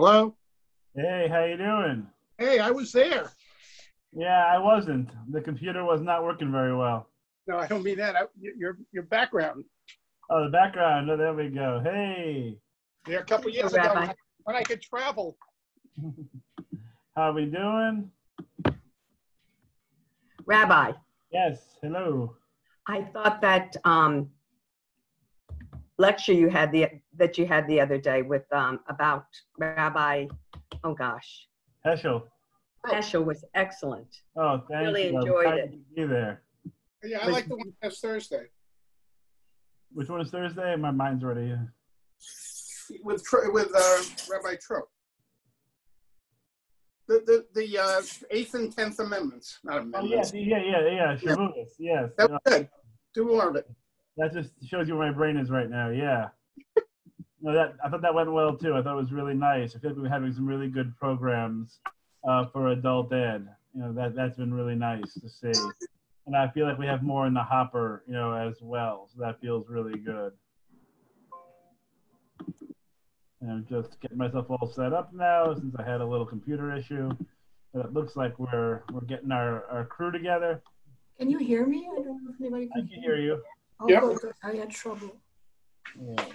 Hello? Hey, how you doing? Hey, I was there. Yeah, I wasn't. The computer was not working very well. No, I don't mean that. Your background. Oh, the background. Oh, there we go. Hey. There a couple years ago when I could travel. How we doing? Rabbi. Yes, hello. I thought that lecture you had the other day with about Rabbi, oh gosh, Heschel. Heschel was excellent. Oh, thank really you. enjoyed I'm it. to be there. Yeah, I like the one that's Thursday. Which one is Thursday? My mind's already. With Rabbi Trope. The 8th and 10th Amendments, not amendments. Oh, yeah. Shavuos, yes. That was good. Do more of it. That just shows you where my brain is right now. Yeah. No, I thought that went well too. I thought it was really nice. I feel like we're having some really good programs for adult ed. You know, that's been really nice to see. And I feel like we have more in the hopper, as well. So that feels really good. And I'm just getting myself all set up now since I had a little computer issue. But it looks like we're getting our crew together. Can you hear me? I don't know if anybody can. I can hear you. Oh, Yep. good. I had trouble. Yeah.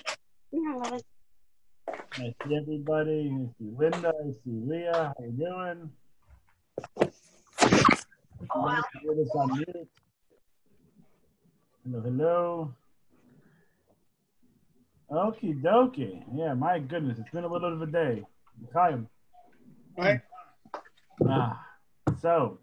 I see everybody. I see Linda. I see Leah. How you doing? Wow. With us on mute. Hello. Okie dokie. Yeah, my goodness. It's been a little bit of a day. Chaim. Right? So,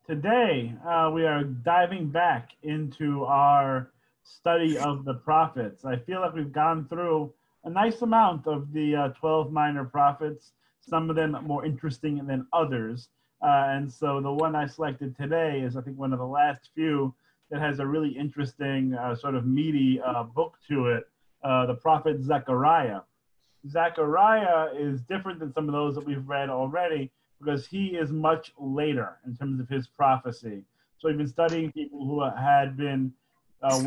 today we are diving back into our study of the prophets. I feel like we've gone through a nice amount of the 12 minor prophets, some of them more interesting than others. And so the one I selected today is, I think, one of the last few that has a really interesting sort of meaty book to it, the Prophet Zechariah. Zechariah is different than some of those that we've read already because he is much later in terms of his prophecy. So we've been studying people who had been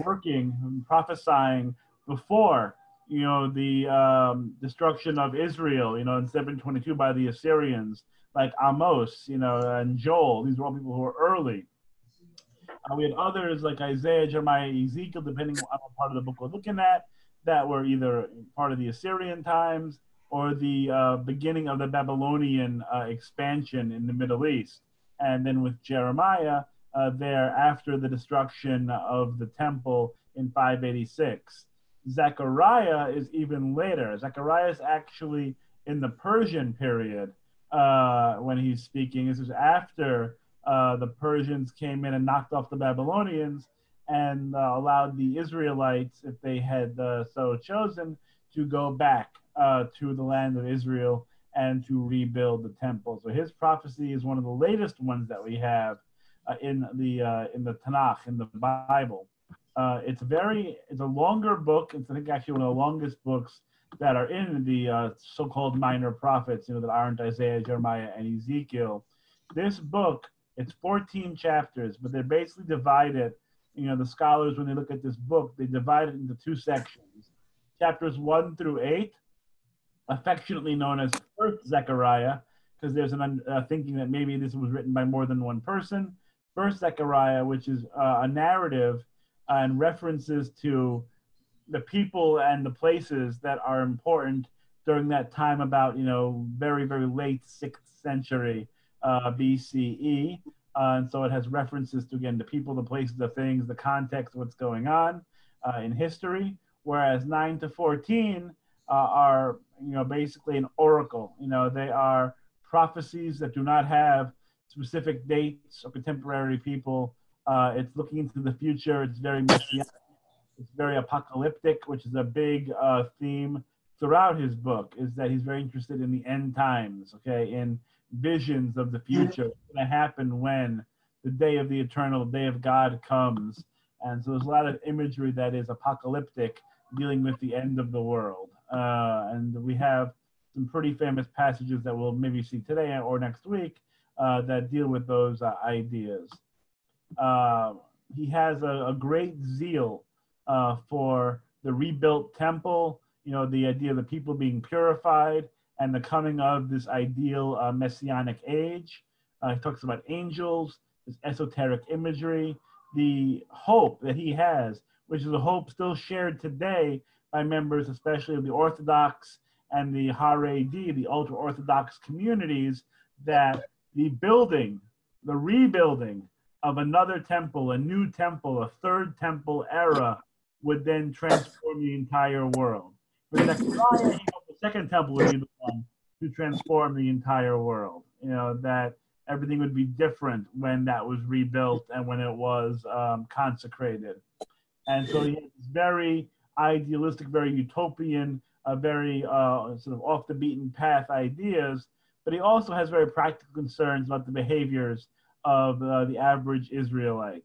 working and prophesying before, the destruction of Israel, in 722 by the Assyrians, like Amos, and Joel. These were all people who were early. We had others like Isaiah, Jeremiah, Ezekiel, depending on what part of the book we're looking at, that were either part of the Assyrian times or the beginning of the Babylonian expansion in the Middle East. And then with Jeremiah, there after the destruction of the temple in 586. Zechariah is even later. Zechariah is actually in the Persian period when he's speaking. This is after the Persians came in and knocked off the Babylonians and allowed the Israelites, if they had so chosen, to go back to the land of Israel and to rebuild the temple. So his prophecy is one of the latest ones that we have in the Tanakh, in the Bible. It's a longer book. It's, I think, actually one of the longest books that are in the so-called minor prophets, that aren't Isaiah, Jeremiah, and Ezekiel. This book, it's 14 chapters, but they're basically divided. The scholars, when they look at this book, they divide it into two sections. Chapters 1 through 8, affectionately known as First Zechariah, because there's an thinking that maybe this was written by more than one person. First Zechariah, which is a narrative and references to the people and the places that are important during that time about, very, very late 6th century BCE. And so it has references to, again, the people, the places, the things, the context, what's going on in history. Whereas 9 to 14 are, basically an oracle. They are prophecies that do not have specific dates or contemporary people. It's looking into the future. It's very messianic. It's very apocalyptic, which is a big theme throughout his book, is that he's very interested in the end times, in visions of the future. What's going to happen when the day of the eternal day of God comes. And so there's a lot of imagery that is apocalyptic, dealing with the end of the world. And we have some pretty famous passages that we'll maybe see today or next week that deal with those ideas. He has a great zeal for the rebuilt temple, the idea of the people being purified and the coming of this ideal messianic age. He talks about angels, this esoteric imagery, the hope that he has, which is a hope still shared today by members, especially of the Orthodox and the Haredi, the ultra-Orthodox communities, that the rebuilding of another temple, a new temple, a third temple era, would then transform the entire world. For Zechariah, he hoped the second temple would be the one to transform the entire world. That everything would be different when that was rebuilt and when it was consecrated. And so he has this very idealistic, very utopian, very sort of off the beaten path ideas, but he also has very practical concerns about the behaviors of the average Israelite.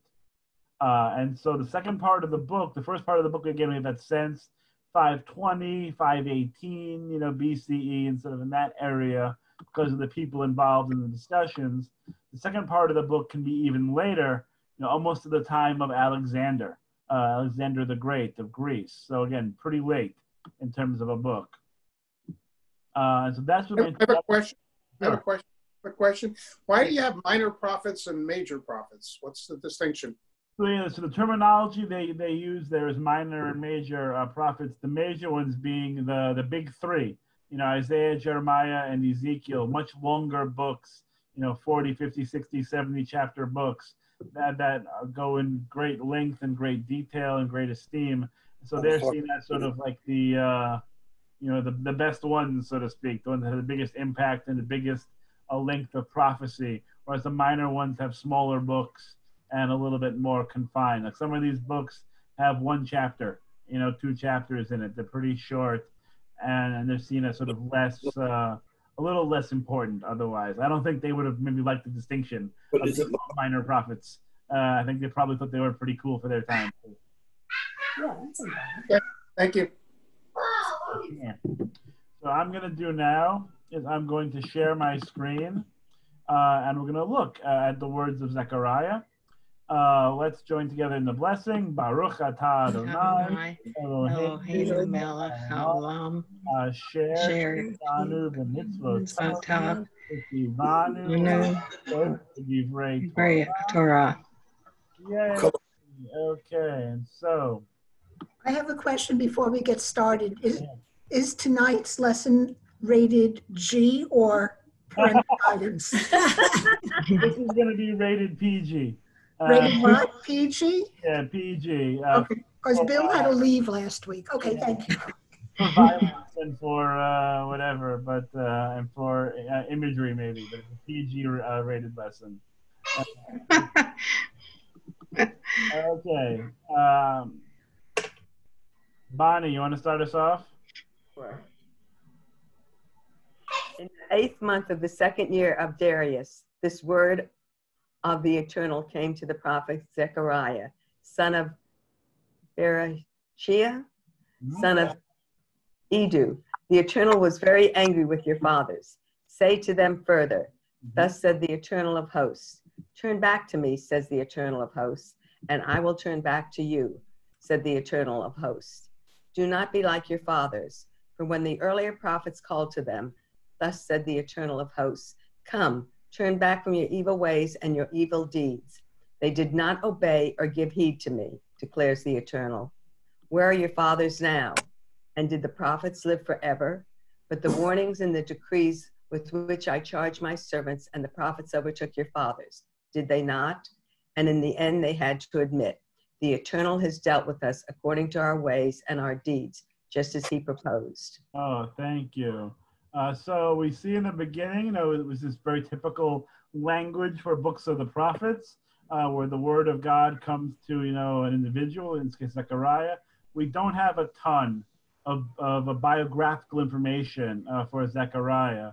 And so the second part of the book, the first part of the book, again, we have that sense, 520, 518, BCE, and sort of in that area, because of the people involved in the discussions. The second part of the book can be even later, almost to the time of Alexander the Great of Greece. So again, pretty late in terms of a book. So that's what I have a question. Sure. I have a question. Quick question. Why do you have minor prophets and major prophets? What's the distinction? So the terminology they use there is minor and major prophets. The major ones being the big three, Isaiah, Jeremiah, and Ezekiel, much longer books, 40, 50, 60, 70 chapter books that go in great length and great detail and great esteem. So they're seen as sort of like the best ones, so to speak, the ones that have the biggest impact and the biggest length of prophecy, whereas the minor ones have smaller books and a little bit more confined. Like some of these books have one chapter, 2 chapters in it. They're pretty short, and they're seen as sort of less, a little less important otherwise. I don't think they would have maybe liked the distinction of minor prophets. I think they probably thought they were pretty cool for their time. Yeah, that's Okay, thank you. Yeah. So I'm going to do now is I'm going to share my screen, and we're going to look at the words of Zechariah. Let's join together in the blessing. Baruch atah Adonai Eloheinu melech haolam asher anu b'mitzvotav v'tzivanu b'divrei Torah. Yay. Okay, and so I have a question before we get started. Is tonight's lesson rated G or parental guidance? this is going to be rated PG. Rated what? PG? Yeah, PG. Okay, because Bill had to leave last week. Okay, thank you. For violence and for whatever, but and for imagery maybe, but it's a PG rated lesson. Okay. Bonnie, you want to start us off? Sure. In the 8th month of the 2nd year of Darius, this word of the Eternal came to the prophet Zechariah, son of Berechiah, son of Edu. The Eternal was very angry with your fathers. Say to them further, thus said the Eternal of hosts. Turn back to me, says the Eternal of hosts, and I will turn back to you, said the Eternal of hosts. Do not be like your fathers, for when the earlier prophets called to them, thus said the Eternal of hosts, come, turn back from your evil ways and your evil deeds. They did not obey or give heed to me, declares the Eternal. Where are your fathers now? And did the prophets live forever? But the warnings and the decrees with which I charged my servants and the prophets overtook your fathers, did they not? And in the end, they had to admit, the Eternal has dealt with us according to our ways and our deeds, just as he proposed. Oh, thank you. So we see in the beginning, it was this very typical language for books of the prophets, where the word of God comes to, an individual, in this case, Zechariah. We don't have a ton of a biographical information for Zechariah.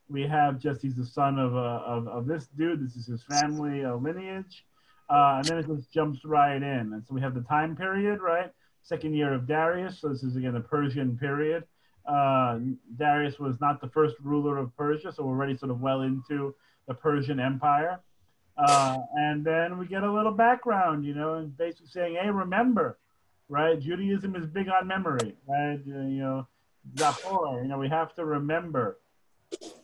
We have just he's the son of this dude. This is his family lineage. And then it just jumps right in. And so we have the time period, right? 2nd year of Darius. So this is, again, the Persian period. Darius was not the first ruler of Persia, so we're already sort of well into the Persian Empire. And then we get a little background, and basically saying, hey, remember, right? Judaism is big on memory, right? Zachor, we have to remember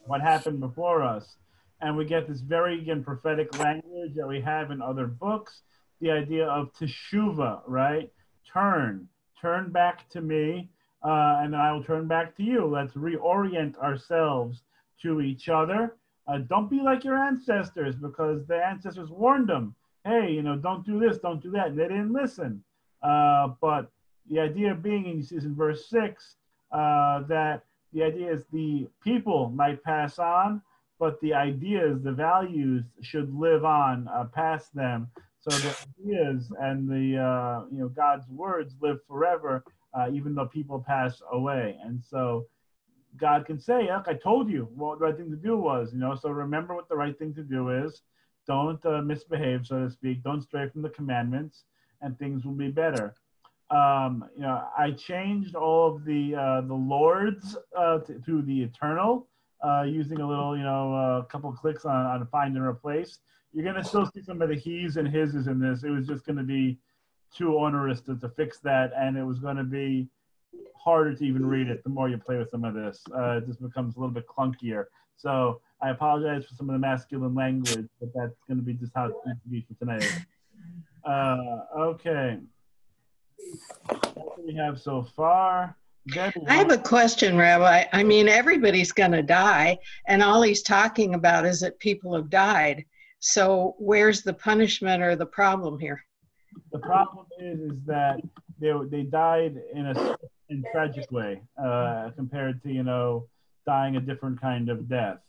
what happened before us. And we get this very, again, prophetic language that we have in other books, the idea of teshuva, right? Turn back to me, and I will turn back to you. Let's reorient ourselves to each other. Don't be like your ancestors, because the ancestors warned them, hey, don't do this, don't do that. And they didn't listen. But the idea being, and you see this in verse 6, that the idea is the people might pass on, but the ideas, the values should live on past them. So the ideas and the God's words live forever, even though people pass away. And so God can say, look, I told you what the right thing to do was, so remember what the right thing to do is. Don't misbehave, so to speak. Don't stray from the commandments, and things will be better. I changed all of the lords to the eternal, using a little, couple clicks on find and replace. You're going to still see some of the he's and his's in this. It was just going to be too onerous to fix that, and it was going to be harder to even read it the more you play with some of this. It just becomes a little bit clunkier. So I apologize for some of the masculine language, but that's going to be just how it's going to be for tonight. Okay. What do we have so far? Debbie, I have a question, Rabbi. I mean, everybody's going to die, and all he's talking about is that people have died. So where's the punishment or the problem here? The problem is that they died in a tragic way compared to dying a different kind of death.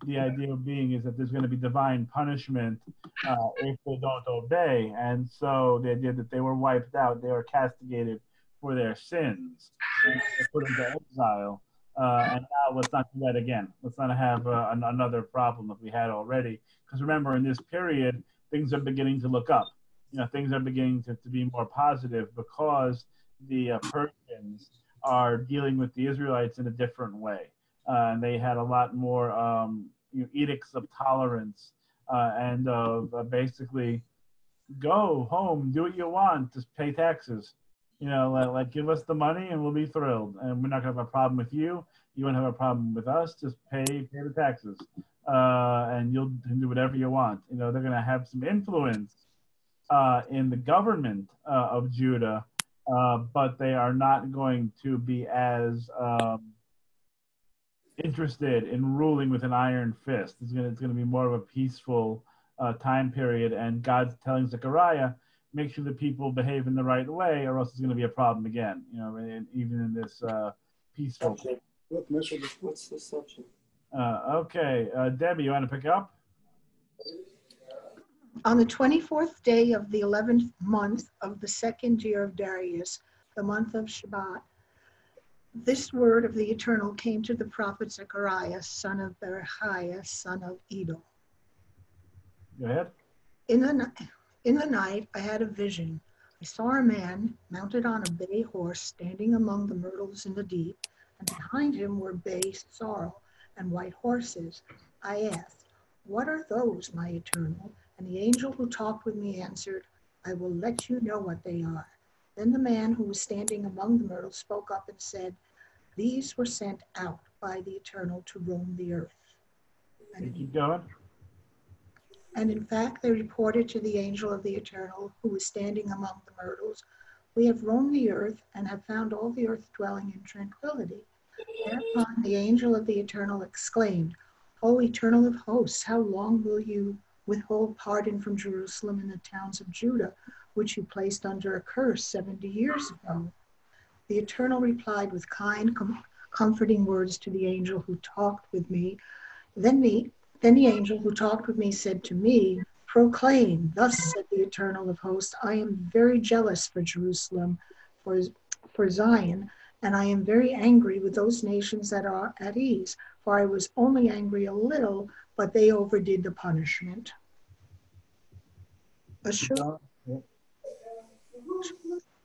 The idea being is that there's going to be divine punishment if they don't obey, and so the idea that they were wiped out, they were castigated for their sins, and they put into exile. And now let's not do that again. Let's not have another problem that we had already. Because remember, in this period, things are beginning to look up. Things are beginning to be more positive because the Persians are dealing with the Israelites in a different way. And they had a lot more edicts of tolerance and of basically go home, do what you want, just pay taxes. Like give us the money and we'll be thrilled. And we're not going to have a problem with you. You won't have a problem with us. Just pay the taxes. And you'll do whatever you want. They're going to have some influence in the government of Judah, but they are not going to be as interested in ruling with an iron fist. It's going to be more of a peaceful time period, and God's telling Zechariah, make sure the people behave in the right way, or else it's going to be a problem again. Even in this peaceful. What's the subject? Okay, Debbie, you want to pick up? On the 24th day of the 11th month of the second year of Darius, the month of Shabbat, this word of the Eternal came to the prophet Zechariah, son of Berechiah, son of Iddo. Go ahead. In the night, I had a vision. I saw a man mounted on a bay horse standing among the myrtles in the deep, and behind him were bay sorrel and white horses. I asked, what are those, my Eternal? And the angel who talked with me answered, I will let you know what they are. Then the man who was standing among the myrtles spoke up and said, these were sent out by the Eternal to roam the earth. And keep going. And in fact, they reported to the angel of the Eternal who was standing among the myrtles, we have roamed the earth and have found all the earth dwelling in tranquility. Thereupon the angel of the Eternal exclaimed, O Eternal of hosts, how long will you withhold pardon from Jerusalem and the towns of Judah, which you placed under a curse 70 years ago? The Eternal replied with kind, comforting words to the angel who talked with me. Then the angel who talked with me said to me, proclaim, thus said the Eternal of hosts, I am very jealous for Jerusalem, for Zion, and I am very angry with those nations that are at ease, for I was only angry a little, but they overdid the punishment.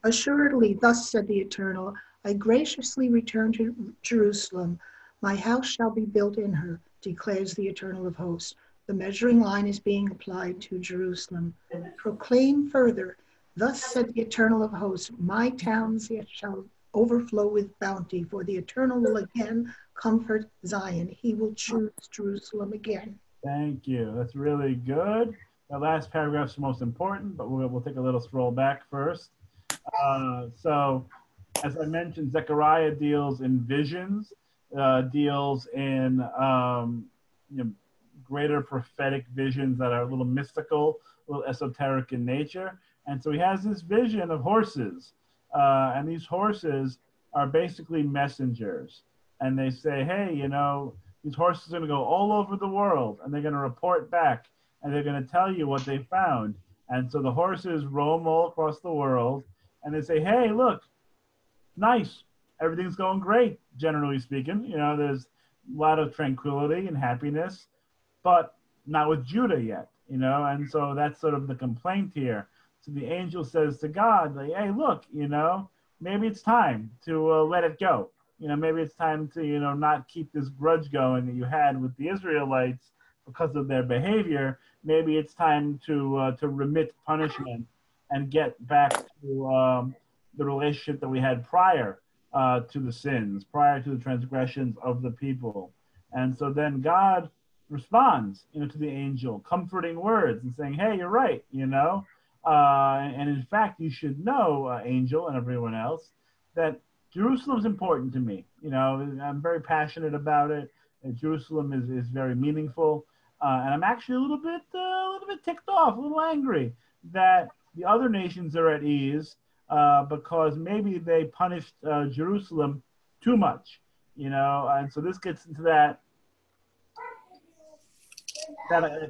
Assuredly, thus said the Eternal, I graciously return to Jerusalem. My house shall be built in her, declares the Eternal of hosts. The measuring line is being applied to Jerusalem. Proclaim further, thus said the Eternal of hosts, my towns yet shall overflow with bounty, for the Eternal will again comfort Zion. He will choose Jerusalem again. Thank you. That's really good. The last paragraph's the most important, but we'll take a little stroll back first. So, as I mentioned, Zechariah deals in visions, deals in greater prophetic visions that are a little mystical, a little esoteric in nature. And so he has this vision of horses. And these horses are basically messengers. And they say, hey, these horses are going to go all over the world, and they're going to report back, and they're going to tell you what they found. And so the horses roam all across the world, and they say, hey, look, nice. Everything's going great, generally speaking. There's a lot of tranquility and happiness, but not with Judah yet, and so that's sort of the complaint here. So the angel says to God, like, hey, look, maybe it's time to let it go. Maybe it's time to, not keep this grudge going that you had with the Israelites because of their behavior. Maybe it's time to remit punishment and get back to the relationship that we had prior to the sins, prior to the transgressions of the people. And so then God responds, to the angel, comforting words and saying, hey, you're right, and in fact, you should know, angel and everyone else, that Jerusalem is important to me. I'm very passionate about it. And Jerusalem is very meaningful. And I'm actually a little bit ticked off, a little angry that the other nations are at ease because maybe they punished Jerusalem too much, and so this gets into that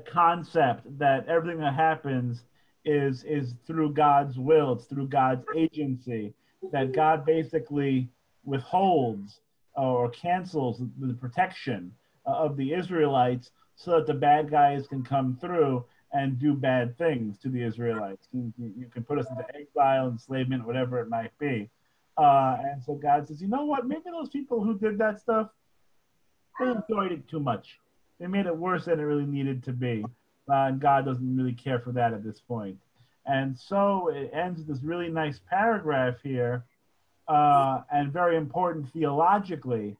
concept that everything that happens is through God's will, it's through God's agency, that God basically withholds or cancels the protection of the Israelites so that the bad guys can come through and do bad things to the Israelites. You can put us into exile, enslavement, whatever it might be. And so God says, you know what, maybe those people who did that stuff, they enjoyed it too much. They made it worse than it really needed to be. And God doesn't really care for that at this point. And so it ends with this really nice paragraph here, and very important theologically,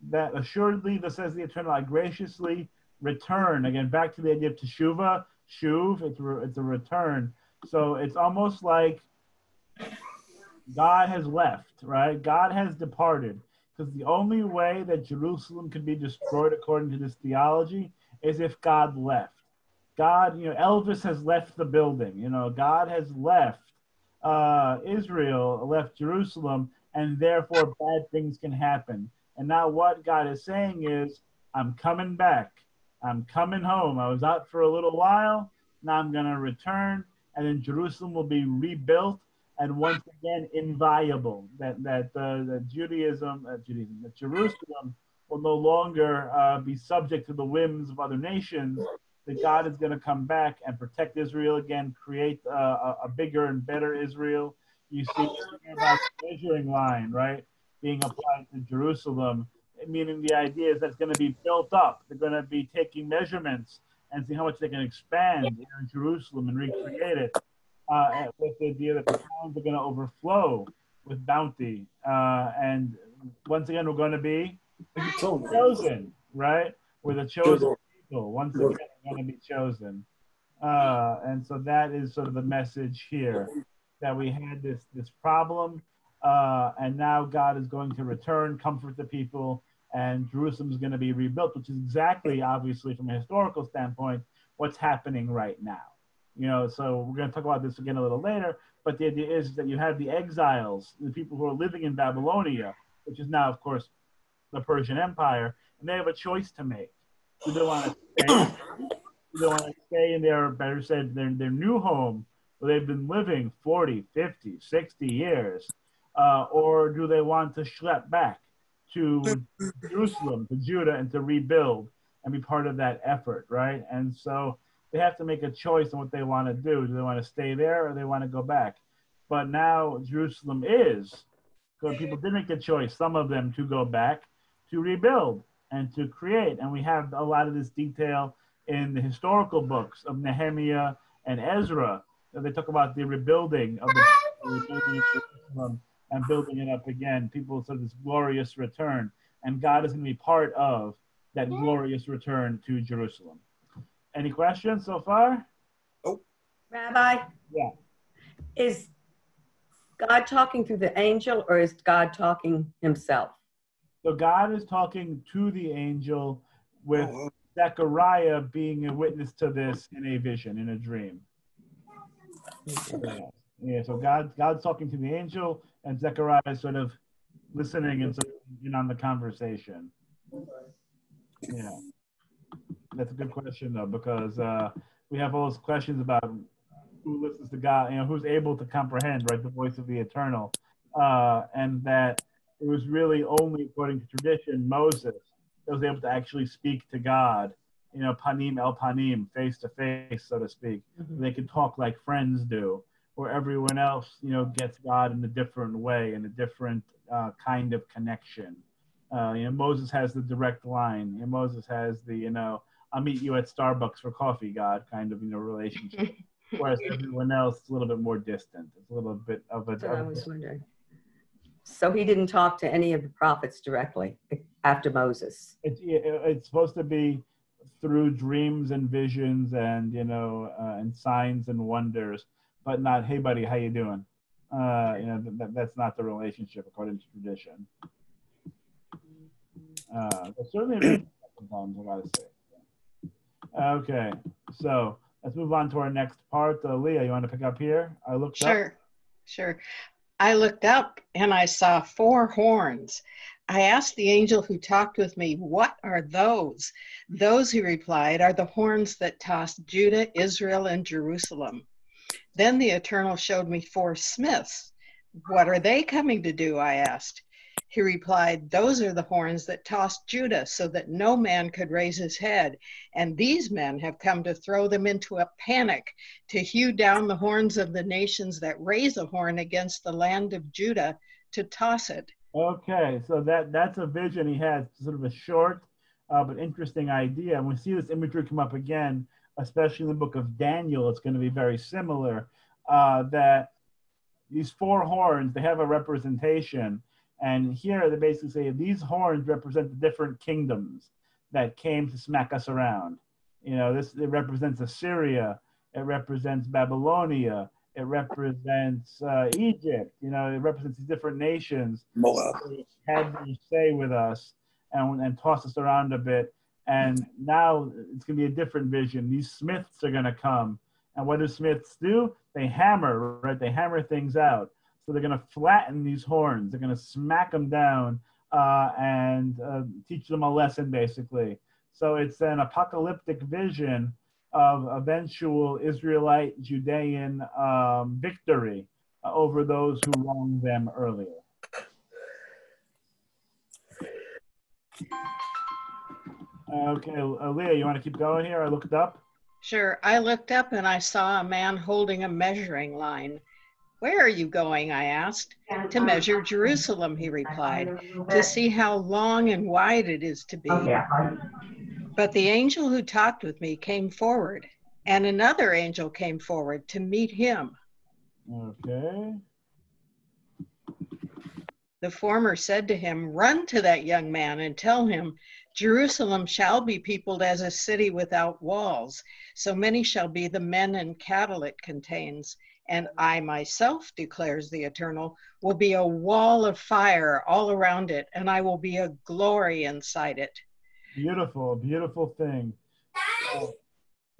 that assuredly, this says the Eternal, I graciously return. Again, back to the idea of teshuvah, shuv, it's a return. So it's almost like God has left, right? God has departed. Because the only way that Jerusalem could be destroyed according to this theology is if God left. God, Elvis has left the building. God has left Israel, left Jerusalem, and therefore bad things can happen. And now what God is saying is, I'm coming back. I'm coming home. I was out for a little while. Now I'm going to return, and then Jerusalem will be rebuilt and once again inviolable. That Judaism, that Jerusalem will no longer be subject to the whims of other nations. That God is going to come back and protect Israel again, create a bigger and better Israel. You see about the measuring line, right, being applied to Jerusalem, meaning the idea is that's going to be built up. They're going to be taking measurements and see how much they can expand in Jerusalem and recreate it, with the idea that the towns are going to overflow with bounty. And once again, we're going to be chosen, right? We're the chosen people. Once again, we're going to be chosen. And so that is sort of the message here, that we had this problem, and now God is going to return, comfort the people, and Jerusalem is going to be rebuilt, which is exactly, obviously, from a historical standpoint, what's happening right now. So we're going to talk about this again a little later, but the idea is that you have the exiles, the people who are living in Babylonia, which is now, of course, the Persian Empire, and they have a choice to make. Do they want to stay? Do they want to stay in their, better said, their new home where they've been living 40, 50, 60 years? Or do they want to schlep back to Jerusalem, to Judah, and to rebuild and be part of that effort, right? And so they have to make a choice on what they want to do. Do they want to stay there or they want to go back? But now Jerusalem is, because people did make the choice, some of them, to go back, to rebuild and to create. And we have a lot of this detail in the historical books of Nehemiah and Ezra. They talk about the rebuilding of the Jerusalem and building it up again. People said this glorious return, and God is going to be part of that glorious return to Jerusalem. Any questions so far? Oh, Rabbi, Yeah. is God talking through the angel or is God talking himself? So God is talking to the angel with Zechariah being a witness to this in a vision, in a dream. Yeah, so God's talking to the angel, and Zechariah is sort of listening and sort of in on the conversation. Yeah, that's a good question though, because we have all those questions about who listens to God, who's able to comprehend, right, the voice of the Eternal, and that it was really only according to tradition Moses that was able to actually speak to God, panim el panim, face to face, so to speak. Mm-hmm. They could talk like friends do, where everyone else, gets God in a different way, in a different kind of connection. Moses has the direct line. Moses has the, I'll meet you at Starbucks for coffee, God, kind of, relationship. Whereas everyone else is a little bit more distant. It's a little bit of a. That's what I was wondering. So he didn't talk to any of the prophets directly after Moses. It's supposed to be through dreams and visions and and signs and wonders, but not, hey buddy, how you doing? That's not the relationship according to tradition. But certainly sometimes I gotta say. Okay, so let's move on to our next part. Leah, you want to pick up here? I looked up. Sure. I looked up and I saw 4 horns. I asked the angel who talked with me, what are those? Those, he replied, are the horns that tossed Judah, Israel, and Jerusalem. Then the Eternal showed me 4 smiths. What are they coming to do? I asked. He replied, those are the horns that tossed Judah so that no man could raise his head. And these men have come to throw them into a panic, to hew down the horns of the nations that raise a horn against the land of Judah, to toss it. Okay, so that's a vision he had, sort of a short but interesting idea. And we see this imagery come up again, especially in the book of Daniel. It's going to be very similar, that these 4 horns, they have a representation. And here they basically say these horns represent the different kingdoms that came to smack us around. It represents Assyria, it represents Babylonia, it represents Egypt. It represents these different nations that had their say with us and toss us around a bit. And now it's going to be a different vision. These smiths are going to come. And what do smiths do? They hammer, right? They hammer things out. So they're going to flatten these horns. They're going to smack them down and teach them a lesson, basically. So it's an apocalyptic vision of eventual Israelite Judean victory over those who wronged them earlier. Okay, Leah, you want to keep going here? I looked up. Sure. I looked up and I saw a man holding a measuring line. Where are you going? I asked. To measure Jerusalem, he replied, to see how long and wide it is to be. But the angel who talked with me came forward, and another angel came forward to meet him. Okay. The former said to him, run to that young man and tell him, Jerusalem shall be peopled as a city without walls. So many shall be the men and cattle it contains. And I myself, declares the Eternal, will be a wall of fire all around it, and I will be a glory inside it. Beautiful, beautiful thing.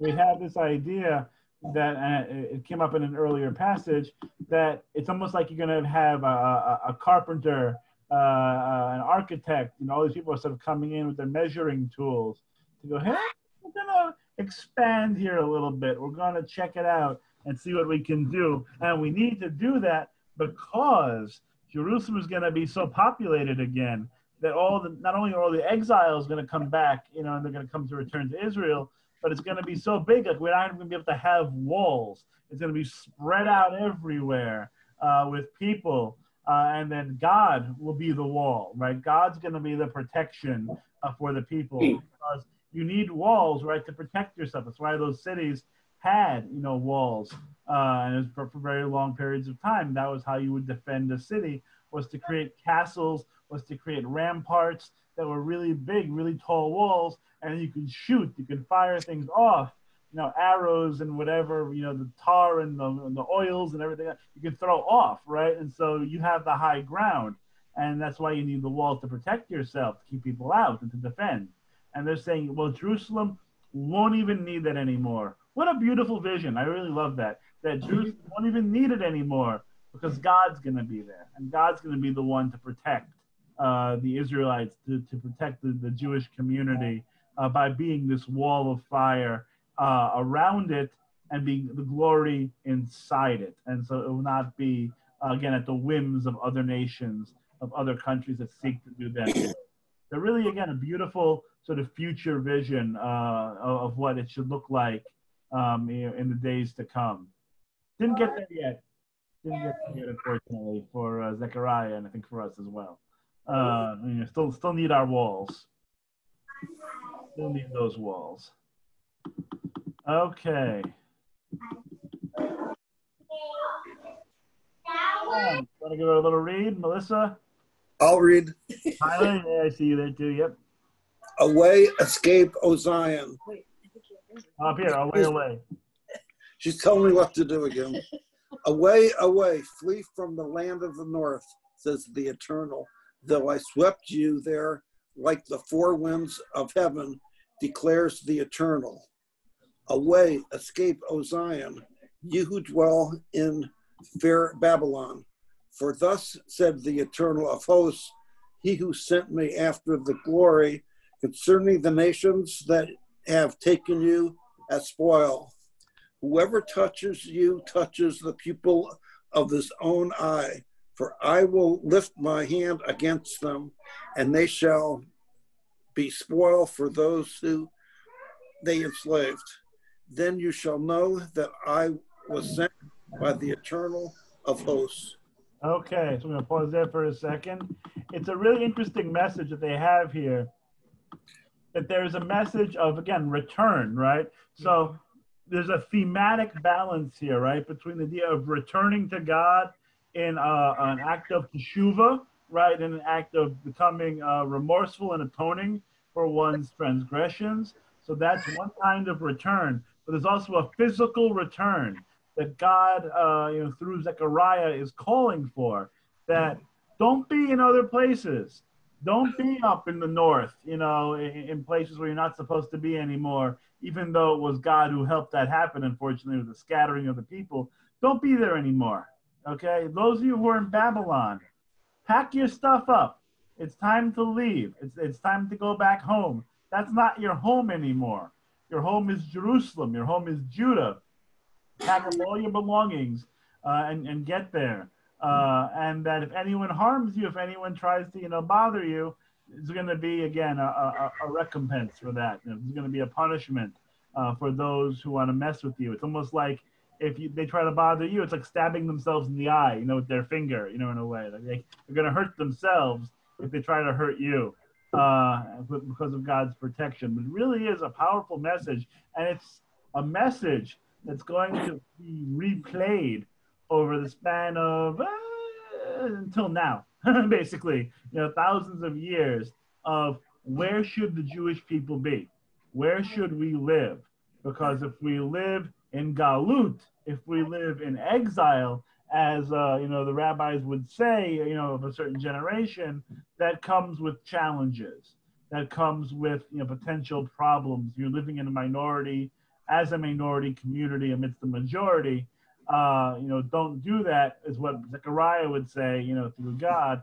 We have this idea that it came up in an earlier passage, that it's almost like you're going to have a carpenter, an architect, all these people are sort of coming in with their measuring tools to go, hey, we're going to expand here a little bit. We're going to check it out and see what we can do. And we need to do that because Jerusalem is going to be so populated again that not only are all the exiles going to come back, and they're going to come to return to Israel, but it's going to be so big that we're not even going to be able to have walls. It's going to be spread out everywhere with people. And then God will be the wall, right? God's going to be the protection for the people because you need walls, right, to protect yourself. That's why those cities had, walls. And it was for very long periods of time. That was how you would defend a city, was to create castles, was to create ramparts that were really big, really tall walls, and you could shoot, you could fire things off, arrows and whatever, the tar and the oils and everything you can throw off, right? And so you have the high ground, and that's why you need the walls to protect yourself, to keep people out and to defend. And they're saying, well, Jerusalem won't even need that anymore. What a beautiful vision. I really love that Jerusalem won't even need it anymore because God's going to be there, and God's going to be the one to protect the Israelites, to protect the Jewish community by being this wall of fire around it and being the glory inside it. And so it will not be, again, at the whims of other nations, of other countries that seek to do that. They're really, again, a beautiful sort of future vision of what it should look like in the days to come. Didn't get there yet. Unfortunately, for Zechariah, and I think for us as well. Still need our walls. Still need those walls. Okay. Want to give it a little read, Melissa? I'll read. Tyler, yeah, I see you there too. Yep. Away, escape, O Zion. Up here, away. She's telling me what to do again. Away, away, flee from the land of the north, says the Eternal. Though I swept you there like the four winds of heaven, declares the Eternal. Away, escape, O Zion, you who dwell in fair Babylon. For thus said the Eternal of hosts, he who sent me after the glory, concerning the nations that have taken you as spoil. Whoever touches you touches the pupil of his own eye, for I will lift my hand against them, and they shall be spoil for those who they enslaved. Then you shall know that I was sent by the Eternal of hosts. Okay, so I'm going to pause there for a second. It's a really interesting message that they have here, that there's a message of, again, return, right? So there's a thematic balance here, right, between the idea of returning to God in an act of teshuvah, right, in an act of becoming remorseful and atoning for one's transgressions. So that's one kind of return. But there's also a physical return that God, through Zechariah is calling for, that don't be in other places. Don't be up in the north, in places where you're not supposed to be anymore, even though it was God who helped that happen, unfortunately, with the scattering of the people. Don't be there anymore, okay? Those of you who are in Babylon, pack your stuff up. It's time to leave. It's time to go back home. That's not your home anymore. Your home is Jerusalem. Your home is Judah. Pack up all your belongings and get there. And that if anyone harms you, if anyone tries to, bother you, there's going to be, again, a recompense for that. There's going to be a punishment for those who want to mess with you. It's almost like if they try to bother you, it's like stabbing themselves in the eye, with their finger, in a way. Like they're going to hurt themselves if they try to hurt you because of God's protection. But it really is a powerful message, and it's a message that's going to be replayed over the span of until now, basically, thousands of years of where should the Jewish people be? Where should we live? Because if we live in Galut, if we live in exile, as the rabbis would say, of a certain generation, that comes with challenges. That comes with potential problems. You're living in a minority, as a minority community amidst the majority. Don't do that, is what Zechariah would say, through God.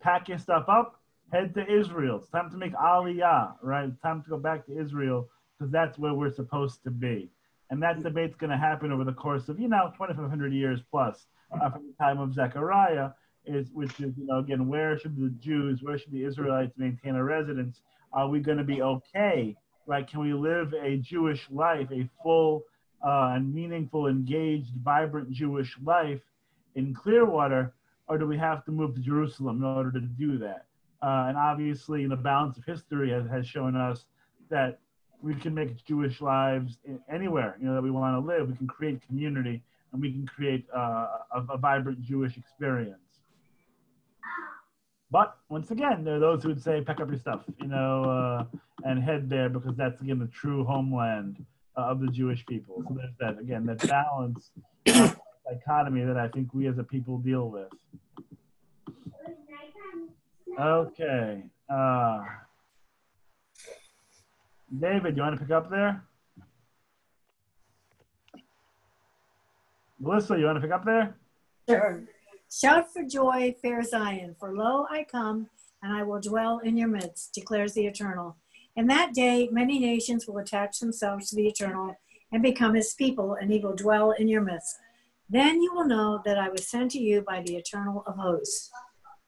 Pack your stuff up, head to Israel. It's time to make Aliyah, right? It's time to go back to Israel, because that's where we're supposed to be. And that debate's going to happen over the course of, 2,500 years plus from the time of Zechariah, which is, again, where should the Israelites maintain a residence? Are we going to be okay, right? Can we live a Jewish life, a full and meaningful, engaged, vibrant Jewish life in Clearwater, or do we have to move to Jerusalem in order to do that? And obviously, the balance of history has shown us that we can make Jewish lives anywhere, that we want to live. We can create community, and we can create a vibrant Jewish experience. But once again, there are those who would say, pack up your stuff, and head there, because that's, again, the true homeland of the Jewish people. So there's that, again, that balance, dichotomy that I think we as a people deal with. Okay. David, you want to pick up there? Melissa, you want to pick up there? Sure. Shout for joy, fair Zion, for lo, I come, and I will dwell in your midst, declares the Eternal. In that day, many nations will attach themselves to the Eternal and become his people, and he will dwell in your midst. Then you will know that I was sent to you by the Eternal of hosts.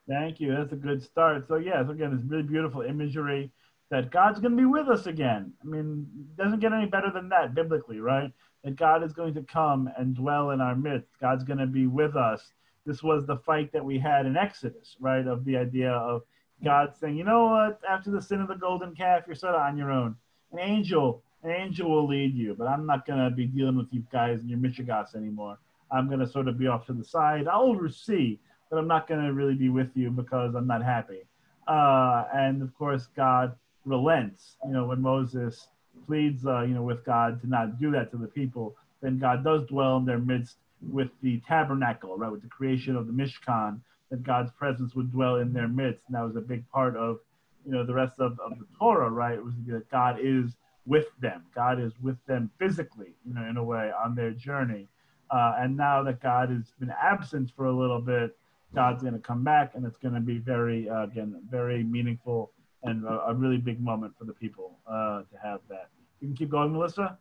Thank you. That's a good start. So yes, again, it's really beautiful imagery that God's going to be with us again. I mean, it doesn't get any better than that biblically, right? That God is going to come and dwell in our midst. God's going to be with us. This was the fight that we had in Exodus, right? Of the idea of God saying, you know what? After the sin of the golden calf, you're sort of on your own. An angel will lead you, but I'm not going to be dealing with you guys and your Michigas anymore. I'm going to sort of be off to the side. I'll oversee, but I'm not going to really be with you because I'm not happy. And of course, God relents. When Moses pleads, with God to not do that to the people, then God does dwell in their midst with the tabernacle, right, with the creation of the Mishkan, that God's presence would dwell in their midst. And that was a big part of, the rest of the Torah, right? It was that God is with them. God is with them physically, in a way, on their journey. And now that God has been absent for a little bit, God's going to come back, and it's going to be very, again, very meaningful and a really big moment for the people to have that. You can keep going, Melissa.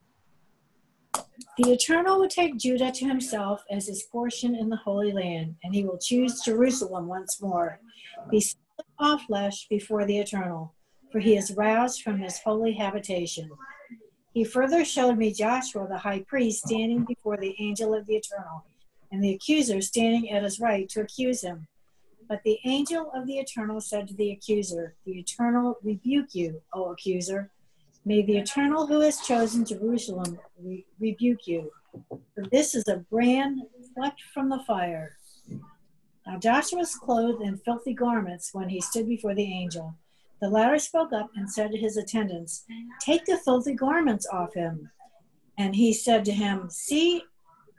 The Eternal will take Judah to himself as his portion in the Holy Land, and he will choose Jerusalem once more. Be still all flesh before the Eternal, for he is roused from his holy habitation. He further showed me Joshua the high priest standing before the angel of the Eternal, and the accuser standing at his right to accuse him. But the angel of the Eternal said to the accuser, the Eternal rebuke you, O accuser. May the Eternal who has chosen Jerusalem rebuke you, for this is a brand plucked from the fire. Now Joshua was clothed in filthy garments when he stood before the angel. The latter spoke up and said to his attendants, take the filthy garments off him. And he said to him, see,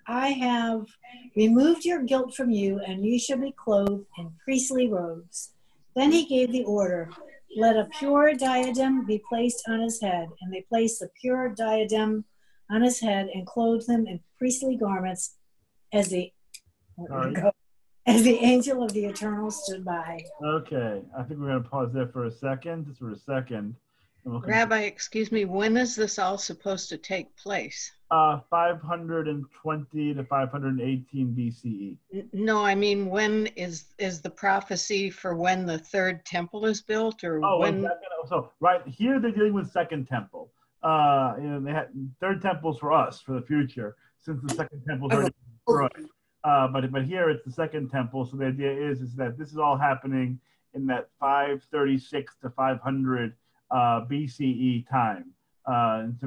I have removed your guilt from you, and you shall be clothed in priestly robes. Then he gave the order, let a pure diadem be placed on his head. And they placed the pure diadem on his head and clothed him in priestly garments as the angel of the Eternal stood by. Okay, I think we're going to pause there for a second, just for a second. Rabbi, excuse me, when is this all supposed to take place? 520 to 518 BCE. No, I mean, when is the prophecy for when the third temple is built, or when? So right here they're dealing with second temple. They had third temples for us for the future, since the second temple is already destroyed. But here it's the second temple. So the idea is that this is all happening in that 536 to 500 BCE time.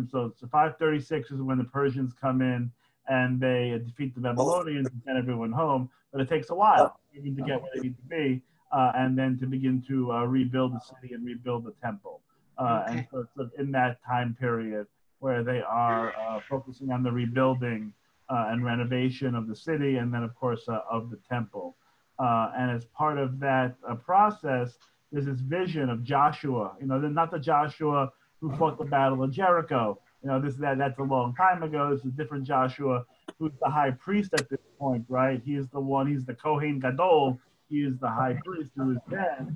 So 536 is when the Persians come in and they defeat the Babylonians and send everyone home. But it takes a while even to get where they need to be, and then to begin to rebuild the city and rebuild the temple. And so it's in that time period where they are focusing on the rebuilding and renovation of the city, and then of course of the temple. And as part of that process, there's this vision of Joshua. Not the Joshua who fought the Battle of Jericho. That's a long time ago. This is a different Joshua, who's the high priest at this point, right? He's the Kohen Gadol. He is the high priest who is dead.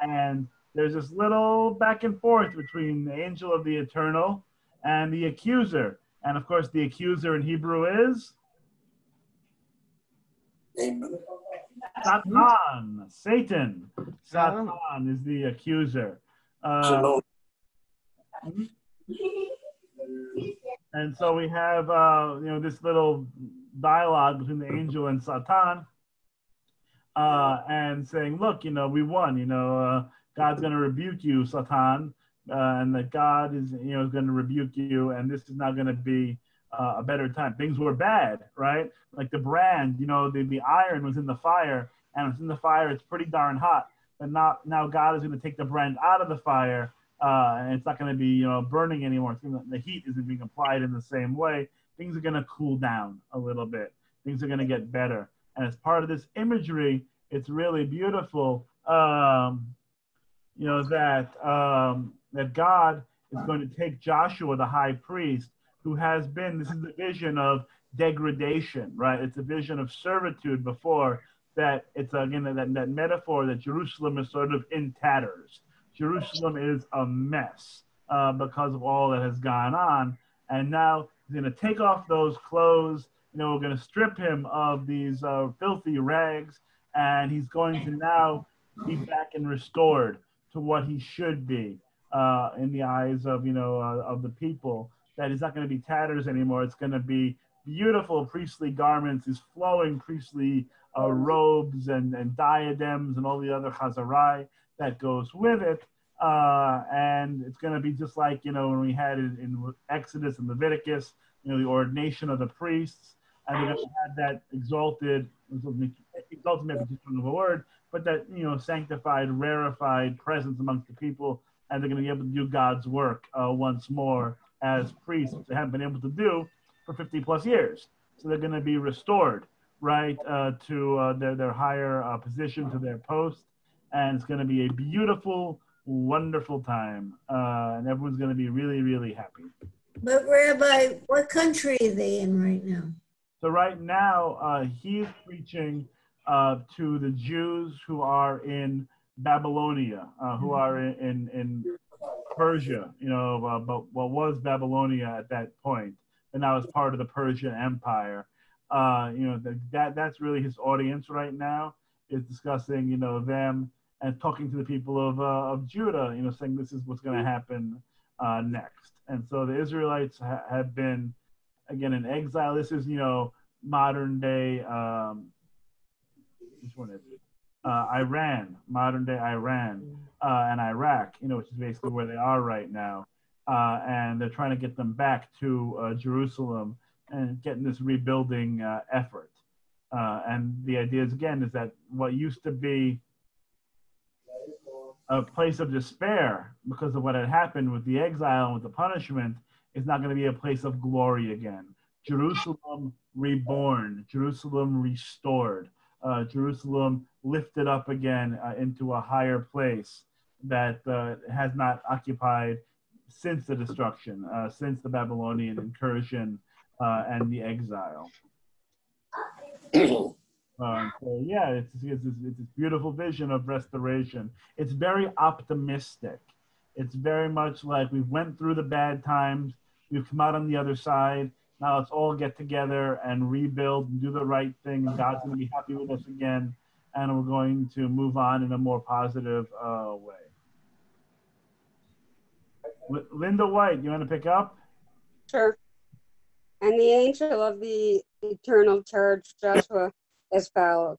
And there's this little back and forth between the angel of the Eternal and the accuser. And of course, the accuser in Hebrew is? Satan. Satan. Satan is the accuser. And so we have, this little dialogue between the angel and Satan, and saying, look, we won. God's going to rebuke you, Satan, and that God is, is going to rebuke you, and this is not going to be a better time. Things were bad, right? Like the brand, the iron was in the fire, and it's in the fire. It's pretty darn hot. But now God is going to take the brand out of the fire, and it's not going to be burning anymore. The heat isn't being applied in the same way. Things are going to cool down a little bit. Things are going to get better. And as part of this imagery, it's really beautiful. That God is going to take Joshua, the high priest, who has been, this is the vision of degradation, right? It's a vision of servitude before that. It's again that metaphor that Jerusalem is sort of in tatters. Jerusalem is a mess because of all that has gone on. And now he's going to take off those clothes. We're going to strip him of these filthy rags, and he's going to now be back and restored to what he should be in the eyes of of the people. That he's not going to be tatters anymore. It's going to be beautiful priestly garments, these flowing priestly robes and diadems and all the other chazarai that goes with it. And it's going to be just like when we had it in Exodus and Leviticus, the ordination of the priests, and they're going to have that exalted maybe just one of a word, but that sanctified, rarefied presence amongst the people, and they're going to be able to do God's work once more as priests, which they haven't been able to do for 50 plus years. So they're going to be restored, right, to their higher position, to their post, and it's going to be a beautiful, wonderful time, and everyone's going to be really, really happy. But Rabbi, what country are they in right now? So right now, he's preaching to the Jews who are in Babylonia, who are in Persia, but what was Babylonia at that point, and now it's part of the Persian Empire. That's really his audience right now, is discussing, them and talking to the people of Judah, saying this is what's going to happen next. And so the Israelites have been, again, in exile. This is, modern day, which one is it? Iran, modern day Iran, and Iraq, which is basically where they are right now. And they're trying to get them back to Jerusalem and getting this rebuilding effort. And the idea is, again, is that what used to be a place of despair because of what had happened with the exile and with the punishment is not going to be a place of glory again. Jerusalem reborn, Jerusalem restored, Jerusalem lifted up again into a higher place that has not occupied since the destruction, since the Babylonian incursion and the exile. So yeah, it's this beautiful vision of restoration. It's very optimistic. It's very much like we've went through the bad times, we've come out on the other side. Now let's all get together and rebuild and do the right thing, and God's going to be happy with us again, and we're going to move on in a more positive way. Linda White, you want to pick up? Sure. And the angel of the eternal charged Joshua as follows.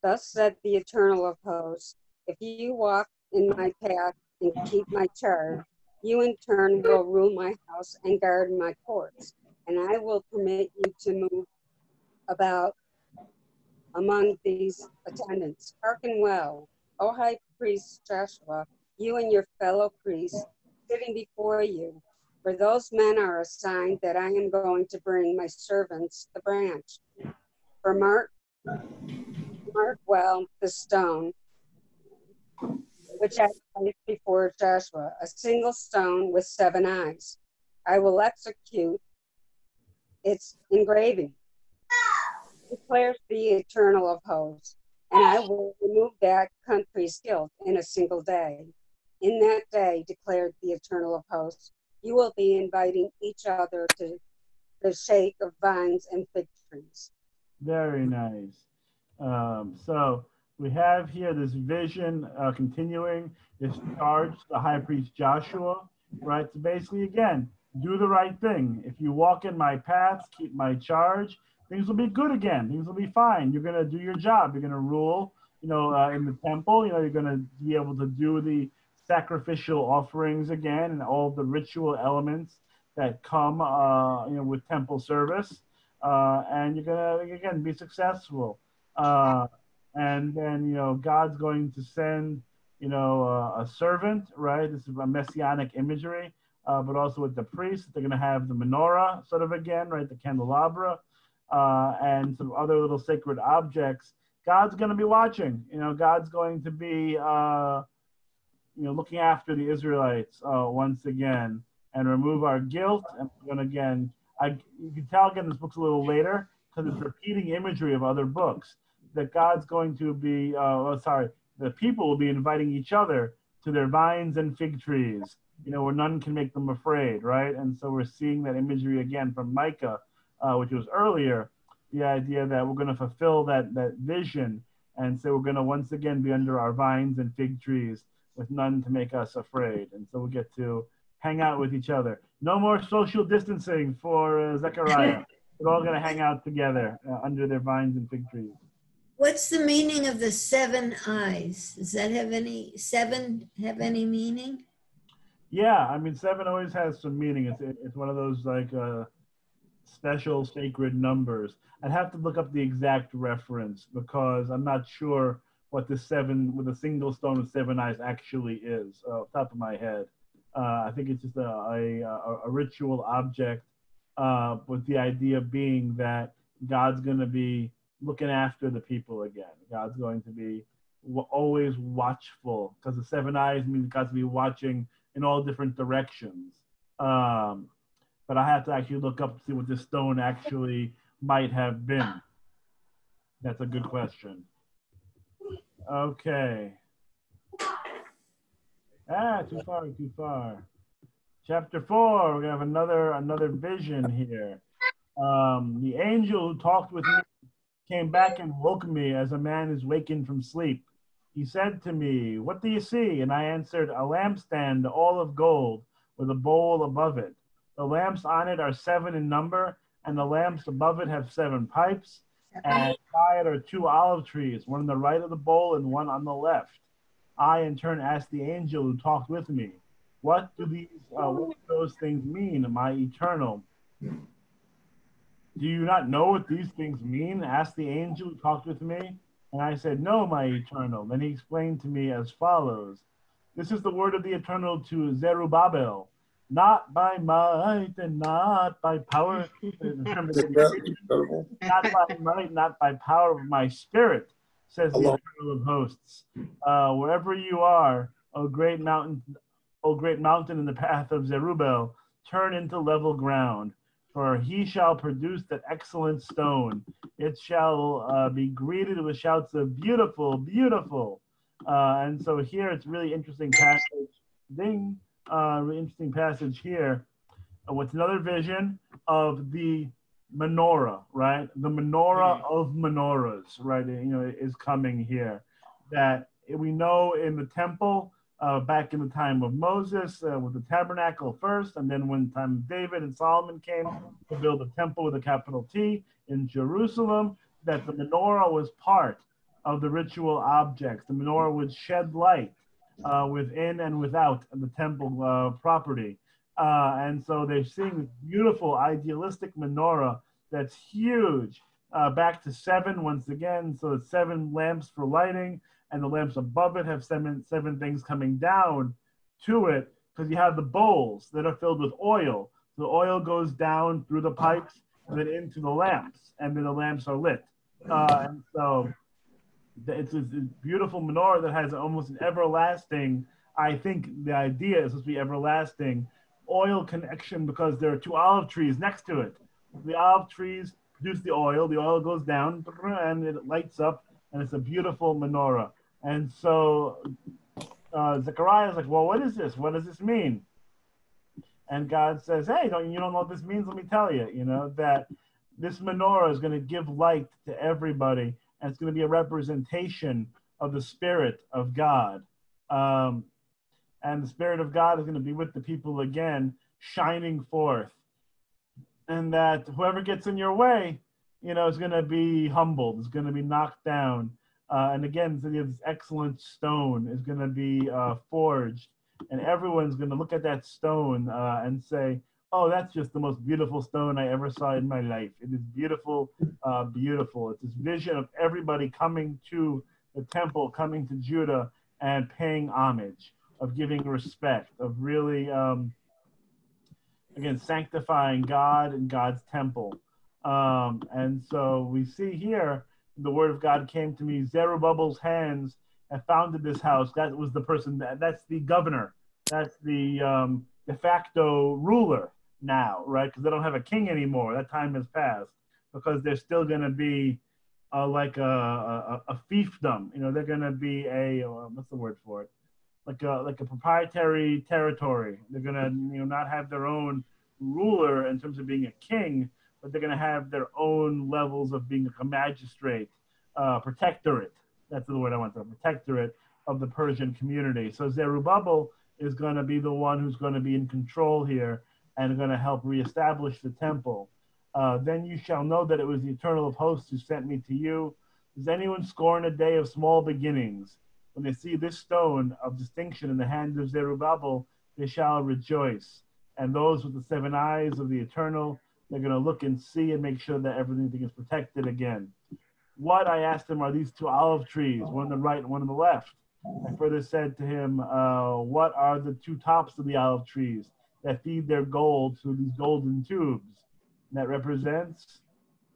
Thus said the eternal of hosts, if you walk in my path and keep my charge, you in turn will rule my house and guard my courts, and I will permit you to move about among these attendants. Hearken well, O high priest Joshua, you and your fellow priests sitting before you, for those men are a sign that I am going to bring my servants the branch. For mark well the stone which I placed before Joshua, a single stone with 7 eyes. I will execute its engraving, declares the eternal of hosts, and I will remove that country's guilt in a single day. In that day, declared the eternal of hosts, you will be inviting each other to the shake of vines and fig trees. Very nice. So we have here this vision continuing, this charge to the high priest Joshua, right? So basically, again, do the right thing. If you walk in my paths, keep my charge, things will be good again. Things will be fine. You're going to do your job. You're going to rule, in the temple. You're going to be able to do the sacrificial offerings again and all the ritual elements that come with temple service, and you're gonna again be successful. And then God's going to send a servant, right? This is a messianic imagery, but also with the priests, they're going to have the menorah sort of again, right? The candelabra, and some other little sacred objects. God's going to be watching. God's going to be looking after the Israelites once again and remove our guilt. And again, you can tell again this book's a little later because it's repeating imagery of other books. That God's going to be, the people will be inviting each other to their vines and fig trees, where none can make them afraid, right? And so we're seeing that imagery again from Micah, which was earlier, the idea that we're going to fulfill that vision. And so we're going to once again be under our vines and fig trees with none to make us afraid. And so we get to hang out with each other. No more social distancing for Zechariah. We're all going to hang out together under their vines and fig trees. What's the meaning of the 7 eyes? Does that have any meaning? Yeah, I mean, 7 always has some meaning. It's one of those like special sacred numbers. I'd have to look up the exact reference because I'm not sure what the 7 with a single stone with 7 eyes actually is off the top of my head. I think it's just a ritual object with the idea being that God's going to be looking after the people again. God's going to be always watchful because the 7 eyes means God's to be watching in all different directions. But I have to actually look up to see what this stone actually might have been. That's a good question. Okay. Too far. Chapter 4, we're gonna have another vision here. The angel who talked with me came back and woke me as a man is wakened from sleep. He said to me, "What do you see?" And I answered, "A lampstand, all of gold, with a bowl above it. The lamps on it are 7 in number, and the lamps above it have 7 pipes. And by it are 2 olive trees, one on the right of the bowl and one on the left." I in turn asked the angel who talked with me, what do those things mean, my eternal? "Do you not know what these things mean?" asked the angel who talked with me. And I said, "No, my eternal." Then he explained to me as follows. "This is the word of the eternal to Zerubabbel. Not by might and not by power." Not by might, not by power of my spirit, says the eternal of hosts. Wherever you are, O great mountain in the path of Zerubabbel, turn into level ground. For he shall produce that excellent stone. It shall be greeted with shouts of beautiful, beautiful. And so here it's really interesting passage. Really interesting passage here. What's another vision of the menorah, right? The menorah of menorahs, right? Is coming here. That we know in the temple, back in the time of Moses with the tabernacle first, and then when the time of David and Solomon came to build a temple with a capital T in Jerusalem, that the menorah was part of the ritual objects. The menorah would shed light within and without the temple property. And so they're seeing this beautiful idealistic menorah that's huge, back to 7 once again. So it's 7 lamps for lighting, and the lamps above it have 7 things coming down to it, because you have the bowls that are filled with oil. So the oil goes down through the pipes and then into the lamps, and then the lamps are lit. And so it's a beautiful menorah that has almost an everlasting, I think the idea is supposed to be everlasting, oil connection, because there are 2 olive trees next to it. The olive trees produce the oil goes down, and it lights up, and it's a beautiful menorah. And so Zechariah is like, "Well, what is this? What does this mean?" And God says, "Hey, you don't know what this means? Let me tell you, that this menorah is going to give light to everybody, and it's going to be a representation of the Spirit of God. And the Spirit of God is going to be with the people again, shining forth. And that whoever gets in your way, is going to be humbled, is going to be knocked down. And again, so this excellent stone is going to be forged, and everyone's going to look at that stone and say, oh, that's just the most beautiful stone I ever saw in my life. It is beautiful, beautiful. It's this vision of everybody coming to the temple, coming to Judah and paying homage, of giving respect, of really, again, sanctifying God and God's temple. And so we see here, the word of God came to me, Zerubabbel's hands have founded this house. That was the person, that's the governor. That's the de facto ruler now, right? Because they don't have a king anymore. That time has passed, because they're still going to be like a fiefdom. You know, they're going to be a, what's the word for it? Like a proprietary territory. They're going to, you know, not have their own ruler in terms of being a king, but they're going to have their own levels of being a magistrate, protectorate. That's the word I want, the protectorate of the Persian community. So Zerubabbel is going to be the one who's going to be in control here and going to help reestablish the temple. Then you shall know that it was the Eternal of Hosts who sent me to you. Does anyone scorn a day of small beginnings? When they see this stone of distinction in the hand of Zerubabbel, they shall rejoice. And those with the 7 eyes of the Eternal, they're going to look and see and make sure that everything is protected again. What, I asked him, are these 2 olive trees, one on the right and one on the left? I further said to him, what are the 2 tops of the olive trees that feed their gold through these golden tubes? And that represents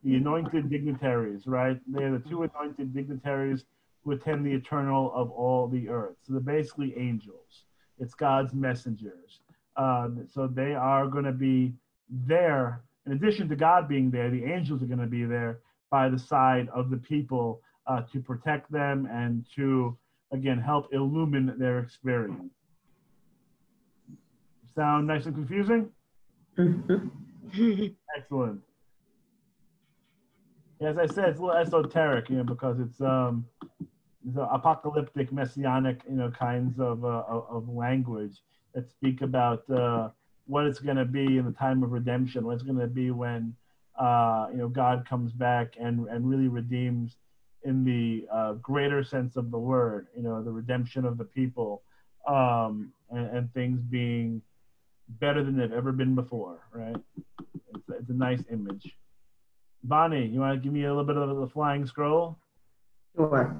the anointed dignitaries, right? They are the 2 anointed dignitaries who attend the Eternal of all the earth. So they're basically angels. It's God's messengers. So they are going to be there. In addition to God being there, the angels are going to be there by the side of the people to protect them and to, again, help illumine their experience. Sound nice and confusing? Excellent. As I said, it's a little esoteric, you know, because it's apocalyptic, messianic, you know, kinds of language that speak about what it's going to be in the time of redemption, what it's going to be when, you know, God comes back and really redeems in the greater sense of the word, you know, the redemption of the people, and things being better than they've ever been before, right? It's a nice image. Bonnie, you want to give me a little bit of the flying scroll? Sure.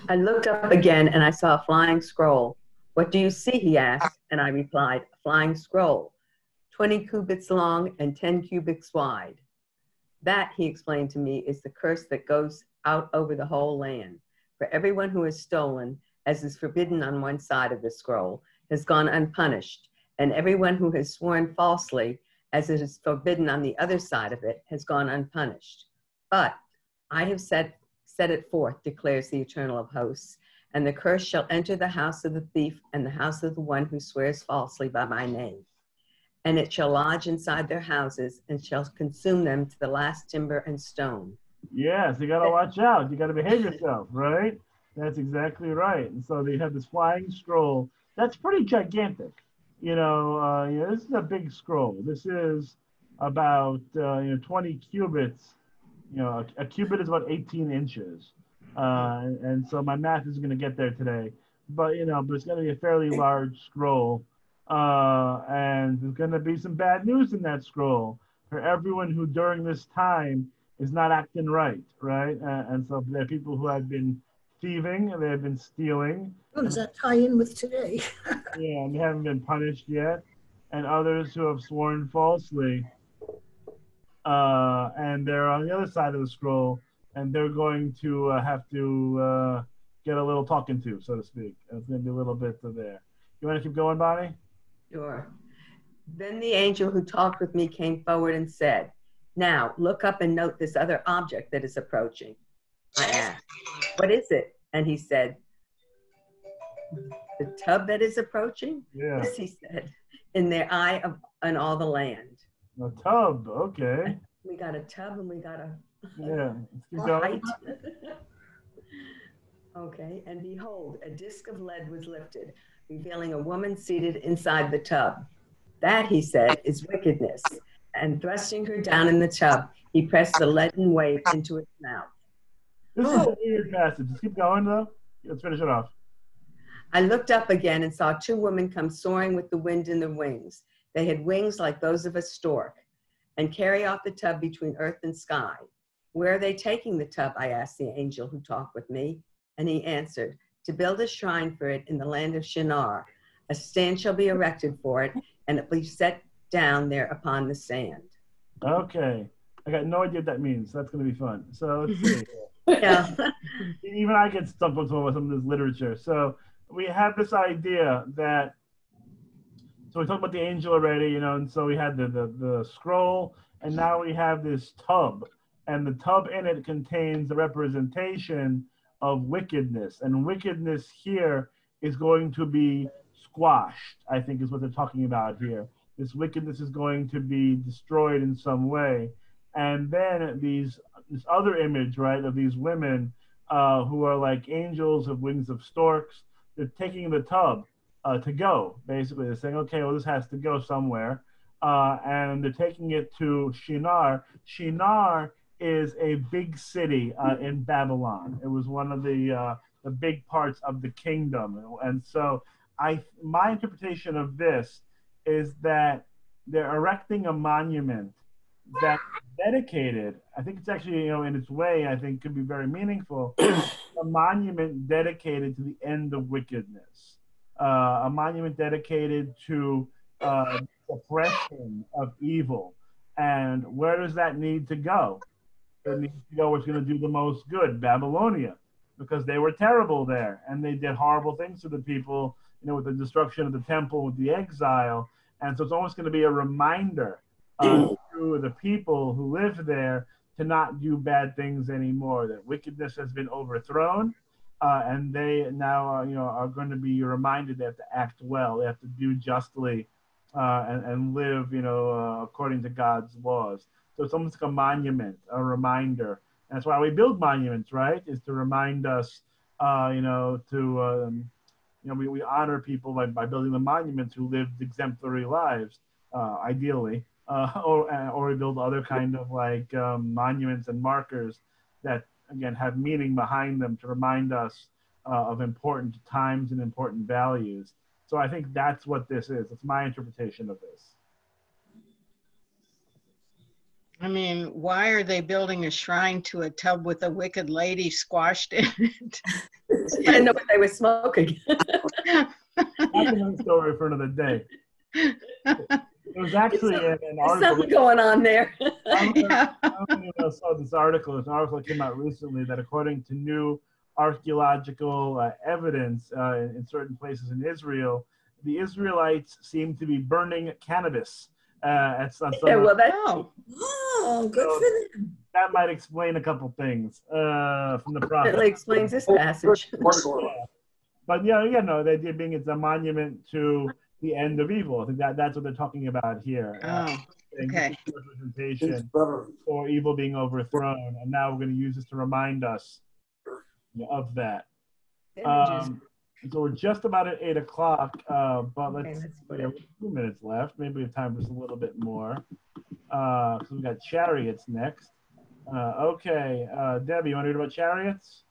I looked up again and I saw a flying scroll. What do you see? He asked, and I replied, a flying scroll, 20 cubits long and 10 cubits wide. That, he explained to me, is the curse that goes out over the whole land. For everyone who has stolen, as is forbidden on one side of the scroll, has gone unpunished, and everyone who has sworn falsely, as it is forbidden on the other side of it, has gone unpunished. But I have set it forth, declares the Eternal of Hosts, and the curse shall enter the house of the thief and the house of the one who swears falsely by my name. And it shall lodge inside their houses and shall consume them to the last timber and stone. Yes, you got to watch out. You got to behave yourself, right? That's exactly right. And so they have this flying scroll. That's pretty gigantic. You know, this is a big scroll. This is about 20 cubits. You know, a cubit is about 18 inches. And so my math is going to get there today. But, you know, but it's going to be a fairly large scroll. And there's going to be some bad news in that scroll for everyone who during this time is not acting right, right? And so there are people who have been thieving, and they have been stealing. How does that tie in with today? Yeah, and they haven't been punished yet. And others who have sworn falsely. And they're on the other side of the scroll, and they're going to have to get a little talking to, so to speak. And it's going to be a little bit of there. You want to keep going, Bonnie? Sure. Then the angel who talked with me came forward and said, now look up and note this other object that is approaching. I asked, what is it? And he said, the tub that is approaching? Yeah. Yes, he said, in their eye on all the land. A tub, okay. We got a tub and we got a height. Okay, and behold, a disc of lead was lifted, revealing a woman seated inside the tub. That, he said, is wickedness. And thrusting her down in the tub, he pressed the leaden waif into its mouth. This is a weird passage. Just keep going, though. Let's finish it off. I looked up again and saw two women come soaring with the wind in their wings. They had wings like those of a stork, and carry off the tub between earth and sky. Where are they taking the tub? I asked the angel who talked with me. And he answered, to build a shrine for it in the land of Shinar. A stand shall be erected for it, and it will be set down there upon the sand. Okay. I got no idea what that means. That's going to be fun. So let's see. Yeah. Even I get stumped with some of this literature. So we have this idea that, so we talked about the angel already, and so we had the scroll, and now we have this tub. And the tub in it contains the representation of wickedness. And wickedness here is going to be squashed, I think is what they're talking about here. This wickedness is going to be destroyed in some way. And then this other image, right, of these women who are like angels of wings of storks, they're taking the tub to go, basically. They're saying, okay, well, this has to go somewhere. And they're taking it to Shinar. Shinar is a big city in Babylon. It was one of the big parts of the kingdom. And so my interpretation of this is that they're erecting a monument that's dedicated, I think it's actually, in its way, I think could be very meaningful, a monument dedicated to the end of wickedness, a monument dedicated to suppression of evil. And where does that need to go? It needs to go what's going to do the most good, Babylonia, because they were terrible there, and they did horrible things to the people, with the destruction of the temple, with the exile. And so it's almost going to be a reminder to the people who live there to not do bad things anymore, that wickedness has been overthrown, and they now are going to be reminded they have to act well, they have to do justly, and live according to God's laws. So it's almost like a monument, a reminder. And that's why we build monuments, right? Is to remind us, we honor people by building the monuments who lived exemplary lives, ideally, or we build other kind of monuments and markers that, again, have meaning behind them to remind us of important times and important values. So I think that's what this is. It's my interpretation of this. I mean, why are they building a shrine to a tub with a wicked lady squashed in it? I didn't know what they were smoking. That's another story for another day. It was actually an article. There's something going on there. I don't know if you saw this article. It's an article that came out recently that according to new archaeological evidence in certain places in Israel, the Israelites seem to be burning cannabis. At some well, good for them. That might explain a couple things from the prophet. Certainly explains this passage. But they did being it's a monument to the end of evil. I think that's what they're talking about here. Okay. Representation for evil being overthrown, and now we're going to use this to remind us of that. So we're just about at 8 o'clock, but we have 2 minutes left. Maybe we have time for just a little bit more. So we got chariots next. Okay, Debbie, you want to read about chariots?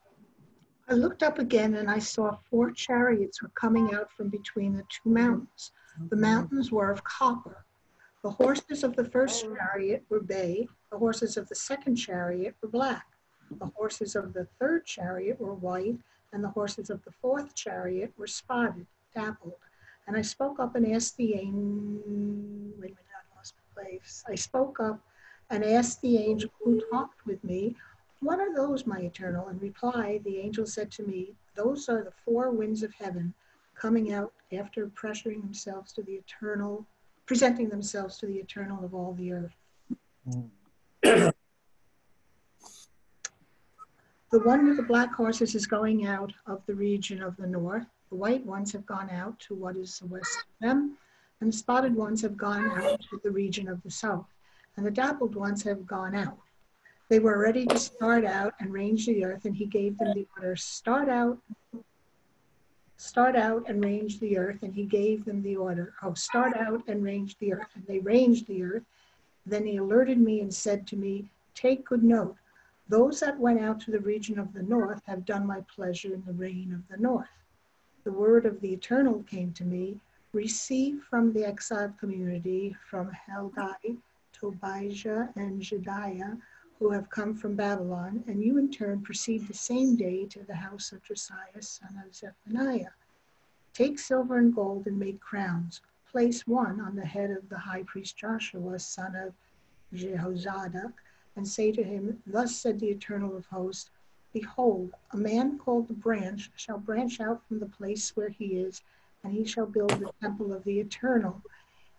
I looked up again and I saw 4 chariots were coming out from between the 2 mountains. The mountains were of copper. The horses of the first chariot were bay. The horses of the second chariot were black. The horses of the third chariot were white, and the horses of the fourth chariot were spotted, dappled. And I spoke up and asked the angel, I spoke up and asked the angel who talked with me, what are those, my eternal? In reply, the angel said to me, those are the 4 winds of heaven coming out after presenting themselves to the eternal of all the earth. The one with the black horses is going out of the region of the north. The white ones have gone out to what is the west of them, and the spotted ones have gone out to the region of the south, and the dappled ones have gone out. They were ready to start out and range the earth, and he gave them the order, start out and range the earth, and he gave them the order, start out and range the earth, and they ranged the earth. Then he alerted me and said to me, take good note. Those that went out to the region of the north have done my pleasure in the reign of the north. The word of the Eternal came to me, receive from the exiled community, from Heldai, Tobijah, and Jediah, who have come from Babylon, and you in turn proceed the same day to the house of Josiah, son of Zephaniah. Take silver and gold and make crowns. Place one on the head of the high priest Joshua, son of Jehozadak, and say to him, thus said the Eternal of hosts, behold, a man called the branch shall branch out from the place where he is, and he shall build the temple of the Eternal.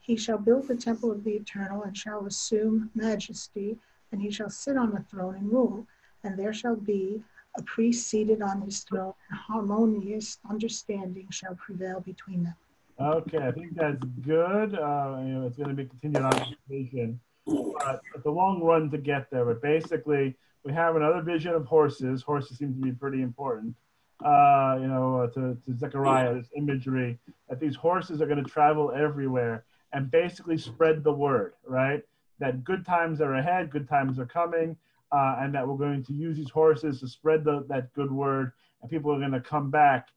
He shall build the temple of the Eternal, and shall assume majesty, and he shall sit on a throne and rule, and there shall be a priest seated on his throne, and harmonious understanding shall prevail between them. Okay, I think that's good. It's going to be continued on but it's a long run to get there. But basically, we have another vision of horses. Horses seem to be pretty important. To Zechariah, this imagery that these horses are going to travel everywhere and basically spread the word, right? That good times are ahead, good times are coming, and that we're going to use these horses to spread that good word, and people are going to come back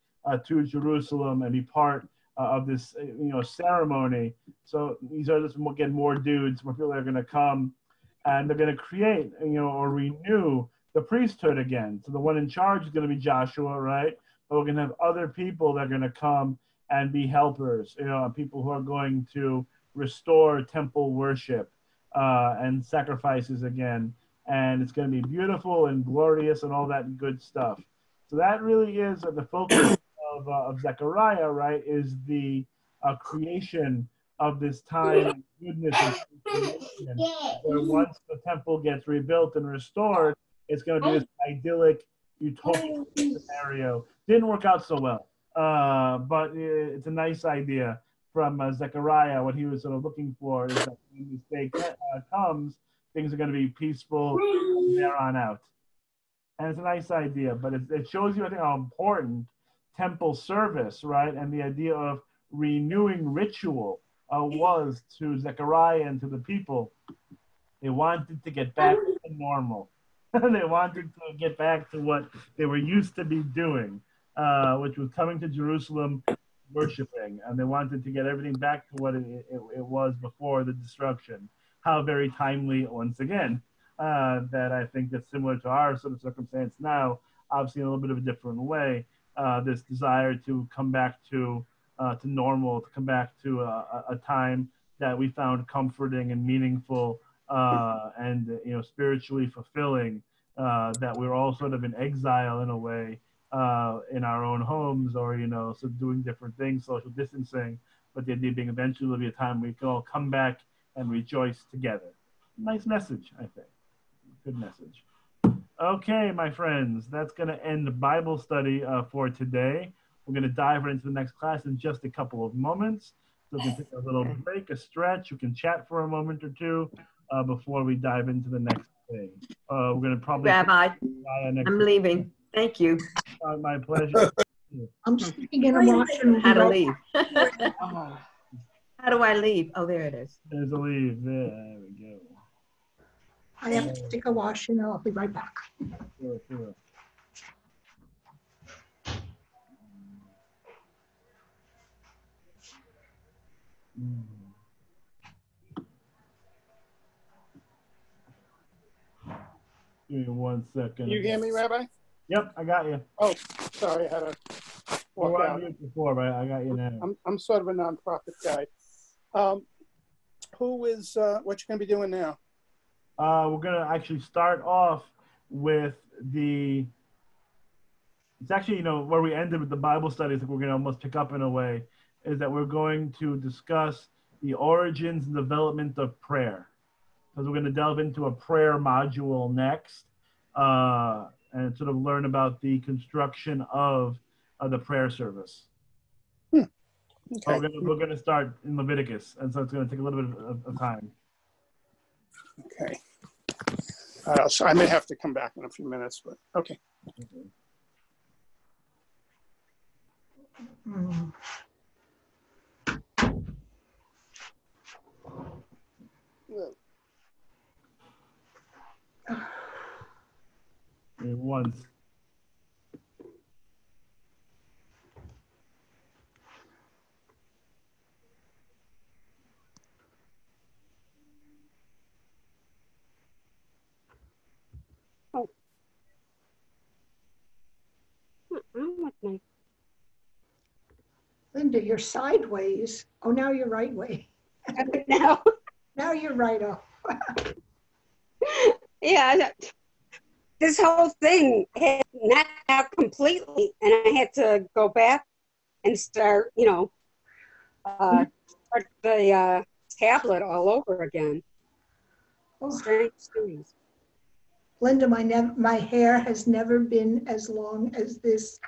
to Jerusalem and be part of this, ceremony. So these are just again more dudes, more people that are going to come, and they're going to create, or renew the priesthood again. So the one in charge is going to be Joshua, right? But we're going to have other people that are going to come and be helpers, people who are going to restore temple worship and sacrifices again. And it's going to be beautiful and glorious and all that good stuff. So that really is the focus of Zechariah, right, is the creation of this time and goodness and transformation, where once the temple gets rebuilt and restored, it's going to be this idyllic, utopian scenario. Didn't work out so well, but it's a nice idea from Zechariah. What he was sort of looking for is that when this day comes, things are going to be peaceful from there on out. And it's a nice idea, but it shows you, I think, how important temple service, right, and the idea of renewing ritual was to Zechariah and to the people. They wanted to get back to normal. They wanted to get back to what they were used to be doing, which was coming to Jerusalem, worshiping, and they wanted to get everything back to what it was before the destruction. How very timely, once again, that I think that's similar to our sort of circumstance now, obviously in a little bit of a different way. This desire to come back to normal, to come back to a time that we found comforting and meaningful and spiritually fulfilling. That we're all sort of in exile in a way in our own homes, or so doing different things, social distancing. But the idea being eventually will be a time we can all come back and rejoice together. Nice message, I think. Good message. Okay, my friends, that's going to end the Bible study for today. We're going to dive right into the next class in just a couple of moments. So we can take a little break, a stretch. We can chat for a moment or two before we dive into the next thing. We're going to probably... Rabbi, I'm leaving. Thank you. My pleasure. I'm speaking in a washroom. How to leave. How do I leave? Oh, there it is. There's a leave. There we go. I have to take a wash and I'll be right back. Sure. Give me 1 second. Can you hear me, Rabbi? Yep, I got you. Oh, sorry, I had to walk out. Before, but I got you now. I'm sort of a nonprofit guy. What you going to be doing now? We're going to actually start off with it's actually, where we ended with the Bible studies that we're going to almost pick up in a way, is that we're going to discuss the origins and development of prayer. Because we're going to delve into a prayer module next and sort of learn about the construction of the prayer service. Okay. We're going to start in Leviticus, and so it's going to take a little bit of time. Okay. So I may have to come back in a few minutes, but okay. One. Oh. I'm with my Linda, you're sideways. Oh, now you're right way. now. Now you're right up. Yeah, this whole thing had knocked out completely, and I had to go back and start, start the tablet all over again. Oh. Strange things. Linda, my hair has never been as long as this.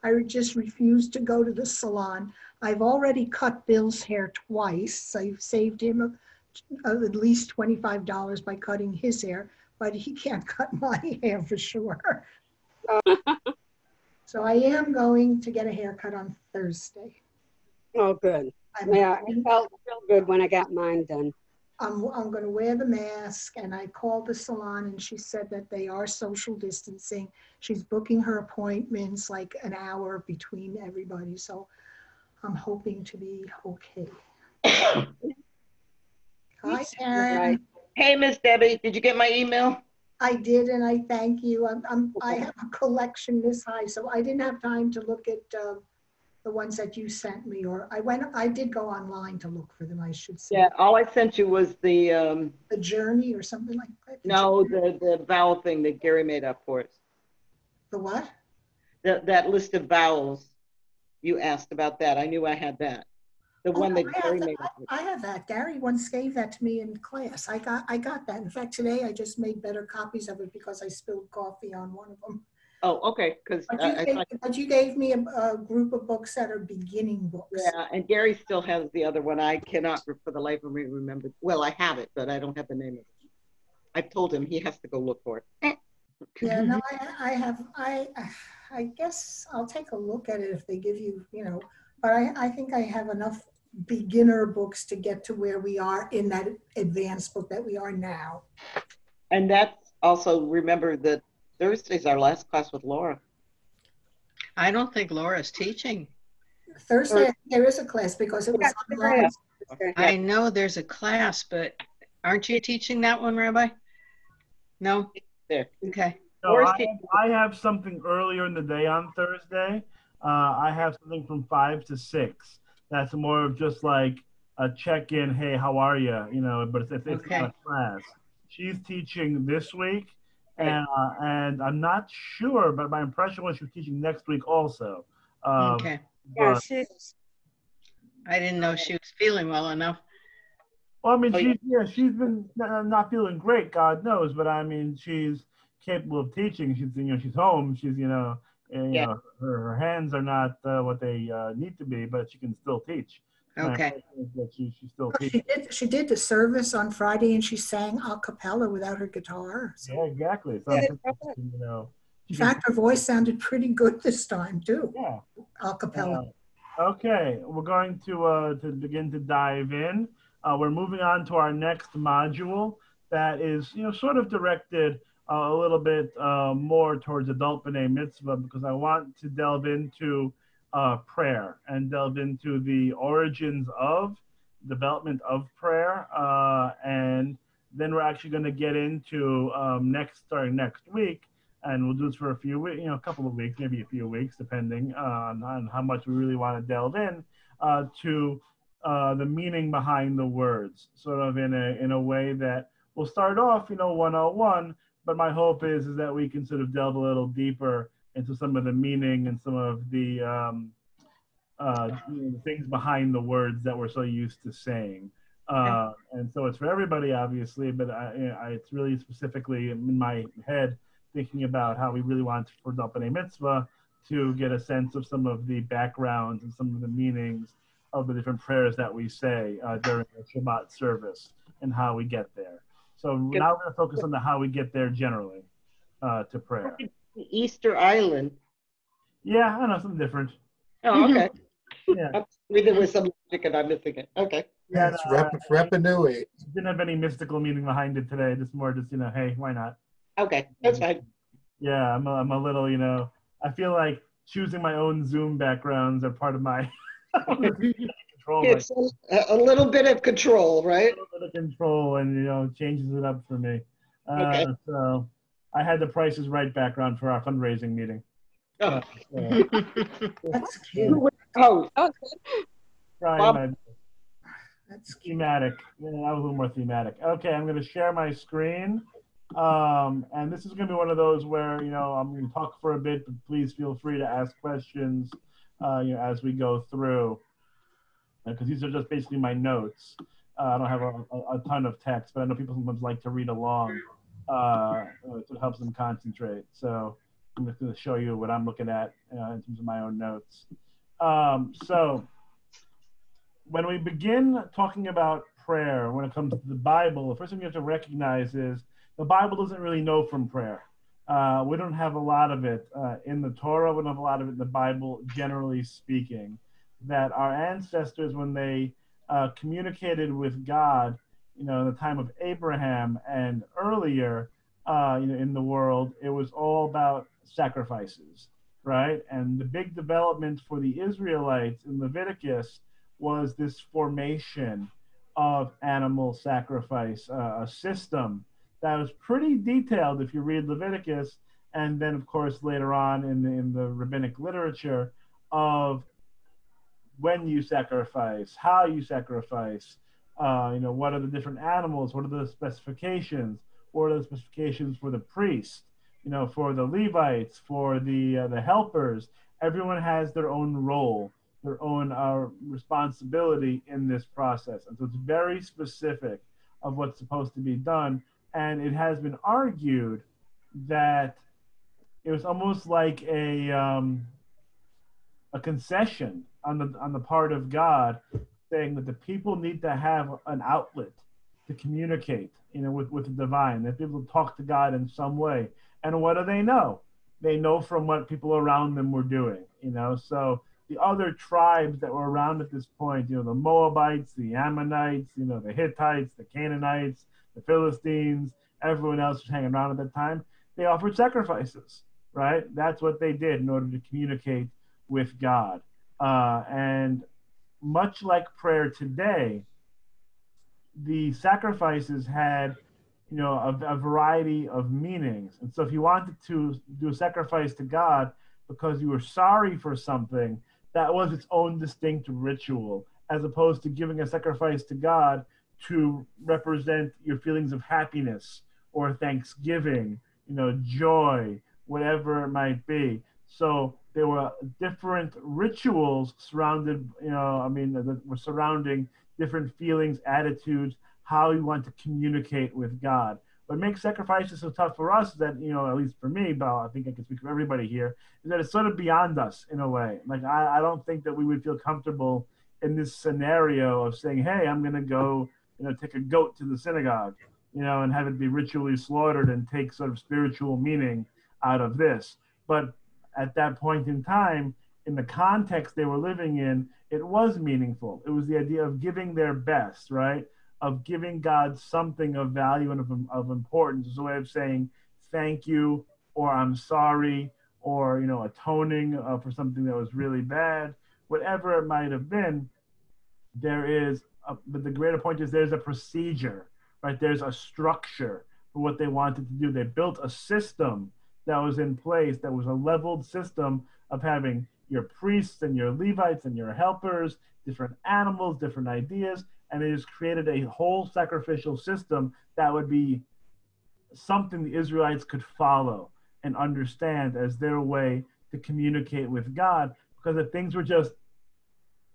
I just refuse to go to the salon. I've already cut Bill's hair twice. I've saved him at least $25 by cutting his hair, but he can't cut my hair for sure. So I am going to get a haircut on Thursday. Oh, good. Yeah, it felt real good when I got mine done. I'm going to wear the mask, and I called the salon, and she said that they are social distancing. She's booking her appointments like an hour between everybody, so I'm hoping to be okay. Hi, Karen. Right. Hey, Miss Debbie, did you get my email? I did, and I thank you. I have a collection this high, so I didn't have time to look at the ones that you sent me, or I did go online to look for them, I should say. Yeah, all I sent you was the journey or something like that. No, the vowel thing that Gary made up for us. The what? That list of vowels. You asked about that. I knew I had that. The one that Gary made up. I have that. Gary once gave that to me in class. I got that. In fact, today I just made better copies of it because I spilled coffee on one of them. Oh, okay. But you gave me a group of books that are beginning books. Yeah, and Gary still has the other one. I cannot, for the life of me, remember. Well, I have it, but I don't have the name of it. I've told him he has to go look for it. Yeah, no, I guess I'll take a look at it if they give you, but I think I have enough beginner books to get to where we are in that advanced book that we are now. And that's also, remember that Thursday's our last class with Laura. I don't think Laura's teaching. Thursday, there is a class because it was online. I know there's a class, but aren't you teaching that one, Rabbi? No? There. Okay. No, I have something earlier in the day on Thursday. I have something from 5 to 6. That's more of just like a check-in. Hey, how are you? But it's okay. not a class. She's teaching this week, and I'm not sure, but my impression was she's teaching next week also. Okay. Yeah, I didn't know she was feeling well enough. Well, I mean, she's been not feeling great, God knows, but I mean, she's capable of teaching. She's home. She's her hands are not what they need to be, but she can still teach. Okay. She still teaches. She did the service on Friday, and she sang a cappella without her guitar. So. Yeah, exactly. So, in fact, her voice sounded pretty good this time too. Yeah. A cappella. Okay, we're going to begin to dive in. We're moving on to our next module that is, sort of directed a little bit more towards adult B'nai Mitzvah, because I want to delve into prayer and delve into the origins of development of prayer, and then we're actually going to get into starting next week, and we'll do this for a few weeks, a couple of weeks, maybe a few weeks, depending on how much we really want to delve in to the meaning behind the words, sort of in a way that we'll start off, 101, but my hope is that we can sort of delve a little deeper into some of the meaning and some of the things behind the words that we're so used to saying. And so it's for everybody, obviously, but it's really specifically in my head thinking about how we really want for adult B'nai Mitzvah to get a sense of some of the backgrounds and some of the meanings of the different prayers that we say during the Shabbat service and how we get there. So now we're going to focus on how we get there generally to prayer. Easter Island. Yeah, I know, something different. Oh, okay. Yeah. Maybe there was some logic and I'm missing it. Okay. Yeah, it's Rappanui. Didn't have any mystical meaning behind it today. Just more, hey, why not? Okay, that's fine. Yeah, I'm a little, I feel like choosing my own Zoom backgrounds are part of my control. It's a little bit of control, right? A little bit of control, and changes it up for me. Okay. So I had the Price is Right background for our fundraising meeting. Oh. That's cute. Oh, Trying That's thematic. Yeah, that was a little more thematic. Okay, I'm going to share my screen. And this is going to be one of those where, I'm going to talk for a bit, but please feel free to ask questions, as we go through. Because these are just basically my notes. I don't have a ton of text, but I know people sometimes like to read along. It helps them concentrate. So I'm just going to show you what I'm looking at in terms of my own notes. So when we begin talking about prayer, when it comes to the Bible, the first thing you have to recognize is the Bible doesn't really know from prayer. We don't have a lot of it in the Torah. We don't have a lot of it in the Bible, generally speaking. That our ancestors, when they communicated with God, in the time of Abraham and earlier, in the world, it was all about sacrifices, right? And the big development for the Israelites in Leviticus was this formation of animal sacrifice, a system that was pretty detailed if you read Leviticus, and then of course later on in the rabbinic literature of when you sacrifice, how you sacrifice, what are the different animals, what are the specifications, what are the specifications for the priest, for the Levites, for the helpers. Everyone has their own role, their own responsibility in this process. And so it's very specific of what's supposed to be done. And it has been argued that it was almost like a concession on the part of God, saying that the people need to have an outlet to communicate, with the divine, that people talk to God in some way. And what do they know? They know from what people around them were doing, So the other tribes that were around at this point, the Moabites, the Ammonites, the Hittites, the Canaanites, the Philistines, everyone else was hanging around at that time, they offered sacrifices, right? That's what they did in order to communicate with God. And much like prayer today, the sacrifices had, a variety of meanings. And so if you wanted to do a sacrifice to God because you were sorry for something, that was its own distinct ritual, as opposed to giving a sacrifice to God to represent your feelings of happiness or thanksgiving, joy, whatever it might be. So there were different rituals surrounded, that were surrounding different feelings, attitudes, how you want to communicate with God. What makes sacrifices so tough for us is that, at least for me, but I think I can speak for everybody here, is that it's sort of beyond us in a way. Like, I don't think that we would feel comfortable in this scenario of saying, hey, I'm going to go, take a goat to the synagogue, and have it be ritually slaughtered and take sort of spiritual meaning out of this. But at that point in time, in the context they were living in, it was meaningful. It was the idea of giving their best, right? Of giving God something of value and of importance. It's a way of saying thank you, or I'm sorry, or, atoning for something that was really bad. Whatever it might have been, but the greater point is there's a procedure, right? There's a structure for what they wanted to do. They built a system that was in place, that was a leveled system of having your priests and your Levites and your helpers, different animals, different ideas, and it has created a whole sacrificial system that would be something the Israelites could follow and understand as their way to communicate with God. Because if things were just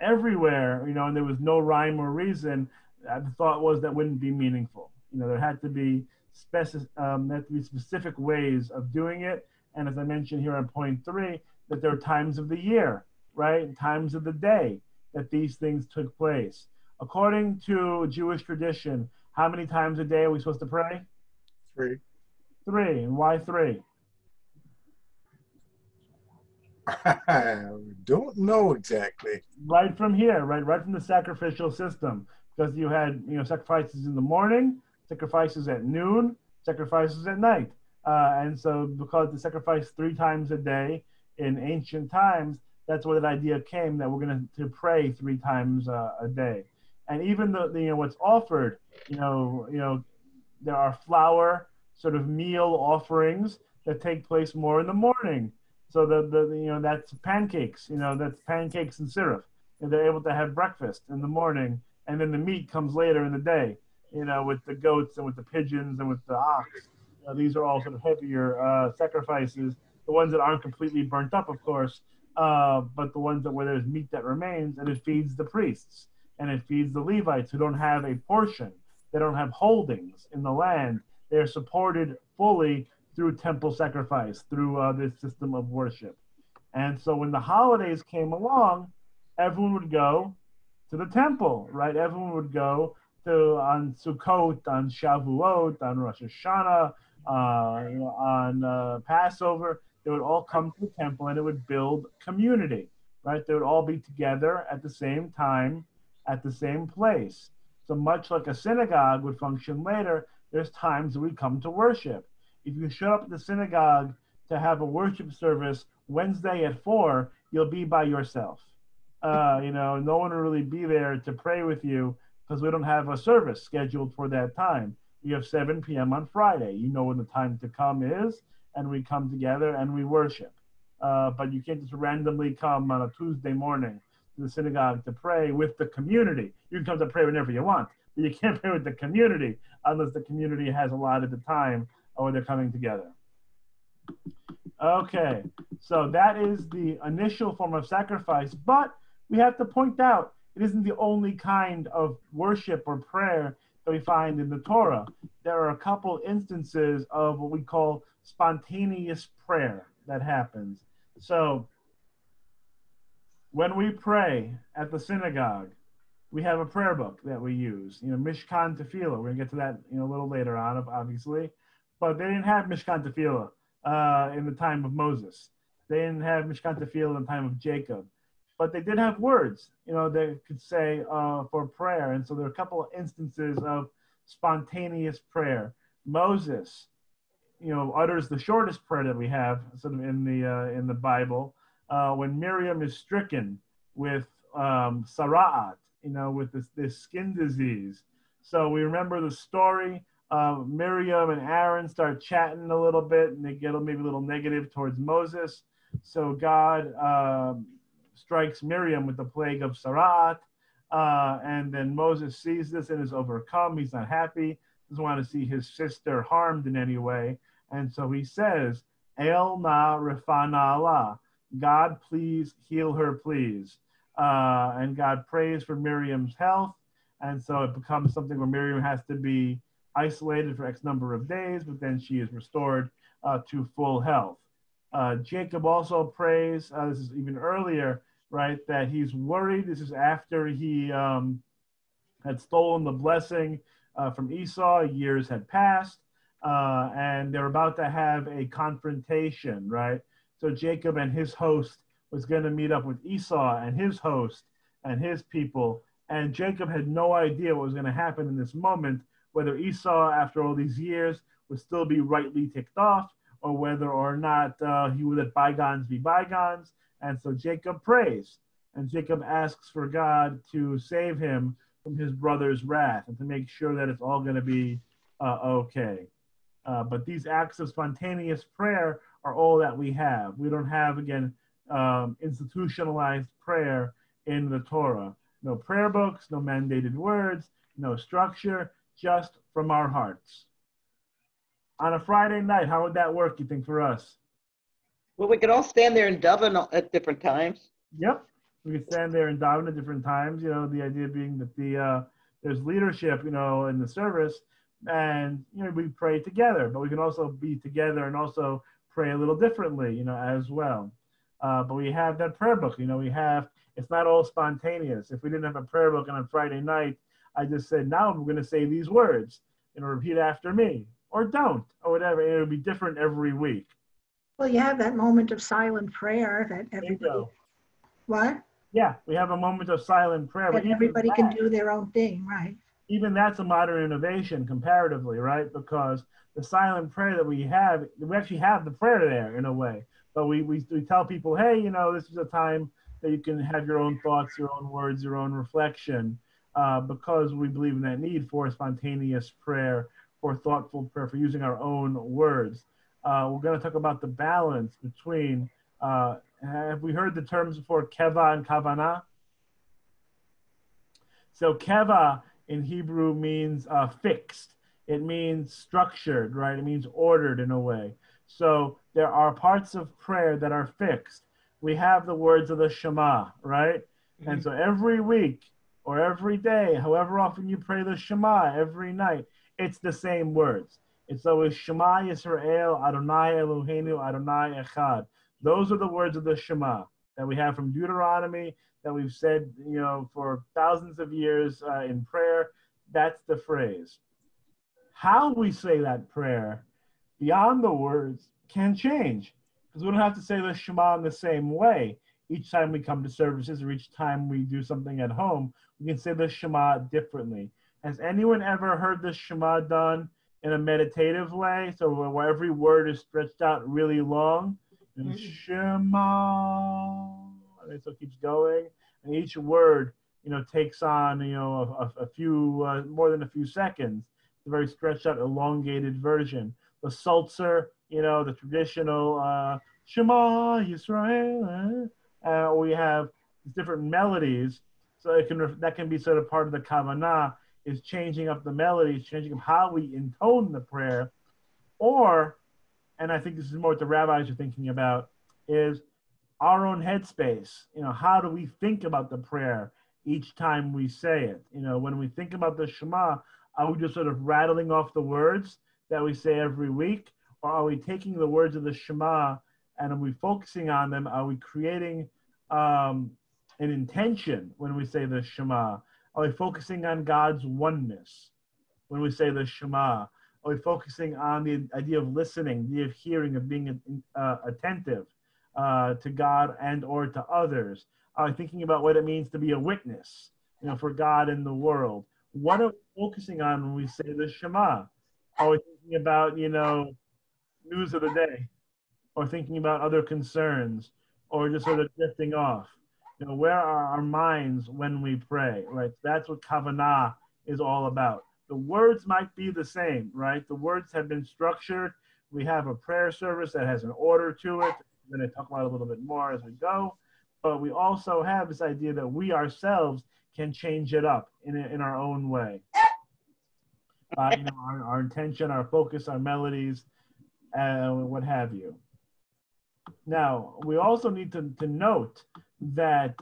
everywhere, and there was no rhyme or reason, the thought was that wouldn't be meaningful. There had to be specific ways of doing it. And as I mentioned here on point 3, that there are times of the year, right? Times of the day that these things took place. According to Jewish tradition, how many times a day are we supposed to pray? 3. 3. And why 3? I don't know exactly. Right from here, right from the sacrificial system. Because you had, sacrifices in the morning, sacrifices at noon, sacrifices at night. And so because they sacrificed 3 times a day in ancient times, that's where that idea came that we're going to pray 3 times a day. And even what's offered, there are flour sort of meal offerings that take place more in the morning. So that's pancakes, that's pancakes and syrup. And they're able to have breakfast in the morning, and then the meat comes later in the day, with the goats and with the pigeons and with the ox. These are all sort of heavier sacrifices, the ones that aren't completely burnt up, of course, but the ones where there's meat that remains, and it feeds the priests, and it feeds the Levites who don't have a portion. They don't have holdings in the land. They're supported fully through temple sacrifice, through this system of worship. And so when the holidays came along, everyone would go to the temple, right? Everyone would go on Sukkot, on Shavuot, on Rosh Hashanah, on Passover. They would all come to the temple, and it would build community, right? They would all be together at the same time, at the same place. So much like a synagogue would function later, there's times that we come to worship. If you show up at the synagogue to have a worship service Wednesday at 4, you'll be by yourself. No one will really be there to pray with you because we don't have a service scheduled for that time. We have 7 p.m. on Friday. You know when the time to come is, and we come together and we worship. But you can't just randomly come on a Tuesday morning to the synagogue to pray with the community. You can come to pray whenever you want, but you can't pray with the community unless the community has allotted the time or they're coming together. Okay, so that is the initial form of sacrifice, but we have to point out it isn't the only kind of worship or prayer that we find in the Torah. There are a couple instances of what we call spontaneous prayer that happens. So when we pray at the synagogue, we have a prayer book that we use, Mishkan Tefillah. We're going to get to that a little later on, obviously. But they didn't have Mishkan Tefillah in the time of Moses. They didn't have Mishkan Tefillah in the time of Jacob. But they did have words, they could say for prayer. And so there are a couple of instances of spontaneous prayer. Moses, utters the shortest prayer that we have sort of in the Bible when Miriam is stricken with sara'at, with this skin disease. So we remember the story. Miriam and Aaron start chatting a little bit, and they get maybe a little negative towards Moses. So God strikes Miriam with the plague of sara'at, and then Moses sees this and is overcome. He's not happy, doesn't want to see his sister harmed in any way, and so he says, El na rifana Allah, God, please heal her, please. And God prays for Miriam's health, and so it becomes something where Miriam has to be isolated for X number of days, but then she is restored to full health. Jacob also prays, this is even earlier, right, that he's worried. This is after he had stolen the blessing from Esau. Years had passed, and they're about to have a confrontation, right? So Jacob and his host was going to meet up with Esau and his host and his people, and Jacob had no idea what was going to happen in this moment, whether Esau, after all these years, would still be rightly ticked off, or whether or not he would let bygones be bygones. And so Jacob prays, and Jacob asks for God to save him from his brother's wrath and to make sure that it's all going to be okay. But these acts of spontaneous prayer are all that we have. We don't have, again, institutionalized prayer in the Torah. No prayer books, no mandated words, no structure, just from our hearts. On a Friday night, how would that work, you think, for us? Well, we could all stand there and daven at different times. Yep, we could stand there and daven at different times. The idea being that there's leadership, in the service, and we pray together. But we can also be together and also pray a little differently, as well. But we have that prayer book. It's not all spontaneous. If we didn't have a prayer book on a Friday night, I just said, now we're going to say these words, repeat after me, or don't, or whatever. It would be different every week. Well, you have that moment of silent prayer that everybody. What? Yeah, we have a moment of silent prayer. But everybody can do their own thing, right? even that's a modern innovation comparatively, right? Because the silent prayer that we actually have the prayer there in a way. But we tell people, hey, this is a time that you can have your own thoughts, your own words, your own reflection, because we believe in that need for spontaneous prayer, for thoughtful prayer, for using our own words. We're going to talk about the balance between, have we heard the terms before, keva and kavanah? So keva in Hebrew means fixed. It means structured, right? It means ordered in a way. So there are parts of prayer that are fixed. We have the words of the Shema, right? Mm-hmm. And so every week or every day, however often you pray the Shema every night, it's the same words. It's always Shema Yisrael, Adonai Eloheinu, Adonai Echad. Those are the words of the Shema that we have from Deuteronomy, that we've said, for thousands of years in prayer. That's the phrase. How we say that prayer beyond the words can change, because we don't have to say the Shema in the same way. Each time we come to services or each time we do something at home, we can say the Shema differently. Has anyone ever heard the Shema done in a meditative way? So where every word is stretched out really long. And Shema, and so it keeps going. And each word, takes on, a few, more than a few seconds. It's a very stretched out, elongated version. The Sulzer, the traditional Shema Yisrael. We have different melodies, so that can be sort of part of the kavanah, is changing up the melodies, changing up how we intone the prayer, or, and I think this is more what the rabbis are thinking about, is our own headspace. How do we think about the prayer each time we say it? When we think about the Shema, are we just sort of rattling off the words that we say every week, or are we taking the words of the Shema and are we focusing on them? Are we creating an intention when we say the Shema? Are we focusing on God's oneness when we say the Shema? Are we focusing on the idea of listening, the idea of hearing, of being attentive to God and or to others? Are we thinking about what it means to be a witness, for God in the world? What are we focusing on when we say the Shema? Are we thinking about, news of the day, or thinking about other concerns, or just sort of drifting off? Where are our minds when we pray, right? That's what kavanah is all about. The words might be the same, right? The words have been structured. We have a prayer service that has an order to it. I'm going to talk about it a little bit more as we go. But we also have this idea that we ourselves can change it up in our own way. Our intention, our focus, our melodies, what have you. Now, we also need to note that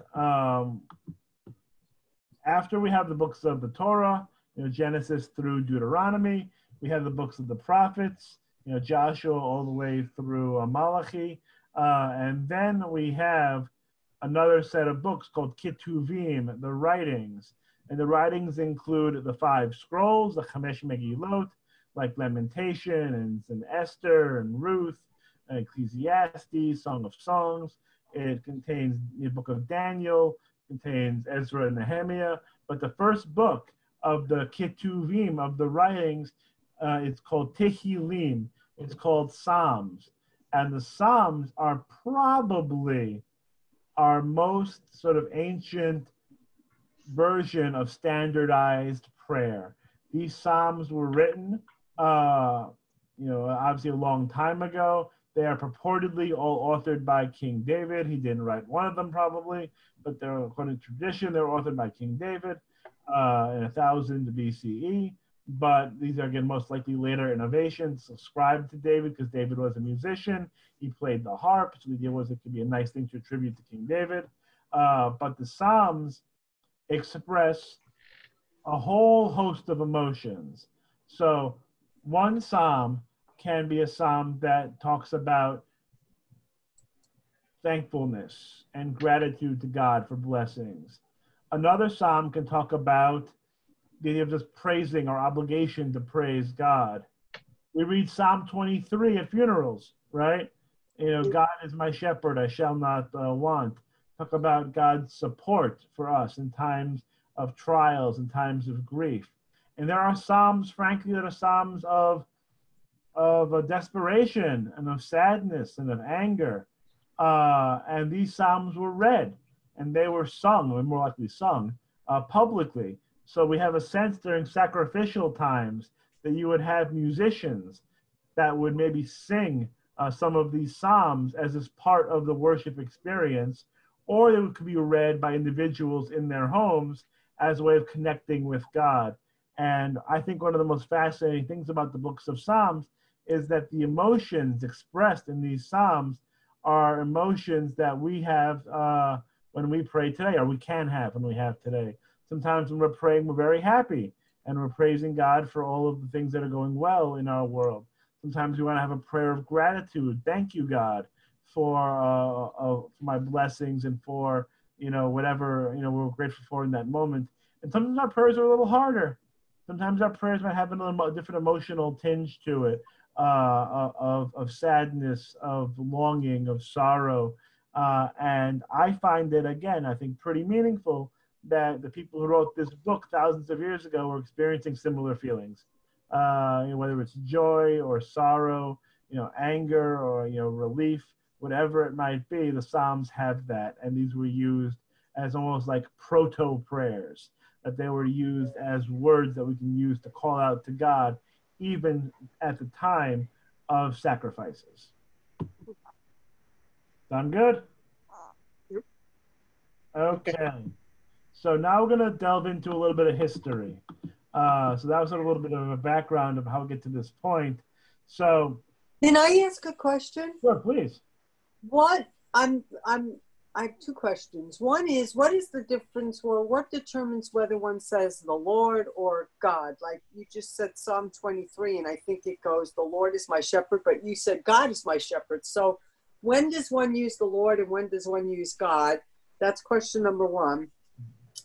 after we have the books of the Torah, Genesis through Deuteronomy, we have the books of the prophets, Joshua all the way through Malachi, and then we have another set of books called Ketuvim, the writings. And the writings include the 5 scrolls, the Chamesh Megillot, like Lamentation and Esther and Ruth, and Ecclesiastes, Song of Songs. It contains the book of Daniel, contains Ezra and Nehemiah. But the first book of the Ketuvim, of the writings, it's called Tehillim. It's called Psalms. And the Psalms are probably our most sort of ancient version of standardized prayer. These Psalms were written, obviously a long time ago. They are purportedly all authored by King David. He didn't write one of them probably, but they're, according to tradition, they're authored by King David in 1000 BCE. But these are, again, most likely later innovations ascribed to David, because David was a musician. He played the harp, so the idea was it could be a nice thing to attribute to King David. But the Psalms express a whole host of emotions. So one Psalm can be a Psalm that talks about thankfulness and gratitude to God for blessings. Another Psalm can talk about the idea of just praising, our obligation to praise God. We read Psalm 23 at funerals, right? God is my shepherd, I shall not want. Talk about God's support for us in times of trials and times of grief. And there are psalms, frankly, that are psalms of desperation and of sadness and of anger. And these psalms were read and they were sung, or more likely sung, publicly. So we have a sense during sacrificial times that you would have musicians that would maybe sing some of these psalms as is part of the worship experience, or they could be read by individuals in their homes as a way of connecting with God. And I think one of the most fascinating things about the books of Psalms is that the emotions expressed in these Psalms are emotions that we have when we pray today, or we can have when we have today. Sometimes when we're praying, we're very happy and we're praising God for all of the things that are going well in our world. Sometimes we want to have a prayer of gratitude. Thank you, God, for my blessings and for, whatever, we're grateful for in that moment. And sometimes our prayers are a little harder. Sometimes our prayers might have a little different emotional tinge to it, of sadness, of longing, of sorrow. And I find it, again, I think pretty meaningful that the people who wrote this book thousands of years ago were experiencing similar feelings, whether it's joy or sorrow, anger or, relief, whatever it might be. The Psalms have that. And these were used as almost like proto prayers, that they were used as words that we can use to call out to God, even at the time of sacrifices. Sound good? Okay. So now we're going to delve into a little bit of history. So that was a little bit of a background of how we get to this point. So, can I ask a question? Sure, please. I have two questions. One is, what is the difference, or what determines whether one says the Lord or God? Like you just said Psalm 23, and I think it goes, the Lord is my shepherd, but you said God is my shepherd. So when does one use the Lord and when does one use God? That's question number one.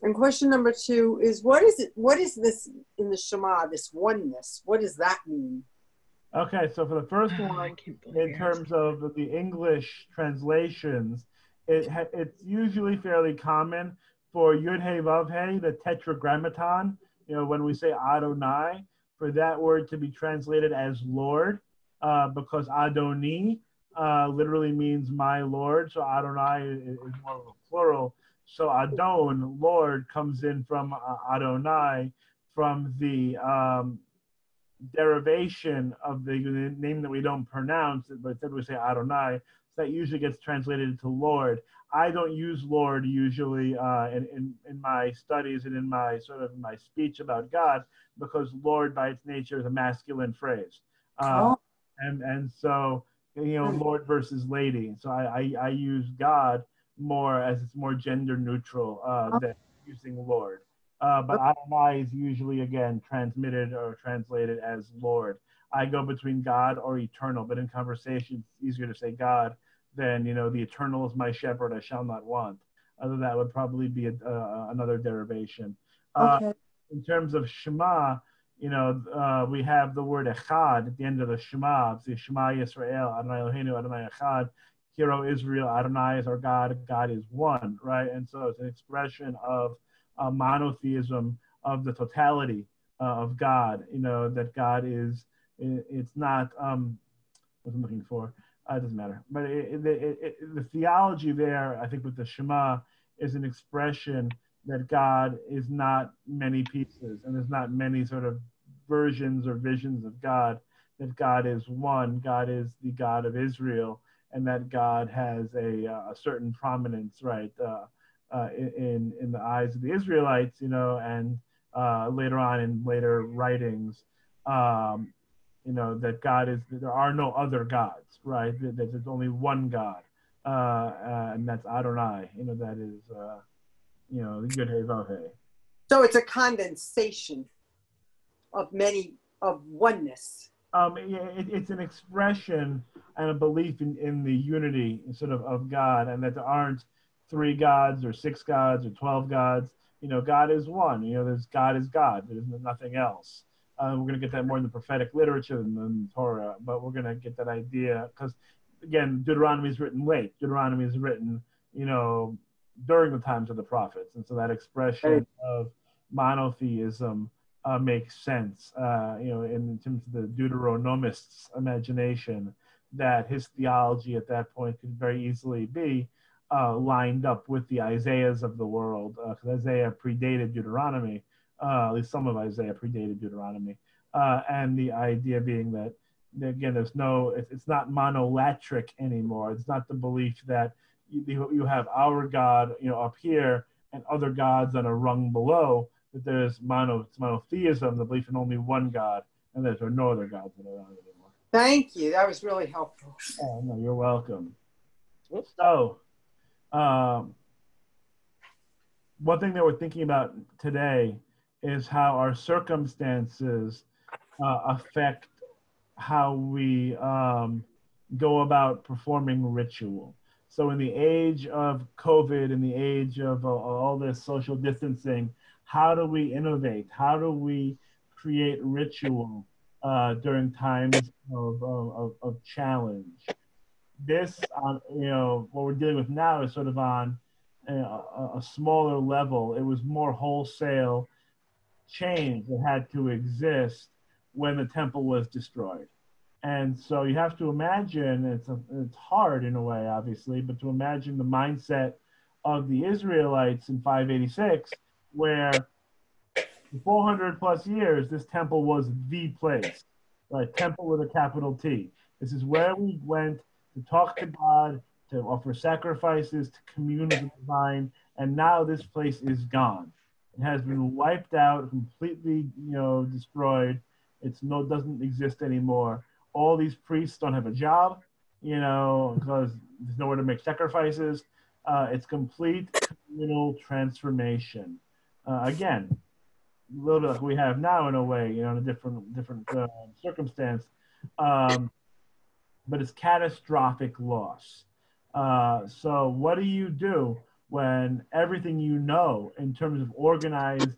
And question number two is, what is this in the Shema, this oneness? What does that mean? Okay, so for the first one, in terms of the English translations, it's usually fairly common for Yud Hey Vav Hey, the tetragrammaton, when we say Adonai, for that word to be translated as Lord, because Adoni literally means my Lord, so Adonai is more of a plural. So Adon, Lord, comes in from Adonai, from the derivation of the name that we don't pronounce, but instead we say Adonai. So that usually gets translated into Lord. I don't use Lord usually in my studies and in my my speech about God, because Lord by its nature is a masculine phrase. And so, Lord versus lady. So I use God more as it's more gender neutral than using Lord. But Adonai is usually, again, transmitted or translated as Lord. I go between God or eternal, but in conversation, it's easier to say God than, the eternal is my shepherd, I shall not want. Other than that would probably be another derivation. Okay. In terms of Shema, we have the word Echad at the end of the Shema. It's the Shema Yisrael, Adonai Eloheinu, Adonai Echad. Hear, O Israel, Adonai is our God, God is one, right? And so it's an expression of monotheism, of the totality of God, that God is, it's not, what I'm looking for, it doesn't matter. But the theology there, I think with the Shema, is an expression that God is not many pieces, and there's not many sort of versions or visions of God, that God is one, God is the God of Israel, and that God has a certain prominence, right, in the eyes of the Israelites, and later on in later writings, that God is, there are no other gods, right? That there's only one God, and that's Adonai. That is, Yud Hey Vav Hey. So it's a condensation of oneness. It's an expression and a belief in the unity of God, and that there aren't 3 gods or 6 gods or 12 gods. God is one. There's God is God. There's nothing else. We're going to get that more in the prophetic literature than the Torah, but we're going to get that idea because, again, Deuteronomy is written late. Deuteronomy is written, during the times of the prophets, and so that expression of monotheism makes sense, in terms of the Deuteronomist's imagination, that his theology at that point could very easily be lined up with the Isaiahs of the world, because Isaiah predated Deuteronomy, at least some of Isaiah predated Deuteronomy, and the idea being that, again, it's not monolatric anymore. It's not the belief that you have our God, up here and other gods that are rung below, that there's monotheism, the belief in only one God, and there are no other gods that are around anymore. Thank you. That was really helpful. Oh, no, you're welcome. So, one thing that we're thinking about today is how our circumstances affect how we go about performing ritual. So in the age of COVID, in the age of all this social distancing, how do we innovate? How do we create ritual during times of challenge? This, what we're dealing with now is sort of on a smaller level. It was more wholesale change that had to exist when the temple was destroyed. And so you have to imagine, it's hard in a way, obviously, but to imagine the mindset of the Israelites in 586, where for 400 plus years, this temple was the place, right? Temple with a capital T. This is where we went to talk to God, to offer sacrifices, to commune with the divine, and now this place is gone. It has been wiped out, completely, destroyed. Doesn't exist anymore. All these priests don't have a job, because there's nowhere to make sacrifices. It's complete communal transformation. Again, a little bit like we have now in a way, in a different circumstance, but it's catastrophic loss. So what do you do when everything in terms of organized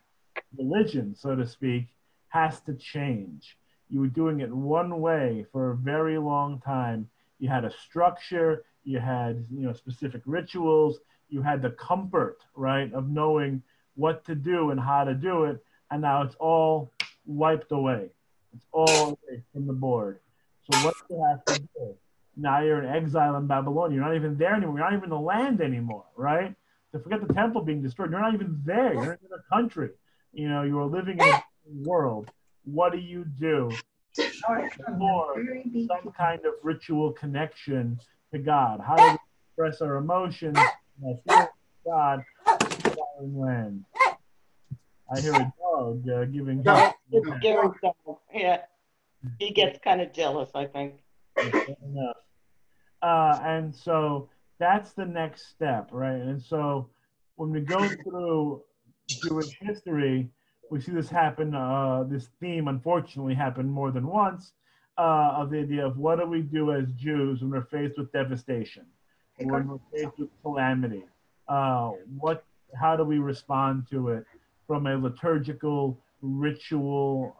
religion, so to speak, has to change? You were doing it one way for a very long time. You had a structure, you had specific rituals, you had the comfort, right, of knowing what to do and how to do it, and now it's all wiped away. It's all away from the board. So what do you have to do? Now you're in exile in Babylon. You're not even there anymore. You're not even in the land anymore, right? So forget the temple being destroyed. You're not even there. You're not in a country. You are living in a world. What do you do for some kind of ritual connection to God? How do we express our emotions, God, in the foreign land? I hear a dog giving. Yeah, he gets kind of jealous, I think. Enough. And so that's the next step, right? And so when we go through Jewish history, we see this happen, this theme unfortunately happened more than once, of the idea of what do we do as Jews when we're faced with devastation, when we're faced with calamity? How do we respond to it from a liturgical, ritual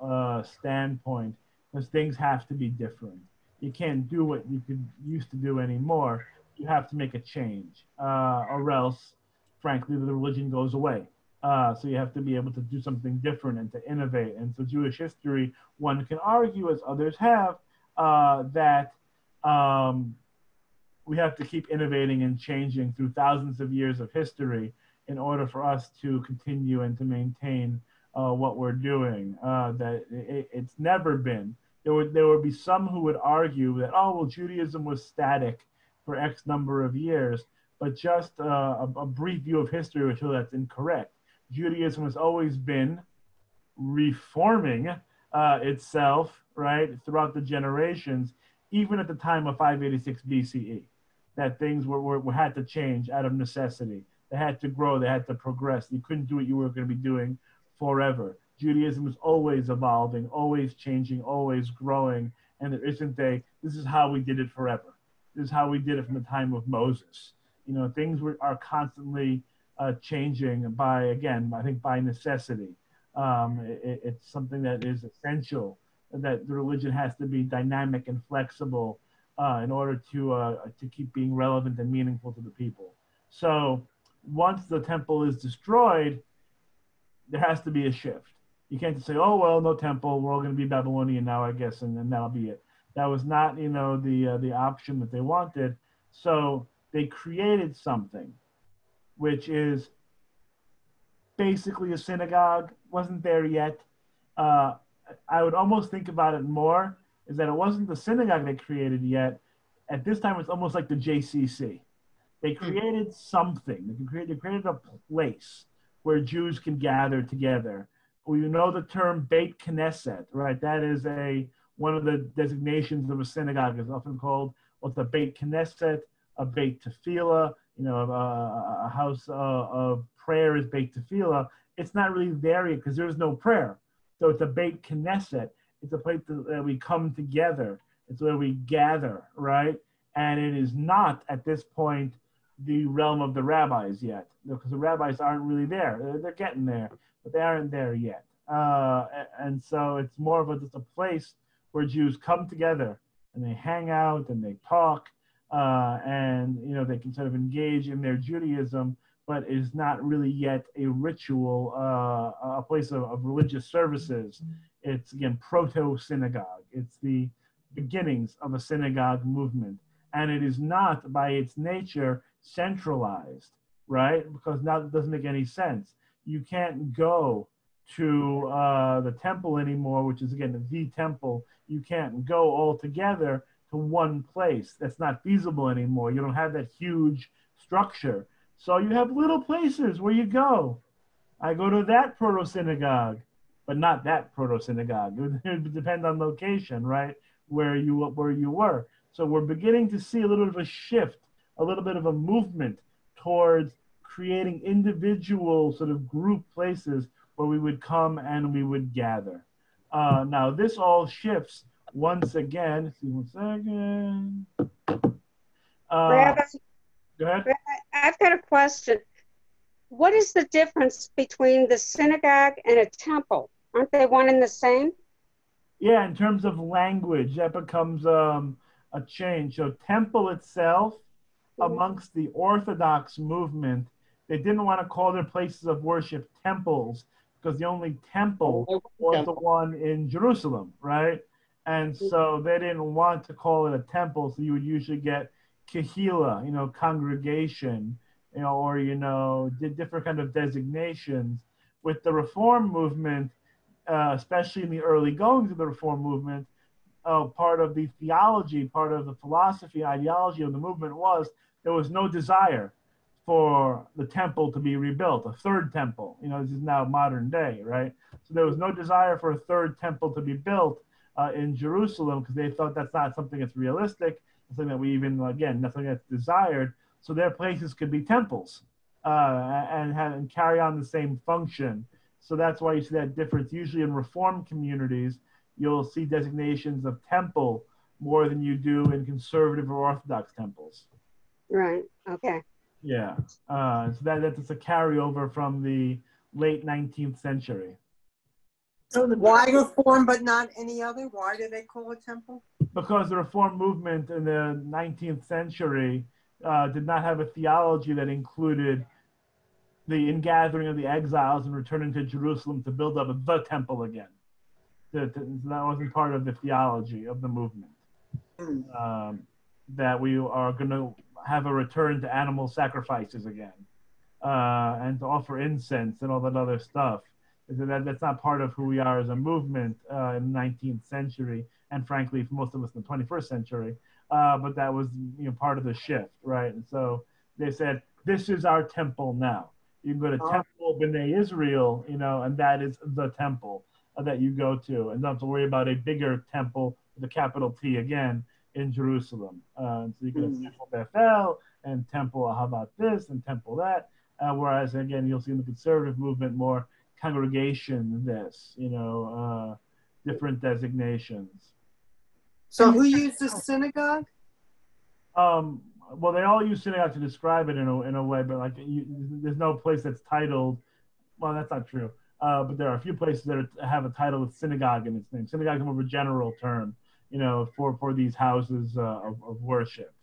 standpoint? Because things have to be different. You can't do what you used to do anymore. You have to make a change, or else, frankly, the religion goes away. So you have to be able to do something different and to innovate. And so Jewish history, one can argue, as others have, that we have to keep innovating and changing through thousands of years of history in order for us to continue and to maintain what we're doing. That it's never been. There would be some who would argue that, Judaism was static for X number of years, but just a brief view of history would show that's incorrect. Judaism has always been reforming itself, right, throughout the generations, even at the time of 586 BCE, that things had to change out of necessity. They had to grow, they had to progress. You couldn't do what you were going to be doing forever. Judaism is always evolving, always changing, always growing, and there isn't this is how we did it forever. This is how we did it from the time of Moses. Things are constantly changing by necessity. It's something that is essential, that the religion has to be dynamic and flexible in order to keep being relevant and meaningful to the people. So once the temple is destroyed, there has to be a shift. You can't just say, oh, well, no temple, we're all going to be Babylonian now, I guess, and that'll be it. That was not, the option that they wanted. So they created something, which is basically a synagogue. Wasn't there yet. I would almost think about it more is that it wasn't the synagogue they created yet. At this time, it's almost like the JCC. They created something. They created a place where Jews can gather together. We know the term Beit Knesset, right? That is one of the designations of a synagogue. Is often called what's the Beit Knesset, a Beit Tefillah, a house of prayer is Beit Tefillah. It's not really there yet because there's no prayer. So it's a Beit Knesset. It's a place that we come together. It's where we gather, right? And it is not at this point the realm of the rabbis yet, because the rabbis aren't really there. They're getting there, but they aren't there yet. And so it's more of just a place where Jews come together and they hang out and they talk, and they can sort of engage in their Judaism, but is not really yet a ritual, a place of religious services. It's, again, proto-synagogue. It's the beginnings of a synagogue movement. And it is not, by its nature, centralized, right? Because now it doesn't make any sense. You can't go to the temple anymore, which is, again, the temple. You can't go all together to one place. That's not feasible anymore. You don't have that huge structure. So you have little places where you go. I go to that proto-synagogue, but not that proto-synagogue. It would depend on location, right? Where you were. So we're beginning to see a little bit of a shift, a little bit of a movement towards creating individual sort of group places where we would come and we would gather. Now this all shifts once again. See one second. Rabbi, go ahead. Rabbi, I've got a question. What is the difference between the synagogue and a temple? Aren't they one and the same? Yeah, in terms of language, that becomes a change. So temple itself, amongst the Orthodox movement, they didn't want to call their places of worship temples because the only temple was the one in Jerusalem, right? And so they didn't want to call it a temple, so you would usually get kahila, congregation, or, different kind of designations. With the Reform movement, especially in the early goings of the Reform movement, part of the theology, part of the philosophy, ideology of the movement was there was no desire for the temple to be rebuilt, a third temple. This is now modern day, right? So there was no desire for a third temple to be built in Jerusalem because they thought that's not something that's realistic, something that we even, again, nothing that's desired. So their places could be temples and carry on the same function. So that's why you see that difference. Usually in Reform communities, you'll see designations of temple more than you do in conservative or Orthodox temples. Right, okay. Yeah, so that's a carryover from the late 19th century. So why Reform but not any other? Why do they call it temple? Because the Reform movement in the 19th century did not have a theology that included the ingathering of the exiles and returning to Jerusalem to build up the temple again. That wasn't part of the theology of the movement. That we are going to have a return to animal sacrifices again, and to offer incense and all that other stuff. That's not part of who we are as a movement in the 19th century, and frankly, for most of us in the 21st century. But that was part of the shift, right? And so they said, this is our temple now. You can go to Temple B'nai Israel, and that is the temple that you go to, and don't have to worry about a bigger temple, the capital T again, in Jerusalem. So you can have Temple Bethel and Temple how about this and Temple that. Whereas again, you'll see in the conservative movement more congregation this, different designations. So who uses synagogue? Well, they all use synagogue to describe it in a way, but there's no place that's titled. Well, that's not true. But there are a few places that have a title with synagogue in its name. Synagogue is more of a general term, for these houses of worship.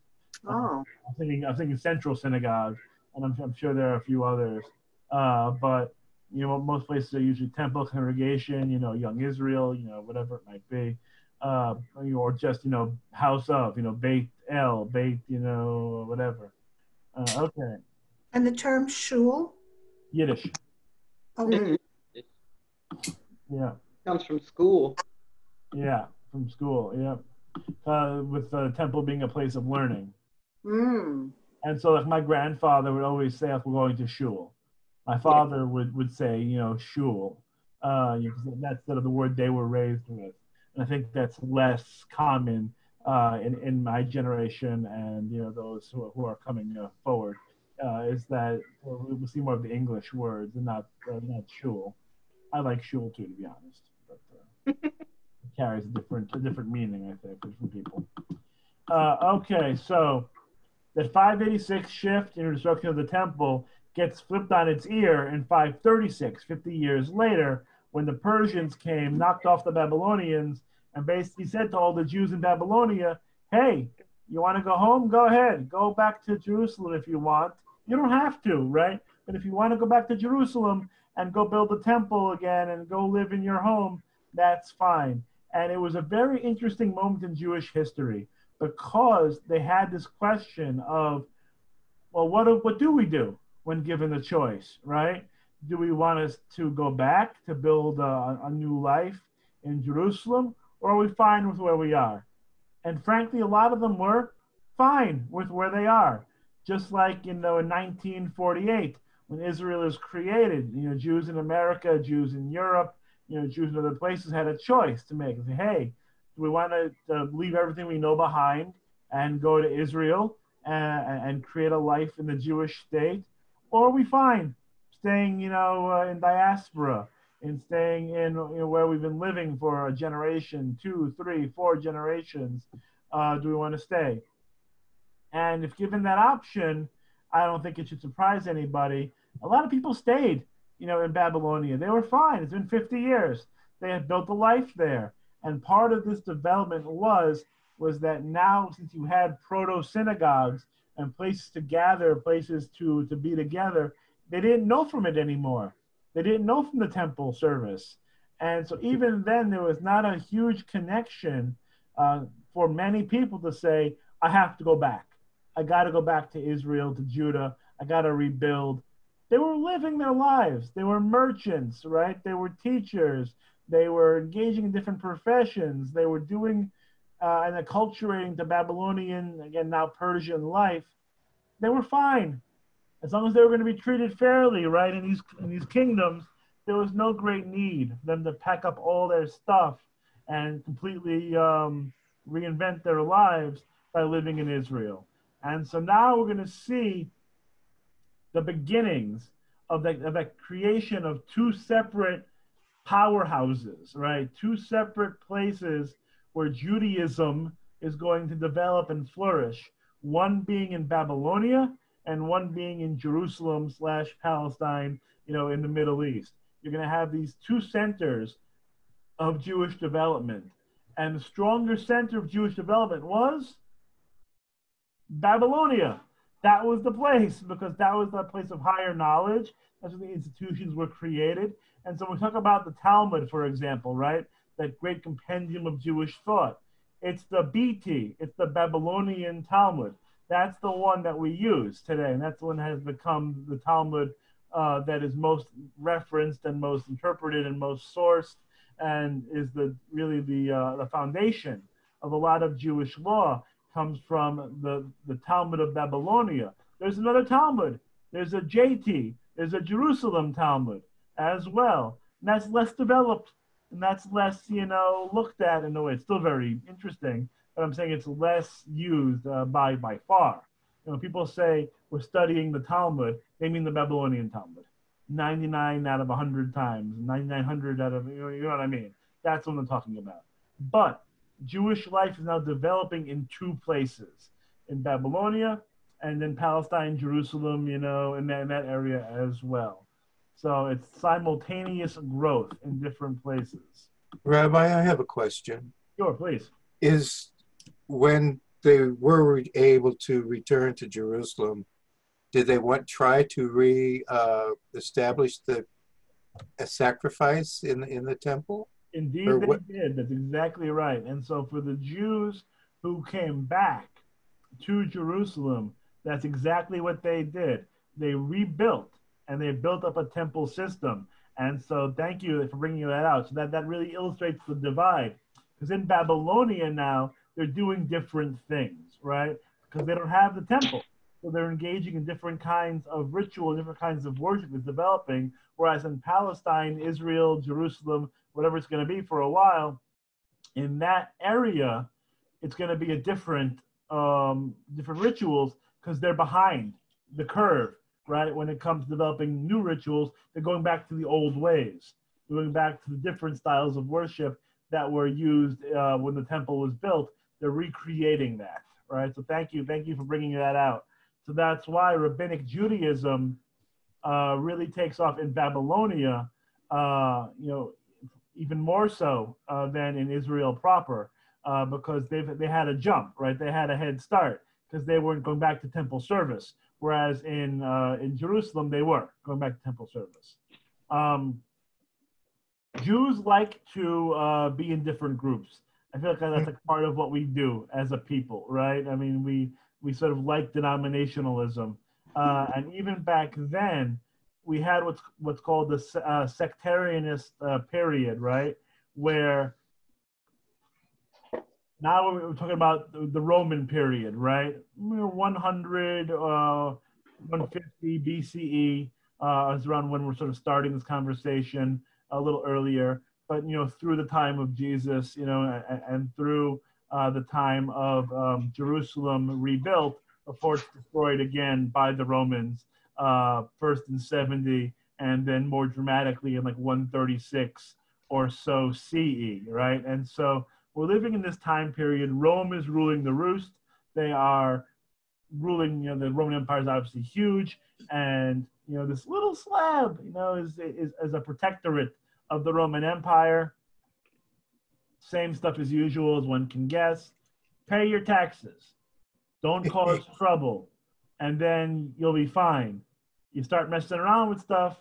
I'm thinking Central Synagogue, and I'm sure there are a few others. But most places are usually temple, congregation, young Israel, whatever it might be, or just, house of, Beit El, Beit, whatever. Okay. And the term shul? Yiddish. Okay. Yeah. Comes from school. Yeah, from school. Yeah. With the temple being a place of learning. Mm. And so, like, my grandfather would always say, we're going to shul. My father would say, shul. That's sort of the word they were raised with. And I think that's less common in my generation and, those who are coming forward, is that we see more of the English words and not shul. I like shul too, to be honest. But it carries a different meaning, I think, for different people. Okay, so that 586 shift in destruction of the temple gets flipped on its ear in 536, 50 years later, when the Persians came, knocked off the Babylonians, and basically said to all the Jews in Babylonia, hey, you want to go home? Go ahead. Go back to Jerusalem if you want. You don't have to, right? But if you want to go back to Jerusalem and go build the temple again and go live in your home, that's fine. And it was a very interesting moment in Jewish history because they had this question of, well, what do we do when given the choice, right? Do we want us to go back to build a new life in Jerusalem, or are we fine with where we are? And frankly, a lot of them were fine with where they are. Just like, in 1948, when Israel is created, Jews in America, Jews in Europe, Jews in other places had a choice to make. Say, hey, do we want to leave everything we know behind and go to Israel and create a life in the Jewish state? Or are we fine staying, in diaspora and staying in where we've been living for a generation, 2, 3, 4 generations? Do we want to stay? And if given that option, I don't think it should surprise anybody. A lot of people stayed, in Babylonia. They were fine. It's been 50 years. They had built a life there. And part of this development was that now, since you had proto-synagogues and places to gather, places to be together, they didn't know from it anymore. They didn't know from the temple service. And so even then, there was not a huge connection for many people to say, I have to go back. I got to go back to Israel, to Judah. I got to rebuild. They were living their lives. They were merchants, right? They were teachers. They were engaging in different professions. They were doing and acculturating to Babylonian, again, now Persian life. They were fine. As long as they were going to be treated fairly, right, in these kingdoms, there was no great need for them to pack up all their stuff and completely reinvent their lives by living in Israel. And so now we're going to see the beginnings of that creation of two separate powerhouses, right? Two separate places where Judaism is going to develop and flourish, one being in Babylonia and one being in Jerusalem / Palestine, in the Middle East. You're going to have these two centers of Jewish development. And the stronger center of Jewish development was Babylonia. That was the place, because that was the place of higher knowledge. That's where the institutions were created. And so we talk about the Talmud, for example, right? That great compendium of Jewish thought. It's the BT, it's the Babylonian Talmud. That's the one that we use today. And that's the one that has become the Talmud that is most referenced and most interpreted and most sourced, and is really the foundation of a lot of Jewish law. Comes from the Talmud of Babylonia. There's another Talmud. There's a JT. There's a Jerusalem Talmud as well. And that's less developed, and that's less, looked at in a way. It's still very interesting, but I'm saying it's less used by far. When people say we're studying the Talmud, they mean the Babylonian Talmud. 99 out of 100 times, 9,900 out of, you know what I mean? That's what I'm talking about. But Jewish life is now developing in two places, in Babylonia and then Palestine, Jerusalem, in that area as well. So it's simultaneous growth in different places. Rabbi, I have a question. Sure, please. Is when they were able to return to Jerusalem, did they try to re-establish the a sacrifice in the temple? Indeed, Or they what? did. That's exactly right. And so for the Jews who came back to Jerusalem, that's exactly what they did. They rebuilt and they built up a temple system. And so thank you for bringing that out. So that really illustrates the divide. Because in Babylonia now, they're doing different things, right? Because they don't have the temple. So they're engaging in different kinds of ritual, different kinds of worship is developing. Whereas in Palestine, Israel, Jerusalem, whatever it's going to be for a while, in that area, it's going to be a different rituals because they're behind the curve, right? When it comes to developing new rituals, they're going back to the old ways, going back to the different styles of worship that were used when the temple was built. They're recreating that, right? So thank you for bringing that out. So that's why Rabbinic Judaism really takes off in Babylonia, even more so than in Israel proper, because they had a jump, right? They had a head start because they weren't going back to temple service, whereas in Jerusalem they were going back to temple service. Jews like to be in different groups. I feel like that's a part of what we do as a people, right? I mean, we sort of like denominationalism, and even back then, we had what's called the sectarianist period, right? Where now we're talking about the Roman period, right? 100, 150 BCE is around when we're sort of starting this conversation, a little earlier. But through the time of Jesus, and through the time of Jerusalem rebuilt before it's destroyed again by the Romans. First in 70, and then more dramatically in like 136 or so CE, right? And so we're living in this time period. Rome is ruling the roost. They are ruling, the Roman Empire is obviously huge, and this little slab, is a protectorate of the Roman Empire. Same stuff as usual, as one can guess. Pay your taxes. Don't cause trouble. And then you'll be fine. You start messing around with stuff,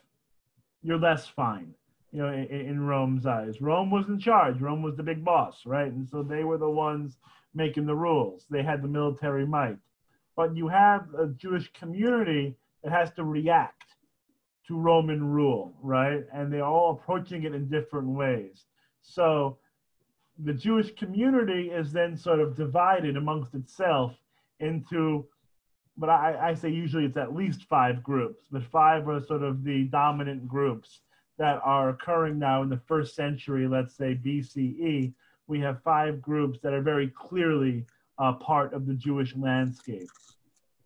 you're less fine, in Rome's eyes. Rome was in charge. Rome was the big boss, right? And so they were the ones making the rules. They had the military might. But you have a Jewish community that has to react to Roman rule, right? And they're all approaching it in different ways. So the Jewish community is then sort of divided amongst itself into, but I say usually it's at least 5 groups, but 5 are sort of the dominant groups that are occurring now in the first century, let's say BCE. We have 5 groups that are very clearly part of the Jewish landscape.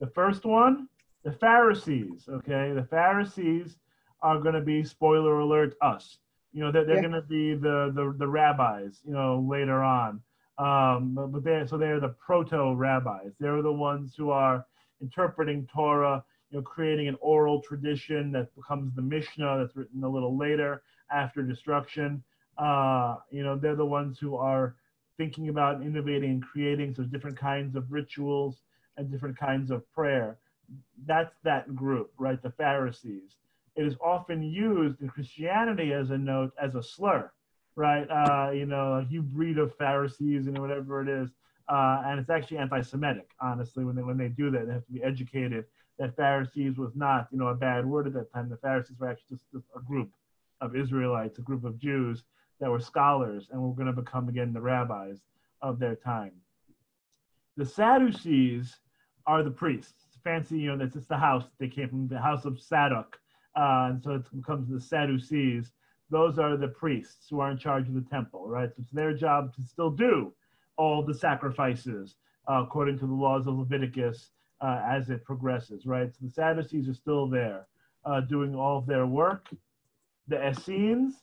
The first one, the Pharisees, okay? The Pharisees are going to be, spoiler alert, us. They're going to be the rabbis, later on. But they're the proto-rabbis. They're the ones who are interpreting Torah, creating an oral tradition that becomes the Mishnah that's written a little later after destruction. They're the ones who are thinking about innovating and creating so different kinds of rituals and different kinds of prayer. That's that group, right? The Pharisees. It is often used in Christianity as a slur, right? You breed of Pharisees and whatever it is. And it's actually anti-Semitic, honestly, when they do that. They have to be educated that Pharisees was not, a bad word at that time. The Pharisees were actually just a group of Israelites, a group of Jews that were scholars and were going to become, again, the rabbis of their time. The Sadducees are the priests. Fancy, that's just the house. They came from the house of Sadok. And so it becomes the Sadducees. Those are the priests who are in charge of the temple, right? So it's their job to still do all the sacrifices according to the laws of Leviticus as it progresses, right? So the Sadducees are still there doing all of their work. The Essenes,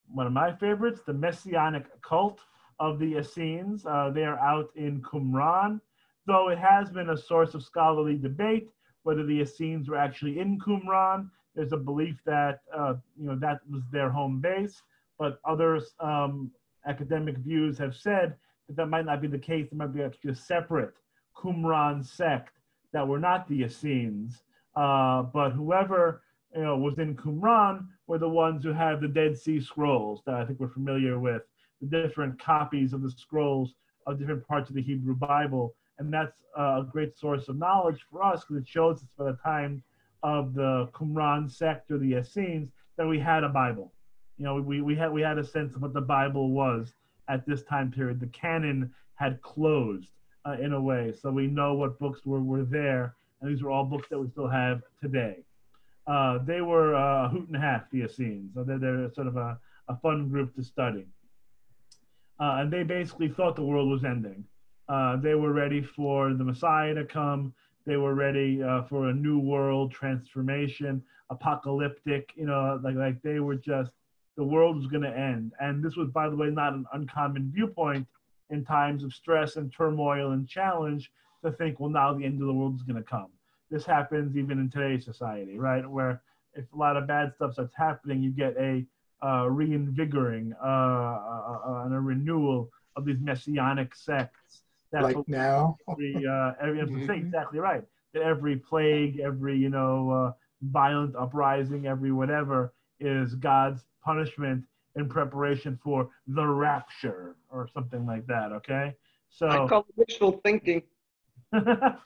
one of my favorites, the Messianic cult of the Essenes. They are out in Qumran, though it has been a source of scholarly debate whether the Essenes were actually in Qumran. There's a belief that that was their home base, but other academic views have said that might not be the case. There might be actually a separate Qumran sect that were not the Essenes. But whoever was in Qumran were the ones who had the Dead Sea Scrolls that I think we're familiar with, the different copies of the scrolls of different parts of the Hebrew Bible. And that's a great source of knowledge for us because it shows us by the time of the Qumran sect or the Essenes that we had a Bible. We had a sense of what the Bible was at this time period. The canon had closed in a way, so we know what books were there, and these were all books that we still have today. They were a hoot and a half, the Essenes. So they're sort of a fun group to study. And they basically thought the world was ending. They were ready for the Messiah to come. They were ready for a new world transformation, apocalyptic, like they were just, the world was going to end. And this was, by the way, not an uncommon viewpoint in times of stress and turmoil and challenge to think, well, now the end of the world is going to come. This happens even in today's society, right? Where if a lot of bad stuff starts happening, you get a reinvigorating and a renewal of these messianic sects. That like now? Exactly right. That every plague, every, violent uprising, every whatever is God's punishment in preparation for the rapture or something like that, okay? So I call it wishful thinking. I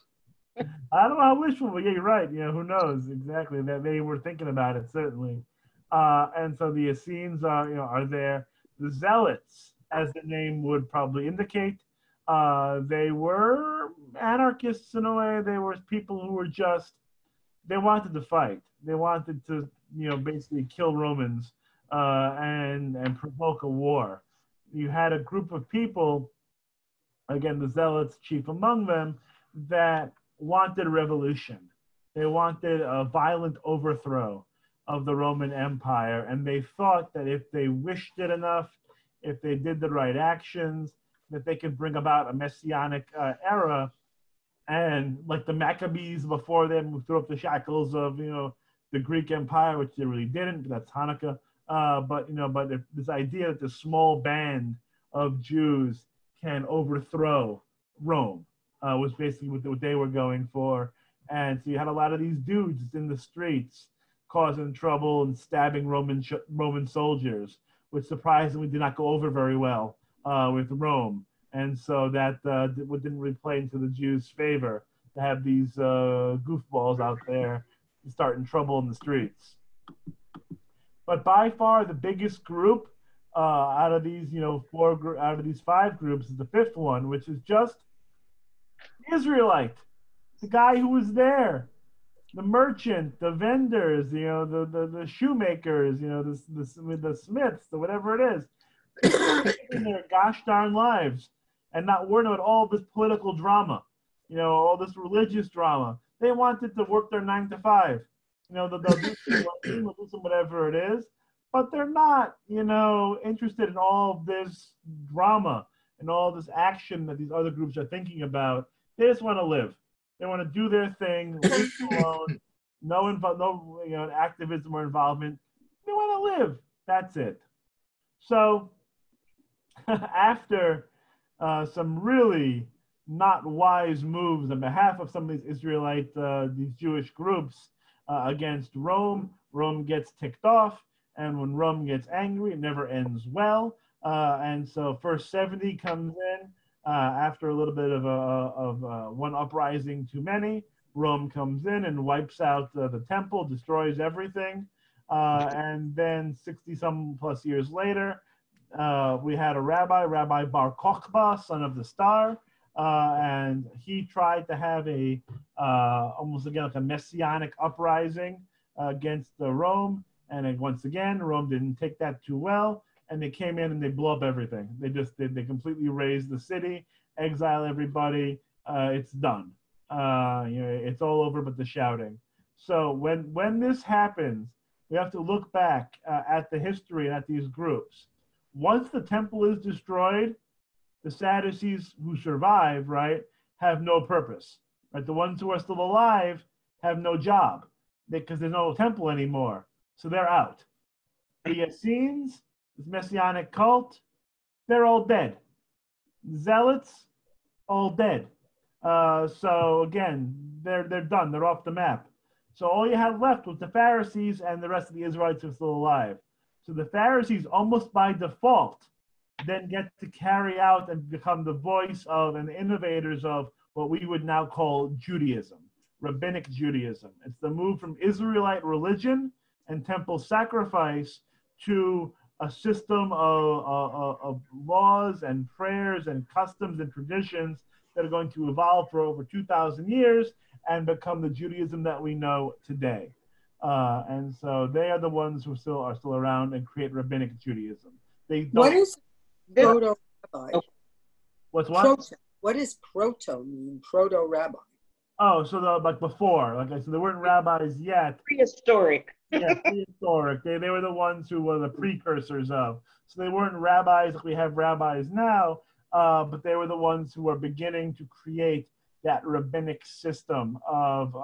don't know how wishful, but yeah, you're right. Who knows exactly that they were thinking about it, certainly. And so the Essenes are there. The Zealots, as the name would probably indicate, they were anarchists in a way. They were people who were they wanted to fight. They wanted to, basically kill Romans and provoke a war. You had a group of people, again, the Zealots chief among them, that wanted a revolution. They wanted a violent overthrow of the Roman Empire, and they thought that if they wished it enough, if they did the right actions, that they could bring about a messianic era. And like the Maccabees before them, who threw up the shackles of the Greek Empire, which they really didn't, but that's Hanukkah. But this idea that this small band of Jews can overthrow Rome was basically what they were going for. And so you had a lot of these dudes in the streets causing trouble and stabbing Roman soldiers, which surprisingly did not go over very well with Rome. And so that didn't really play into the Jews' favor to have these goofballs out there starting trouble in the streets. But by far the biggest group out of these, out of these 5 groups is the 5th one, which is just Israelite, the guy who was there, the merchant, the vendors, the shoemakers, the smiths, or whatever it is, in their gosh darn lives, and not worrying about all this political drama, all this religious drama. They wanted to work their 9 to 5. They'll do some whatever it is, but they're not, interested in all of this drama and all this action that these other groups are thinking about. They just want to live. They want to do their thing, leave alone, no activism or involvement. They want to live. That's it. So after some really not wise moves on behalf of some of these Israelite, these Jewish groups against Rome, Rome gets ticked off. And when Rome gets angry, it never ends well. And so first 70 comes in after a little bit of one uprising too many. Rome comes in and wipes out the temple, destroys everything. And then 60-some plus years later, we had a Rabbi Bar Kokhba, son of the star, and he tried to have almost again like a messianic uprising against Rome. And then once again, Rome didn't take that too well, and they came in and they blew up everything. They completely razed the city, exile everybody. It's done. It's all over but the shouting. So when this happens, we have to look back at the history and at these groups. Once the temple is destroyed, the Sadducees who survive, right, have no purpose. Right? The ones who are still alive have no job because there's no temple anymore. So they're out. The Essenes, this messianic cult, they're all dead. The Zealots, all dead. So again, they're done. They're off the map. So all you had left was the Pharisees and the rest of the Israelites who were still alive. So the Pharisees, almost by default, then get to carry out and become the voice of and the innovators of what we would now call Judaism, Rabbinic Judaism. It's the move from Israelite religion and temple sacrifice to a system of laws and prayers and customs and traditions that are going to evolve for over 2,000 years and become the Judaism that we know today. And so they are the ones who are still around and create Rabbinic Judaism. What is proto-rabbi? What's what? What does proto mean? Proto-rabbi. Oh, so like before, like I said, there weren't rabbis yet. Prehistoric. Yeah, prehistoric. They were the ones who were the precursors of. So they weren't rabbis like we have rabbis now, but they were the ones who were beginning to create that rabbinic system of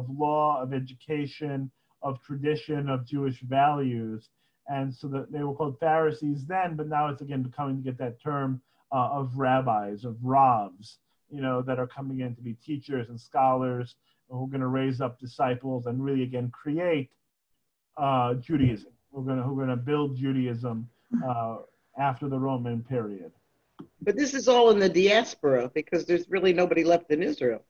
law, of education, of tradition, of Jewish values. And so that they were called Pharisees then, but now it's again becoming to get that term of rabbis, of ravs, that are coming in to be teachers and scholars who are going to raise up disciples and really again create Judaism. We're going to build Judaism after the Roman period. But this is all in the diaspora because there's really nobody left in Israel.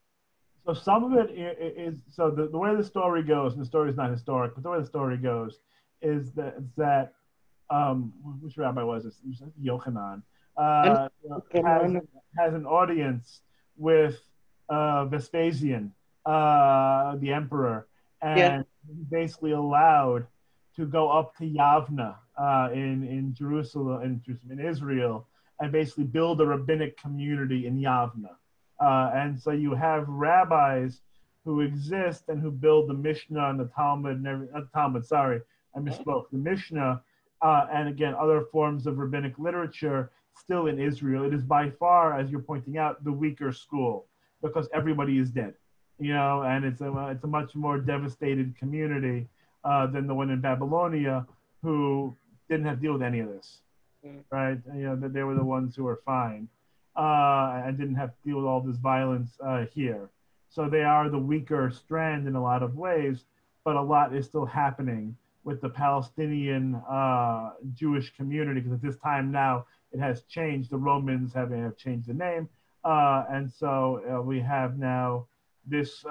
So some of it is so the way the story goes, and the story is not historic, but the way the story goes is that which rabbi was this? Yochanan has an audience with Vespasian, the emperor, and he's basically allowed to go up to Yavna in Jerusalem, in Israel, and basically build a rabbinic community in Yavna. And so you have rabbis who exist and who build the Mishnah and the Talmud, not the Talmud, sorry, I misspoke, the Mishnah, and again, other forms of rabbinic literature still in Israel. It is by far, as you're pointing out, the weaker school because everybody is dead, and it's a much more devastated community than the one in Babylonia who didn't have to deal with any of this, right? They were the ones who were fine and didn't have to deal with all this violence here. So they are the weaker strand in a lot of ways, but a lot is still happening with the Palestinian Jewish community, because at this time now it has changed. The Romans have changed the name, and so we have now this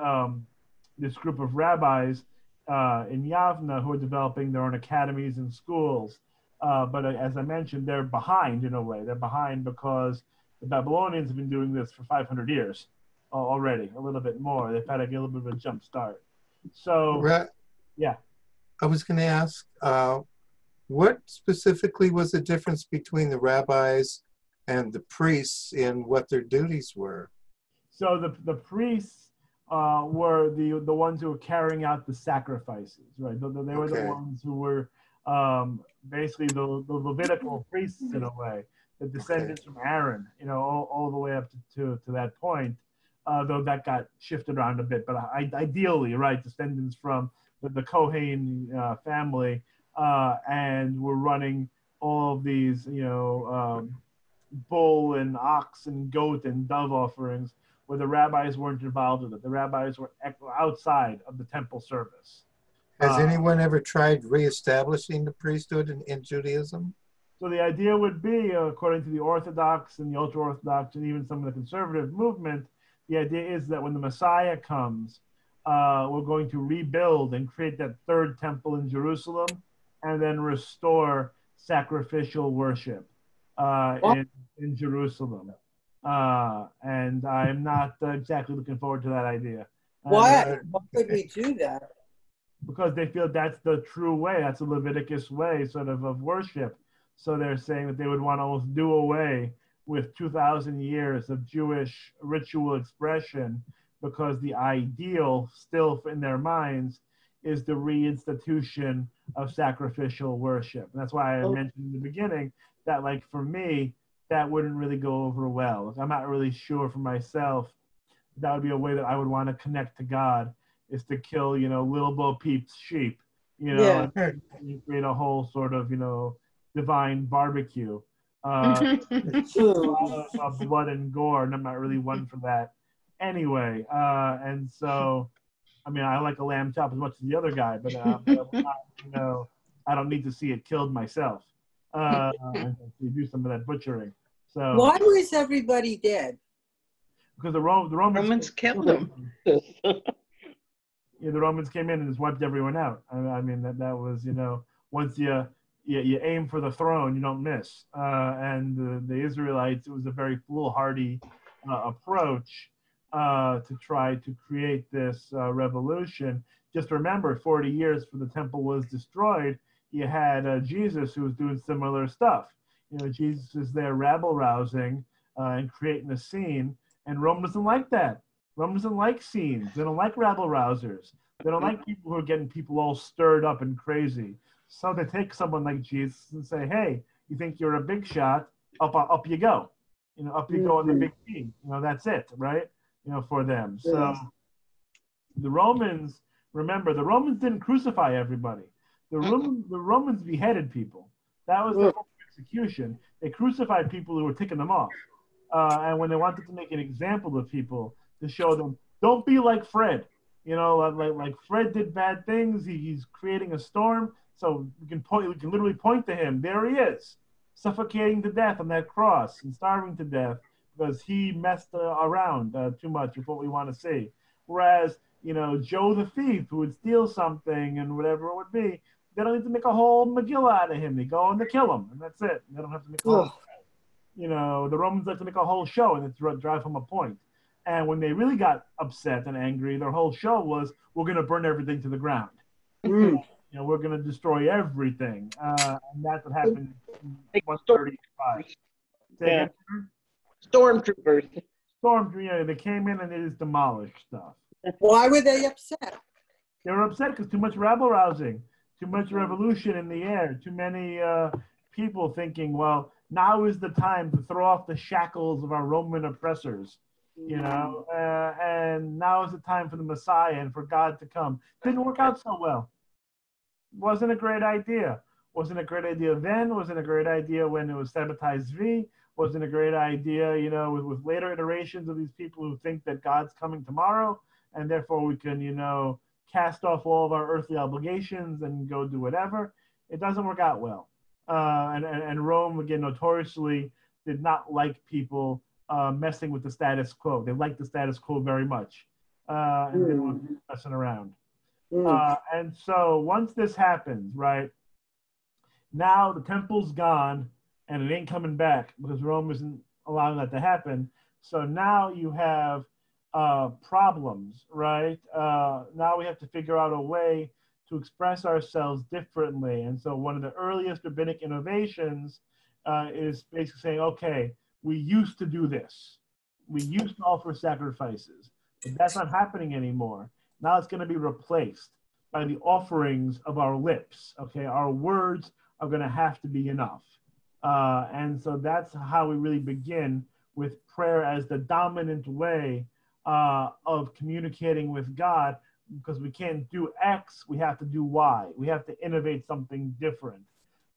group of rabbis in Yavna who are developing their own academies and schools. But as I mentioned, they're behind in a way. They're behind because the Babylonians have been doing this for 500 years already, a little bit more. They've had to get a little bit of a jump start. So, yeah. I was going to ask, what specifically was the difference between the rabbis and the priests in what their duties were? So the priests were the ones who were carrying out the sacrifices, right? They were the ones who were basically the Levitical priests in a way, the descendants from Aaron, all the way up to that point, though that got shifted around a bit. But ideally, right, descendants from the Kohen family, and we're running all of these, bull and ox and goat and dove offerings, where the rabbis weren't involved with it. The rabbis were outside of the temple service. Has anyone ever tried reestablishing the priesthood in Judaism? So the idea would be, according to the Orthodox and the ultra-Orthodox and even some of the conservative movement, the idea is that when the Messiah comes, we're going to rebuild and create that third temple in Jerusalem and then restore sacrificial worship in Jerusalem. And I'm not exactly looking forward to that idea. Why would we do that? Because they feel that's the true way. That's a Leviticus way sort of worship. So they're saying that they would want to almost do away with 2,000 years of Jewish ritual expression, because the ideal still in their minds is the reinstitution of sacrificial worship. And that's why I mentioned in the beginning that, like, for me, that wouldn't really go over well. I'm not really sure for myself that would be a way that I would want to connect to God, is to kill, Little Bo Peep's sheep, and create a whole sort of, divine barbecue. A lot of blood and gore, and I'm not really one for that anyway. And so I mean, I like a lamb chop as much as the other guy, but you know, I don't need to see it killed myself. And we do some of that butchering. So why was everybody dead? because the Romans killed them. Yeah, the Romans came in and just wiped everyone out. I mean, that was, you know, once you aim for the throne, you don't miss. And the Israelites, it was a very foolhardy approach to try to create this revolution. Just remember, 40 years before the temple was destroyed, you had Jesus who was doing similar stuff. You know, Jesus is there rabble-rousing and creating a scene, and Rome doesn't like that. Rome doesn't like scenes. They don't like rabble-rousers. They don't like people who are getting people all stirred up and crazy. So they take someone like Jesus and say, hey, you think you're a big shot, up you go. You know, up you go on the big team. You know, that's it, right? You know, for them. So the Romans, remember, the Romans didn't crucify everybody. The Romans beheaded people. That was the execution. They crucified people who were ticking them off. And when they wanted to make an example of people, to show them, don't be like Fred. You know, like Fred did bad things. He's creating a storm. So we can literally point to him. There he is, suffocating to death on that cross and starving to death because he messed around too much with what we want to see. Whereas, you know, Joe the thief who would steal something and whatever it would be, they don't need to make a whole Megillah out of him. They go and they kill him, and that's it. They don't have to make a whole, you know, the Romans like to make a whole show and then drive home a point. And when they really got upset and angry, their whole show was, we're going to burn everything to the ground. You know, we're going to destroy everything. And that's what happened in 135. Yeah. Stormtroopers. Yeah, they came in and they just demolished stuff. Why were they upset? They were upset because too much rabble-rousing, too much revolution in the air, too many people thinking, well, now is the time to throw off the shackles of our Roman oppressors. You know, and now is the time for the Messiah and for God to come. Didn't work out so well. Wasn't a great idea. Wasn't a great idea then. Wasn't a great idea when it was Sabbatai Zvi. Wasn't a great idea, you know, with later iterations of these people who think that God's coming tomorrow, and therefore we can, you know, cast off all of our earthly obligations and go do whatever. It doesn't work out well. And Rome, again, notoriously did not like people messing with the status quo. They liked the status quo very much. And they weren't messing around. And so once this happens, right, now the temple's gone and it ain't coming back because Rome isn't allowing that to happen. So now you have problems, right? Now we have to figure out a way to express ourselves differently. And so one of the earliest rabbinic innovations is basically saying, okay, we used to do this. We used to offer sacrifices, but that's not happening anymore. Now it's going to be replaced by the offerings of our lips, okay? Our words are going to have to be enough. And so that's how we really begin with prayer as the dominant way of communicating with God, because we can't do X, we have to do Y. We have to innovate something different.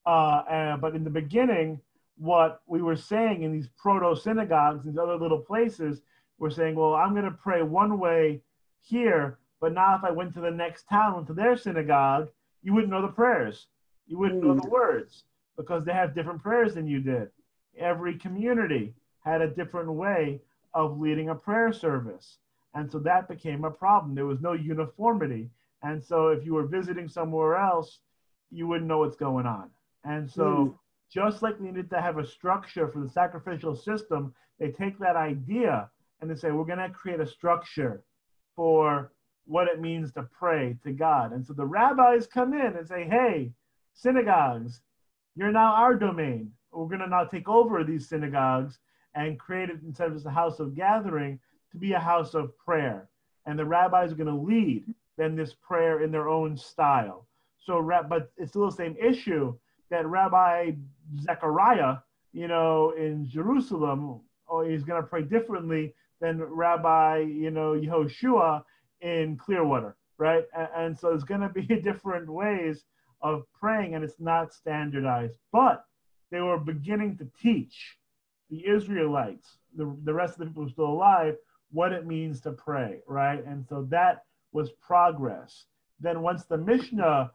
But in the beginning, what we were saying in these proto-synagogues, these other little places, we're saying, well, I'm going to pray one way here, but now if I went to the next town, went to their synagogue, you wouldn't know the prayers. You wouldn't know the words because they have different prayers than you did. Every community had a different way of leading a prayer service. And so that became a problem. There was no uniformity. And so if you were visiting somewhere else, you wouldn't know what's going on. And so just like we needed to have a structure for the sacrificial system, they take that idea and they say, we're going to create a structure for what it means to pray to God. And so the rabbis come in and say, hey, synagogues, you're now our domain. We're going to now take over these synagogues and create it, instead of just a house of gathering, to be a house of prayer. And the rabbis are going to lead then this prayer in their own style. So, but it's still the same issue that Rabbi Zechariah, you know, in Jerusalem, he's going to pray differently than Rabbi, you know, Yehoshua in Clearwater, right? And so there's going to be different ways of praying, and it's not standardized. But they were beginning to teach the Israelites, the rest of the people who are still alive, what it means to pray, right? And so that was progress. Then once the Mishnah,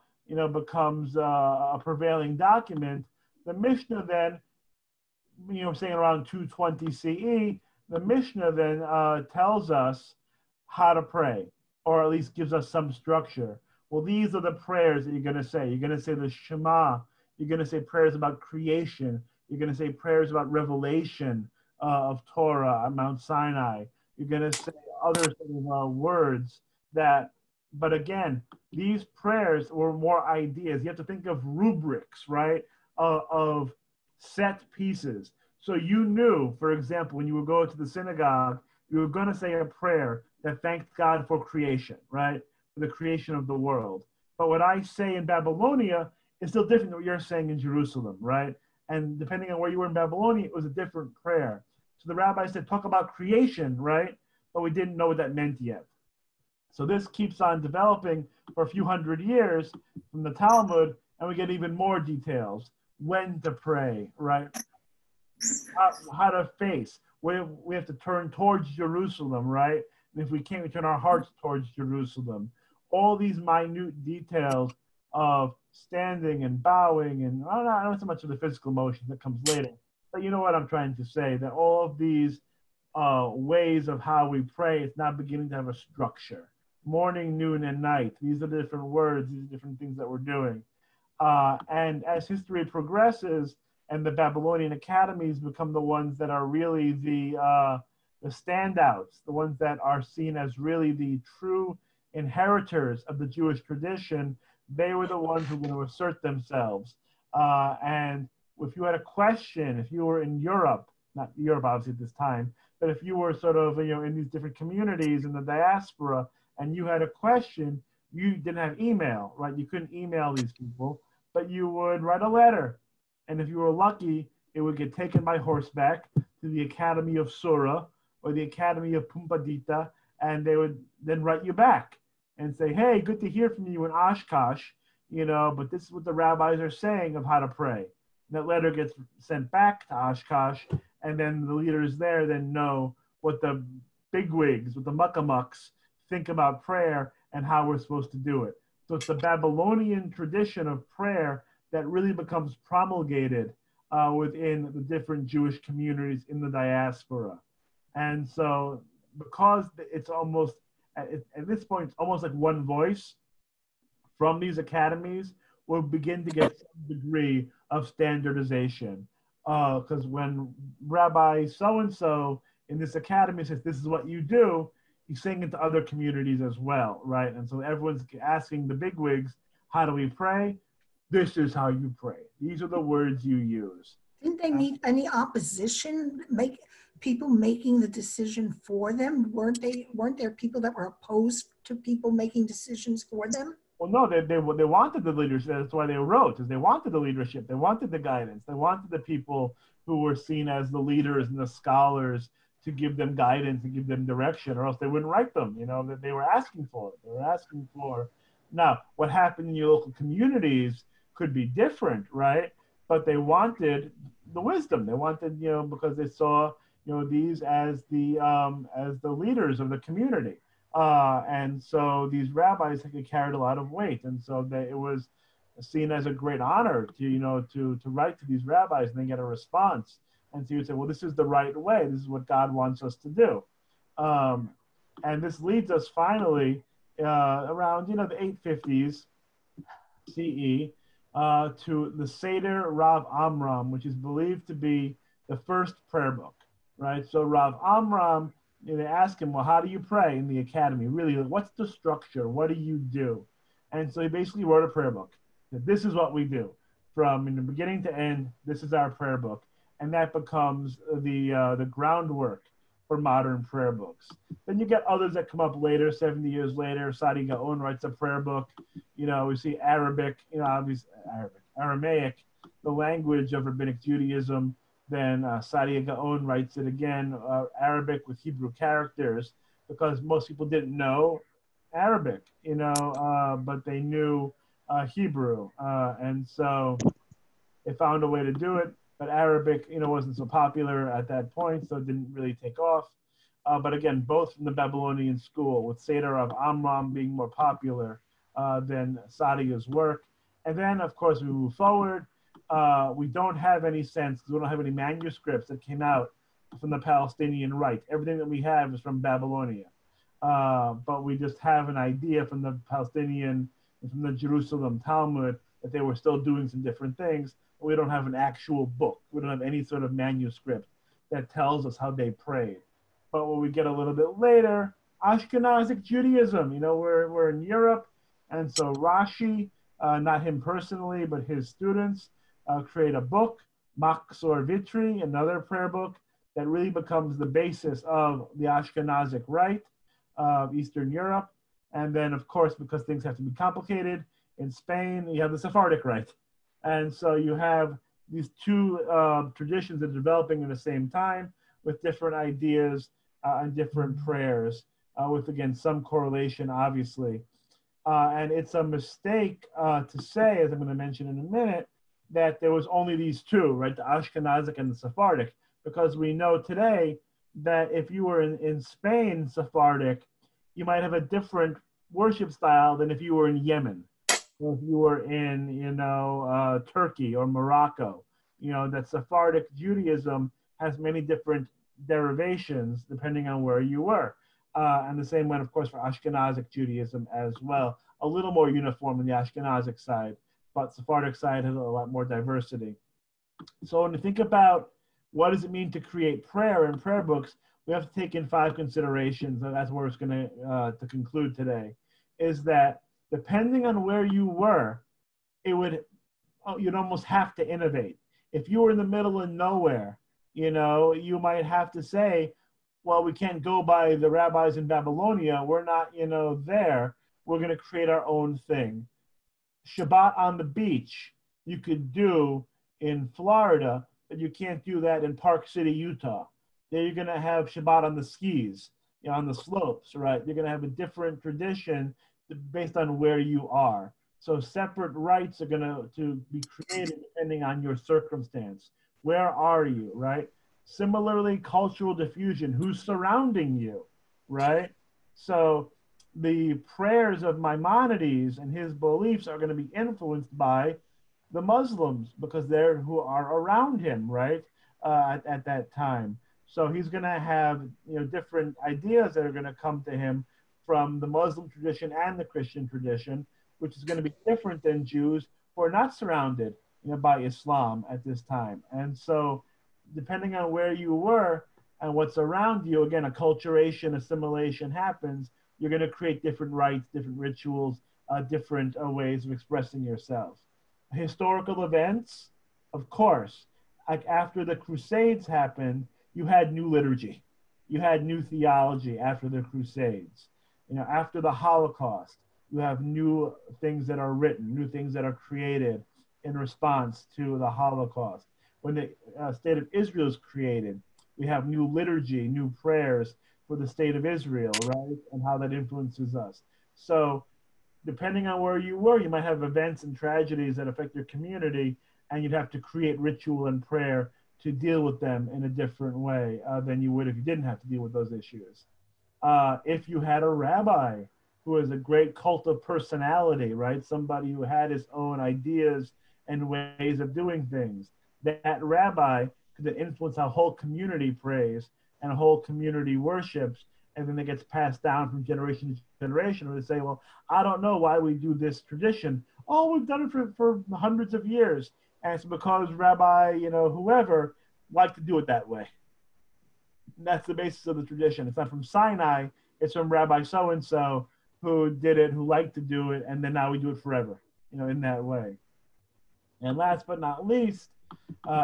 becomes a prevailing document, the Mishnah then, saying around 220 CE, the Mishnah then tells us how to pray, or at least gives us some structure. Well, these are the prayers that you're going to say. You're going to say the Shema. You're going to say prayers about creation. You're going to say prayers about revelation of Torah on Mount Sinai. You're going to say other words that, but again, these prayers were more ideas. You have to think of rubrics, right, of set pieces. So you knew, for example, when you would go to the synagogue, you were going to say a prayer that thanked God for creation, right, for the creation of the world. But what I say in Babylonia is still different than what you're saying in Jerusalem, right? And depending on where you were in Babylonia, it was a different prayer. So the rabbi said, talk about creation, right? But we didn't know what that meant yet. So this keeps on developing for a few hundred years from the Talmud, and we get even more details. When to pray, right? How to face. We have to turn towards Jerusalem, right? And if we can't, we turn our hearts towards Jerusalem. All these minute details of standing and bowing, and not so much of the physical motion that comes later, but you know what I'm trying to say, that all of these ways of how we pray, it's now beginning to have a structure. Morning, noon, and night. These are the different words, these are different things that we're doing. And as history progresses and the Babylonian academies become the ones that are really the standouts, the ones that are seen as really the true inheritors of the Jewish tradition, they were the ones who were going to assert themselves. And if you had a question, if you were in Europe, not Europe obviously at this time, but if you were sort of, in these different communities in the diaspora and you had a question, you didn't have email, right? You couldn't email these people, but you would write a letter. And if you were lucky, it would get taken by horseback to the Academy of Sura or the Academy of Pumbedita, and they would then write you back and say, hey, good to hear from you in Oshkosh, but this is what the rabbis are saying of how to pray. And that letter gets sent back to Oshkosh, and then the leaders there then know what the bigwigs, what the muckamucks think about prayer and how we're supposed to do it. So it's the Babylonian tradition of prayer that really becomes promulgated within the different Jewish communities in the diaspora. And so because it's almost, at this point, it's almost like one voice from these academies, will begin to get some degree of standardization. Because when Rabbi so-and-so in this academy says, this is what you do, he's saying it to other communities as well, right? And so everyone's asking the bigwigs, how do we pray? This is how you pray. These are the words you use. Didn't they meet any opposition? People making the decision for them? Weren't there people that were opposed to people making decisions for them? Well, no, they wanted the leadership. That's why they wrote, because they wanted the leadership. They wanted the guidance. They wanted the people who were seen as the leaders and the scholars to give them guidance and give them direction, or else they wouldn't write them, that they were asking for it. They were asking for. Now, what happened in your local communities could be different, right? But they wanted the wisdom. They wanted, because they saw, these as the leaders of the community. And so these rabbis carried a lot of weight. And so it was seen as a great honor to write to these rabbis and then get a response. And so you would say, well, this is the right way. This is what God wants us to do. And this leads us finally around, the 850s CE to the Seder Rav Amram, which is believed to be the first prayer book, right? So Rav Amram, they ask him, well, how do you pray in the academy? Really, what's the structure? What do you do? And so he basically wrote a prayer book. This is what we do. From the beginning to end, this is our prayer book. And that becomes the groundwork for modern prayer books. Then you get others that come up later, 70 years later. Sadi Gaon writes a prayer book. We see Arabic, obviously Aramaic, the language of Rabbinic Judaism. Then Sadi Gaon writes it again, Arabic with Hebrew characters, because most people didn't know Arabic, but they knew Hebrew. And so they found a way to do it. But Arabic, wasn't so popular at that point, so it didn't really take off. but again, both from the Babylonian school, with Seder of Amram being more popular than Sadia's work. And then, of course, we move forward. We don't have any sense, because we don't have any manuscripts that came out from the Palestinian Rite. Everything that we have is from Babylonia. But we just have an idea from the Palestinian and from the Jerusalem Talmud that they were still doing some different things. We don't have an actual book. We don't have any sort of manuscript that tells us how they prayed. But when we get a little bit later, Ashkenazic Judaism, you know, we're in Europe. And so Rashi, not him personally, but his students, create a book, Machzor Vitri, another prayer book that really becomes the basis of the Ashkenazic Rite of Eastern Europe. And then, of course, because things have to be complicated, in Spain, you have the Sephardic Rite. And so you have these two traditions that are developing at the same time with different ideas and different prayers, with, again, some correlation, obviously. And it's a mistake to say, as I'm going to mention in a minute, that there was only these two, right, the Ashkenazic and the Sephardic, because we know today that if you were in Spain, Sephardic, you might have a different worship style than if you were in Yemen, or if you were in, you know, Turkey or Morocco. You know, that Sephardic Judaism has many different derivations depending on where you were. And the same went, of course, for Ashkenazic Judaism as well. A little more uniform on the Ashkenazic side, but Sephardic side has a lot more diversity. So when you think about what does it mean to create prayer and prayer books, we have to take in 5 considerations, and that's where it's going to conclude today, is that depending on where you were, you'd almost have to innovate. If you were in the middle of nowhere, you know, you might have to say, well, we can't go by the rabbis in Babylonia. We're not, you know, there. We're going to create our own thing. Shabbat on the beach, you could do in Florida, but you can't do that in Park City, Utah. There you're going to have Shabbat on the skis, you know, on the slopes, right? You're going to have a different tradition based on where you are. So separate rites are going to be created depending on your circumstance. Where are you, right? Similarly, cultural diffusion, who's surrounding you, right? So the prayers of Maimonides and his beliefs are going to be influenced by the Muslims because they're who are around him, right, at that time. So he's going to have, you know, different ideas that are going to come to him from the Muslim tradition and the Christian tradition, which is going to be different than Jews who are not surrounded, you know, by Islam at this time. And so depending on where you were and what's around you, again, acculturation, assimilation happens. You're going to create different rites, different rituals, different ways of expressing yourselves. Historical events, of course, like after the Crusades happened, you had new liturgy. You had new theology after the Crusades. You know, after the Holocaust, you have new things that are written, new things that are created in response to the Holocaust. When the state of Israel is created, we have new liturgy, new prayers for the state of Israel, right? And how that influences us. So depending on where you were, you might have events and tragedies that affect your community, and you'd have to create ritual and prayer to deal with them in a different way than you would if you didn't have to deal with those issues. If you had a rabbi who was a great cult of personality, right? Somebody who had his own ideas and ways of doing things, that rabbi could then influence how a whole community prays and a whole community worships, and then it gets passed down from generation to generation, where they say, well, I don't know why we do this tradition. Oh, we've done it for hundreds of years. And it's because Rabbi, you know, whoever liked to do it that way. And that's the basis of the tradition. It's not from Sinai, it's from Rabbi so-and-so who did it, who liked to do it, and then now we do it forever, you know, in that way. And last but not least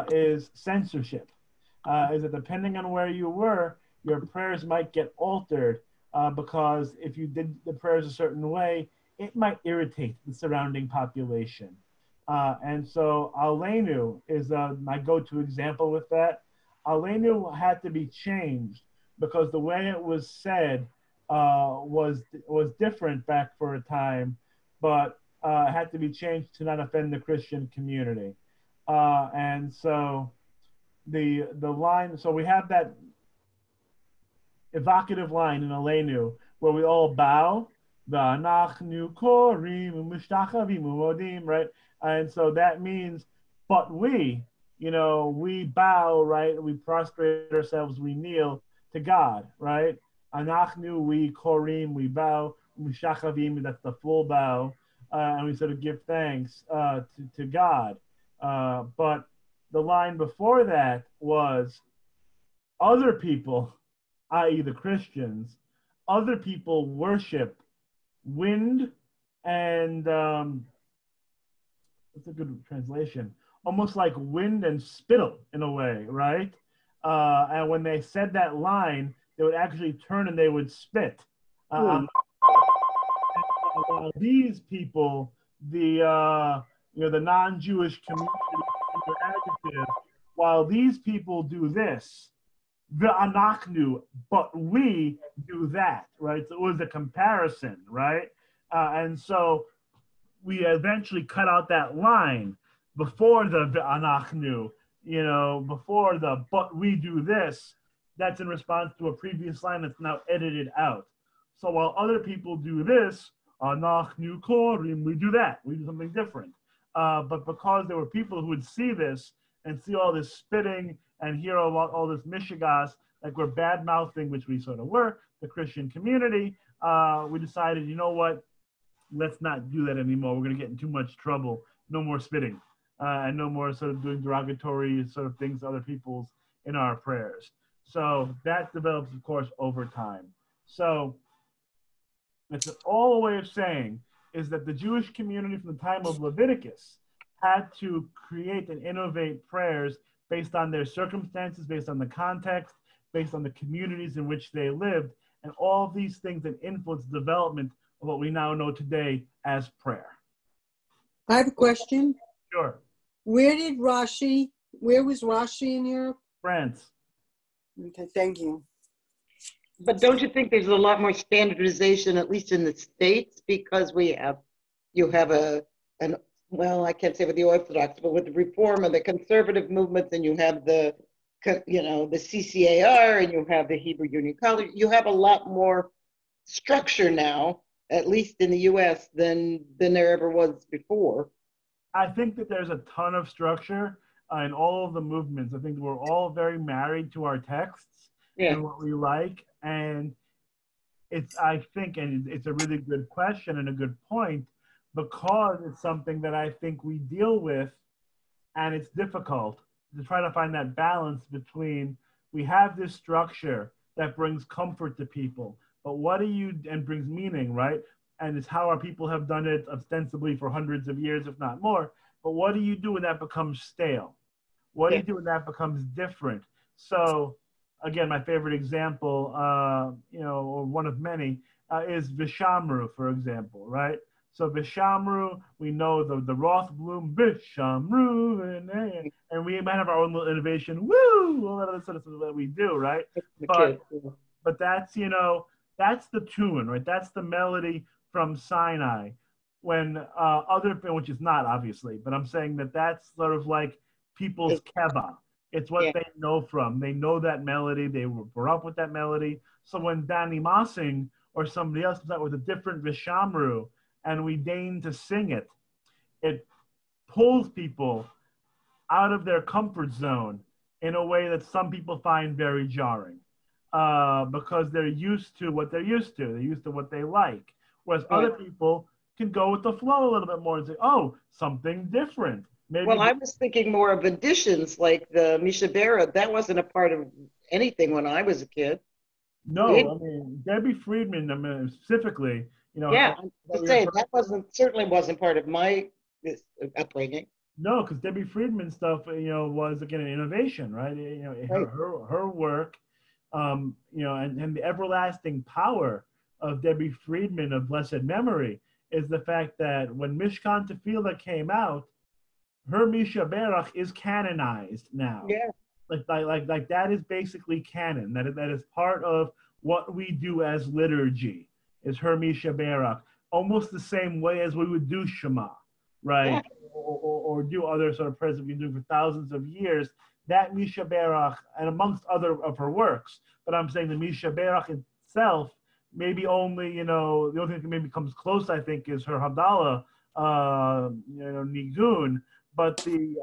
is censorship. Is that depending on where you were, your prayers might get altered because if you did the prayers a certain way, it might irritate the surrounding population. And so Aleinu is my go-to example with that. Aleinu had to be changed because the way it was said was different back for a time, but had to be changed to not offend the Christian community. And so the line, so we have that evocative line in Aleinu where we all bow, v'anachnu korim u'mishtachavim u'modim, right? And so that means, but we, we bow, right? We prostrate ourselves, we kneel to God, right? Anachnu, we korim, we bow, u'mishtachavim, that's the full bow, and we sort of give thanks to God. But the line before that was other people, i.e. the Christians, other people worship wind and, that's a good translation, almost like wind and spittle in a way, right? And when they said that line, they would actually turn and they would spit. These people, the non-Jewish community, while these people do this, the anachnu, but we do that, right? So it was a comparison, right? And so we eventually cut out that line before the anachnu, before the but we do this. That's in response to a previous line that's now edited out. So while other people do this, anachnu korim, we do that. We do something different. But because there were people who would see this and see all this spitting and hear all this mishigas, like we're bad-mouthing, which we sort of were, the Christian community, we decided, you know what, let's not do that anymore. We're going to get in too much trouble. No more spitting and no more sort of doing derogatory sort of things to other people's in our prayers. So that develops, of course, over time. So it's all a way of saying is that the Jewish community from the time of Leviticus had to create and innovate prayers based on their circumstances, based on the context, based on the communities in which they lived, and all of these things that influence the development of what we now know today as prayer. I have a question. Sure. Where was Rashi in Europe? France. Okay, thank you. But don't you think there's a lot more standardization, at least in the States, because you have well, I can't say with the Orthodox, but with the Reform and the conservative movements, and you have the CCAR, and you have the Hebrew Union College. You have a lot more structure now, at least in the U.S., than there ever was before. I think that there's a ton of structure in all of the movements. I think we're all very married to our texts and what we like. And it's a really good question and a good point, because it's something that I think we deal with, and it's difficult to try to find that balance between, we have this structure that brings comfort to people, but and brings meaning, right? And it's how our people have done it ostensibly for hundreds of years, if not more. But what do you do when that becomes stale? What do you do when that becomes different? So again, my favorite example, or one of many, is Vishamru, for example, right? So Vishamru, we know the Roth Bloom, Vishamru, and we might have our own little innovation, woo, all that other sort of stuff that we do, right? But that's, that's the tune, right? That's the melody from Sinai. When which is not obviously, but I'm saying that's sort of like people's keva. It's what they know from. They know that melody. They were brought up with that melody. So when Danny Mossing or somebody else comes out with a different Vishamru and we deign to sing it, it pulls people out of their comfort zone in a way that some people find very jarring because they're used to what they're used to. They're used to what they like. Whereas other people can go with the flow a little bit more and say, oh, something different. Maybe. Well, I was thinking more of additions, like the Mishabera. That wasn't a part of anything when I was a kid. No, I mean, Debbie Friedman, specifically, Yeah, I'm saying that certainly wasn't part of my upbringing. No, because Debbie Friedman stuff, was again an innovation, right? Her work, and the everlasting power of Debbie Friedman of blessed memory is the fact that when Mishkan Tefillah came out, her Misha Berach is canonized now. Yeah. Like that is basically canon. That is part of what we do as liturgy, is her Misha Berach. Almost the same way as we would do Shema, right? Yeah. Or do other sort of prayers that we've been doing for thousands of years. that Mishaberach, and amongst other of her works, but I'm saying the Mishaberach itself, maybe only, the only thing that maybe comes close, I think, is her Havdalah, Nigun, but the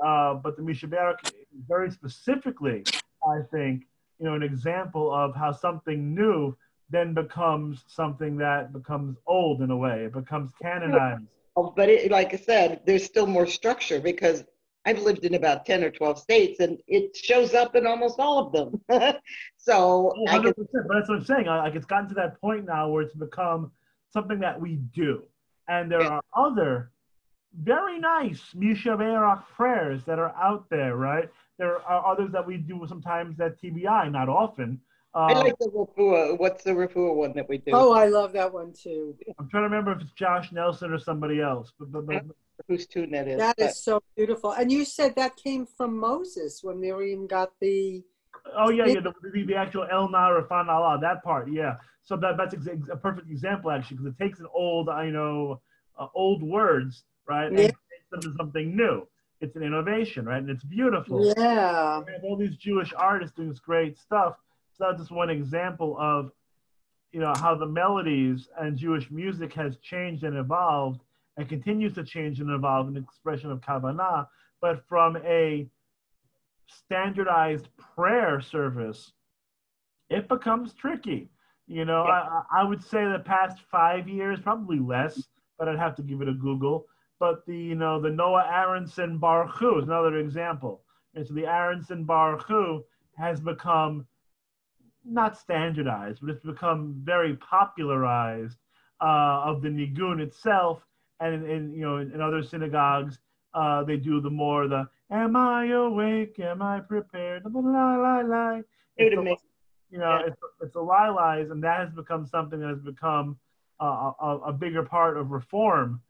Mishaberach very specifically, I think, an example of how something new then becomes something that becomes old in a way. It becomes canonized. But like I said, there's still more structure because I've lived in about 10 or 12 states and it shows up in almost all of them. So 100%, but that's what I'm saying. Like, it's gotten to that point now where it's become something that we do. And there are other very nice Mishaberach prayers that are out there, right? There are others that we do sometimes at TBI, not often. I like the refuah. What's the refuah one that we do? Oh, I love that one too. I'm trying to remember if it's Josh Nelson or somebody else. But whose tune that is? That is so beautiful. And you said that came from Moses when Miriam got the... Oh, yeah, the actual El Na Rafan Allah, that part, yeah. So that's a perfect example, actually, because it takes an old, old words, right, and makes them into something new. It's an innovation, right, and it's beautiful. Yeah. We have all these Jewish artists doing this great stuff. So that's just one example of, how the melodies and Jewish music has changed and evolved and continues to change and evolve in the expression of Kavanah, but from a standardized prayer service, it becomes tricky. I would say the past 5 years, probably less, but I'd have to give it a Google. But the Noah Aronson Baruch Hu is another example. And so the Aronson Baruch Hu has become not standardized, but it's become very popularized of the Nigun itself. And in other synagogues, they do the am I awake? Am I prepared? It's the lies, and that has become something that has become a bigger part of Reform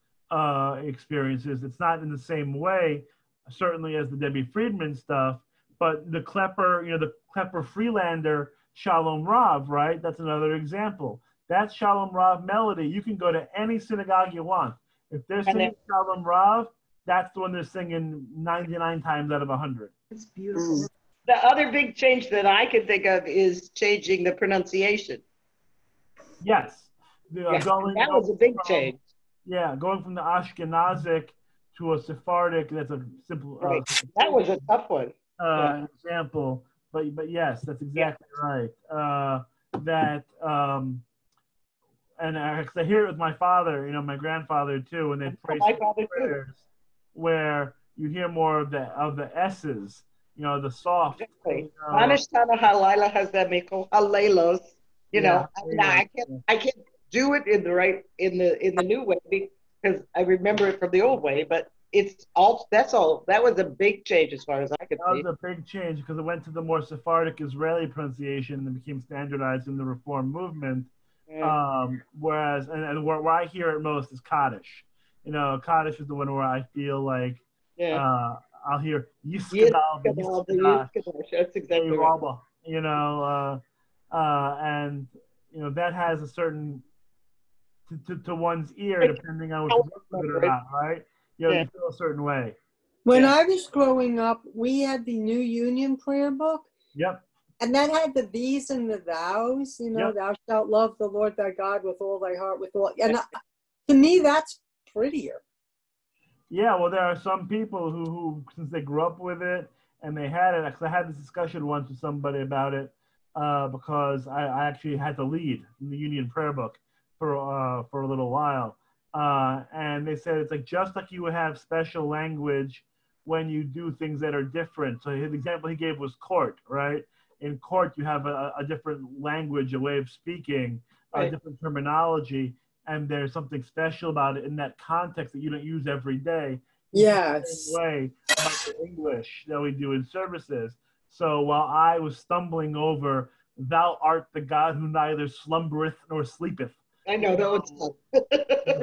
experiences. It's not in the same way, certainly, as the Debbie Friedman stuff, but the Klepper, the Klepper Freelander Shalom Rav, right? That's another example. That Shalom Rav melody, you can go to any synagogue you want. If they're singing Shalom Rav, that's the one they're singing 99 times out of 100. It's beautiful. The other big change that I can think of is changing the pronunciation. Yes. That was a big change. Yeah, going from the Ashkenazic to a Sephardic, that's a simple... Right. That was a tough one. Example. But yes, that's exactly right. And I hear it with my father, my grandfather too, when they pray prayers where you hear more of the S's, the soft. Manishtana Halayla has that Mikol Halaylos. I can't do it in the new way because I remember it from the old way, but that's all. That was a big change as far as I could see. That was a big change because it went to the more Sephardic Israeli pronunciation and became standardized in the Reform movement. Whereas, and where I hear it most is Kaddish. Kaddish is the one where I feel like I'll hear Yiskadal, that's exactly right. And that has a certain to one's ear, depending on if you listen to it or not, right? You feel a certain way. When I was growing up, we had the New Union prayer book. Yep. And that had the these and the thous, thou shalt love the Lord thy God with all thy heart, with all. And to me, that's prettier. Yeah, well, there are some people who since they grew up with it and they had it, because I had this discussion once with somebody about it, because I actually had to lead in the Union prayer book for a little while. And they said it's like just like you would have special language when you do things that are different. So the example he gave was court, right? In court, you have a different language, a way of speaking, a different terminology, and there's something special about it in that context that you don't use every day. Yes. The same way about the English that we do in services. So while I was stumbling over, thou art the God who neither slumbereth nor sleepeth. I know that was tough.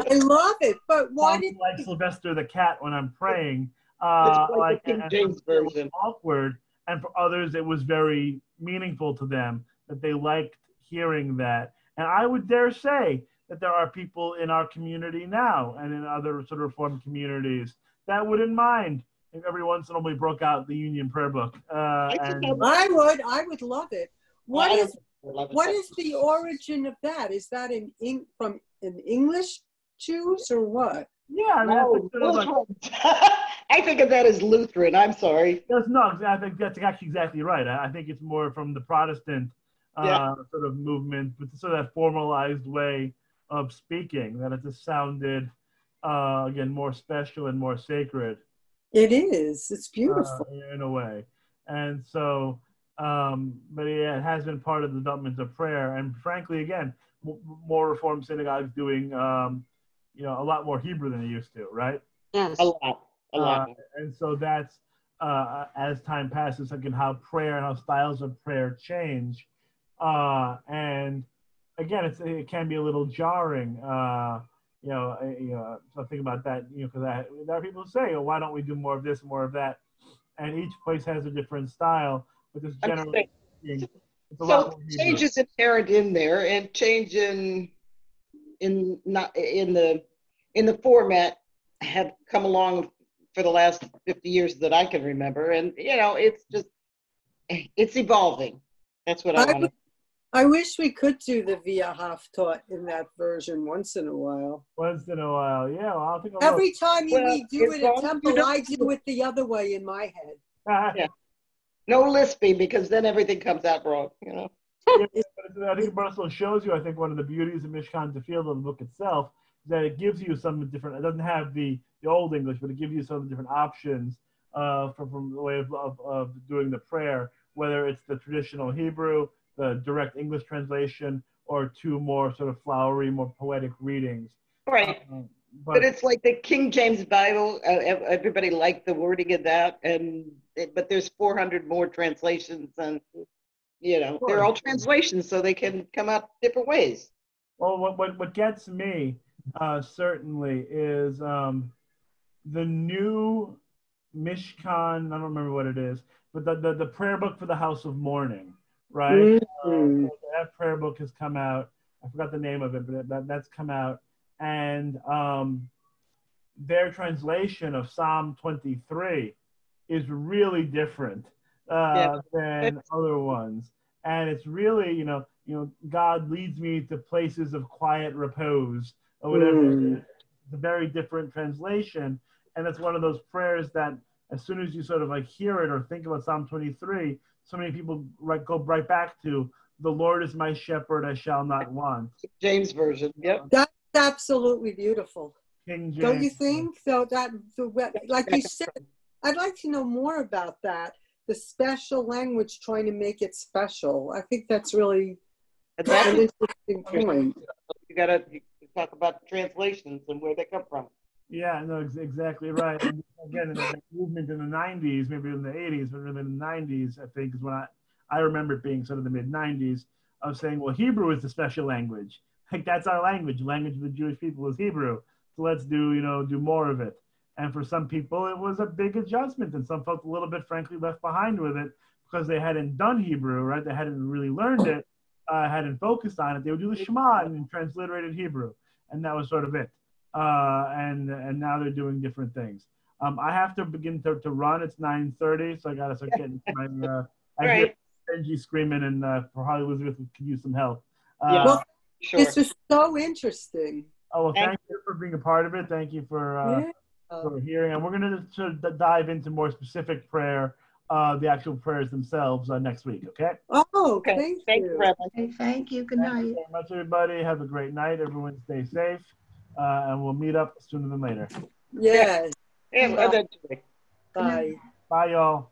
I love it, but why did like Sylvester the cat when I'm praying? Like the King James version. Awkward, and for others it was very meaningful to them that they liked hearing that. And I would dare say that there are people in our community now and in other sort of Reformed communities that wouldn't mind, every once in a while we broke out the Union Prayer Book. And I would love it. What is the origin of that? Is that from an English Jews or what? Yeah, I mean, I think of that as Lutheran. I'm sorry. I think that's actually exactly right. I think it's more from the Protestant sort of movement, with sort of that formalized way of speaking, that it just sounded, again, more special and more sacred. It is. It's beautiful. In a way. And so, but yeah, it has been part of the development of prayer. And frankly, again, more Reformed synagogues doing, a lot more Hebrew than they used to, right? Yes. A lot. And so that's, as time passes, again, how prayer and how styles of prayer change. And again, it can be a little jarring. So think about that, because there are people who say, "Oh, why don't we do more of this, more of that?" And each place has a different style, but this generally, so change is inherent in there, and change in the format have come along for the last 50 years that I can remember, and it's evolving. That's what I want to. I wish we could do the Via Haftot in that version once in a while. Yeah. Well, I'll think every time we do it at Temple, I do it the other way in my head. Yeah. No lisping, because then everything comes out wrong, I think it also shows you, I think one of the beauties of Mishkan Tefillah, the book itself, is that it gives you some different, it doesn't have the Old English, but it gives you some different options from the way of doing the prayer, whether it's the traditional Hebrew, the direct English translation, or two more sort of flowery, more poetic readings. Right. But it's like the King James Bible. Everybody liked the wording of that, but there's 400 more translations, and they're all translations, so they can come out different ways. Well, what gets me certainly is the new Mishkan. I don't remember what it is, but the prayer book for the House of Mourning. Right, that prayer book has come out. I forgot the name of it, but that's come out, and their translation of Psalm 23 is really different than other ones, and it's really God leads me to places of quiet repose or whatever. It's a very different translation, and it's one of those prayers that as soon as you sort of hear it or think about Psalm 23. So many people go right back to, "The Lord is my shepherd, I shall not want." James version, yep. That's absolutely beautiful. King James. Don't you think? So like you said, I'd like to know more about that. The special language, trying to make it special. I think that's really an interesting point. You got to talk about translations and where they come from. Yeah, no, exactly right. And again, in the movement in the 90s, maybe in the 80s, but really in the 90s, I think is when I remember it being sort of the mid-90s, of saying, well, Hebrew is the special language. Like, that's our language. The language of the Jewish people is Hebrew. So let's do more of it. And for some people, it was a big adjustment, and some felt a little bit, frankly, left behind with it because they hadn't done Hebrew, right? They hadn't really learned it, hadn't focused on it. They would do the Shema in transliterated Hebrew, and that was sort of it. And now they're doing different things. I have to begin to run. It's 9:30, so I got to start getting my. I hear Benji screaming, and probably Elizabeth could use some help. Well, sure. This is so interesting. Oh, well, thank you for being a part of it. Thank you for hearing. And we're going to sort of dive into more specific prayer, the actual prayers themselves next week, okay? Oh, okay. Thank you. Okay, thank you. Good night. Thank you very much, everybody. Have a great night. Everyone stay safe. And we'll meet up sooner than later. Yes. Yeah, eventually. Bye. Bye, y'all.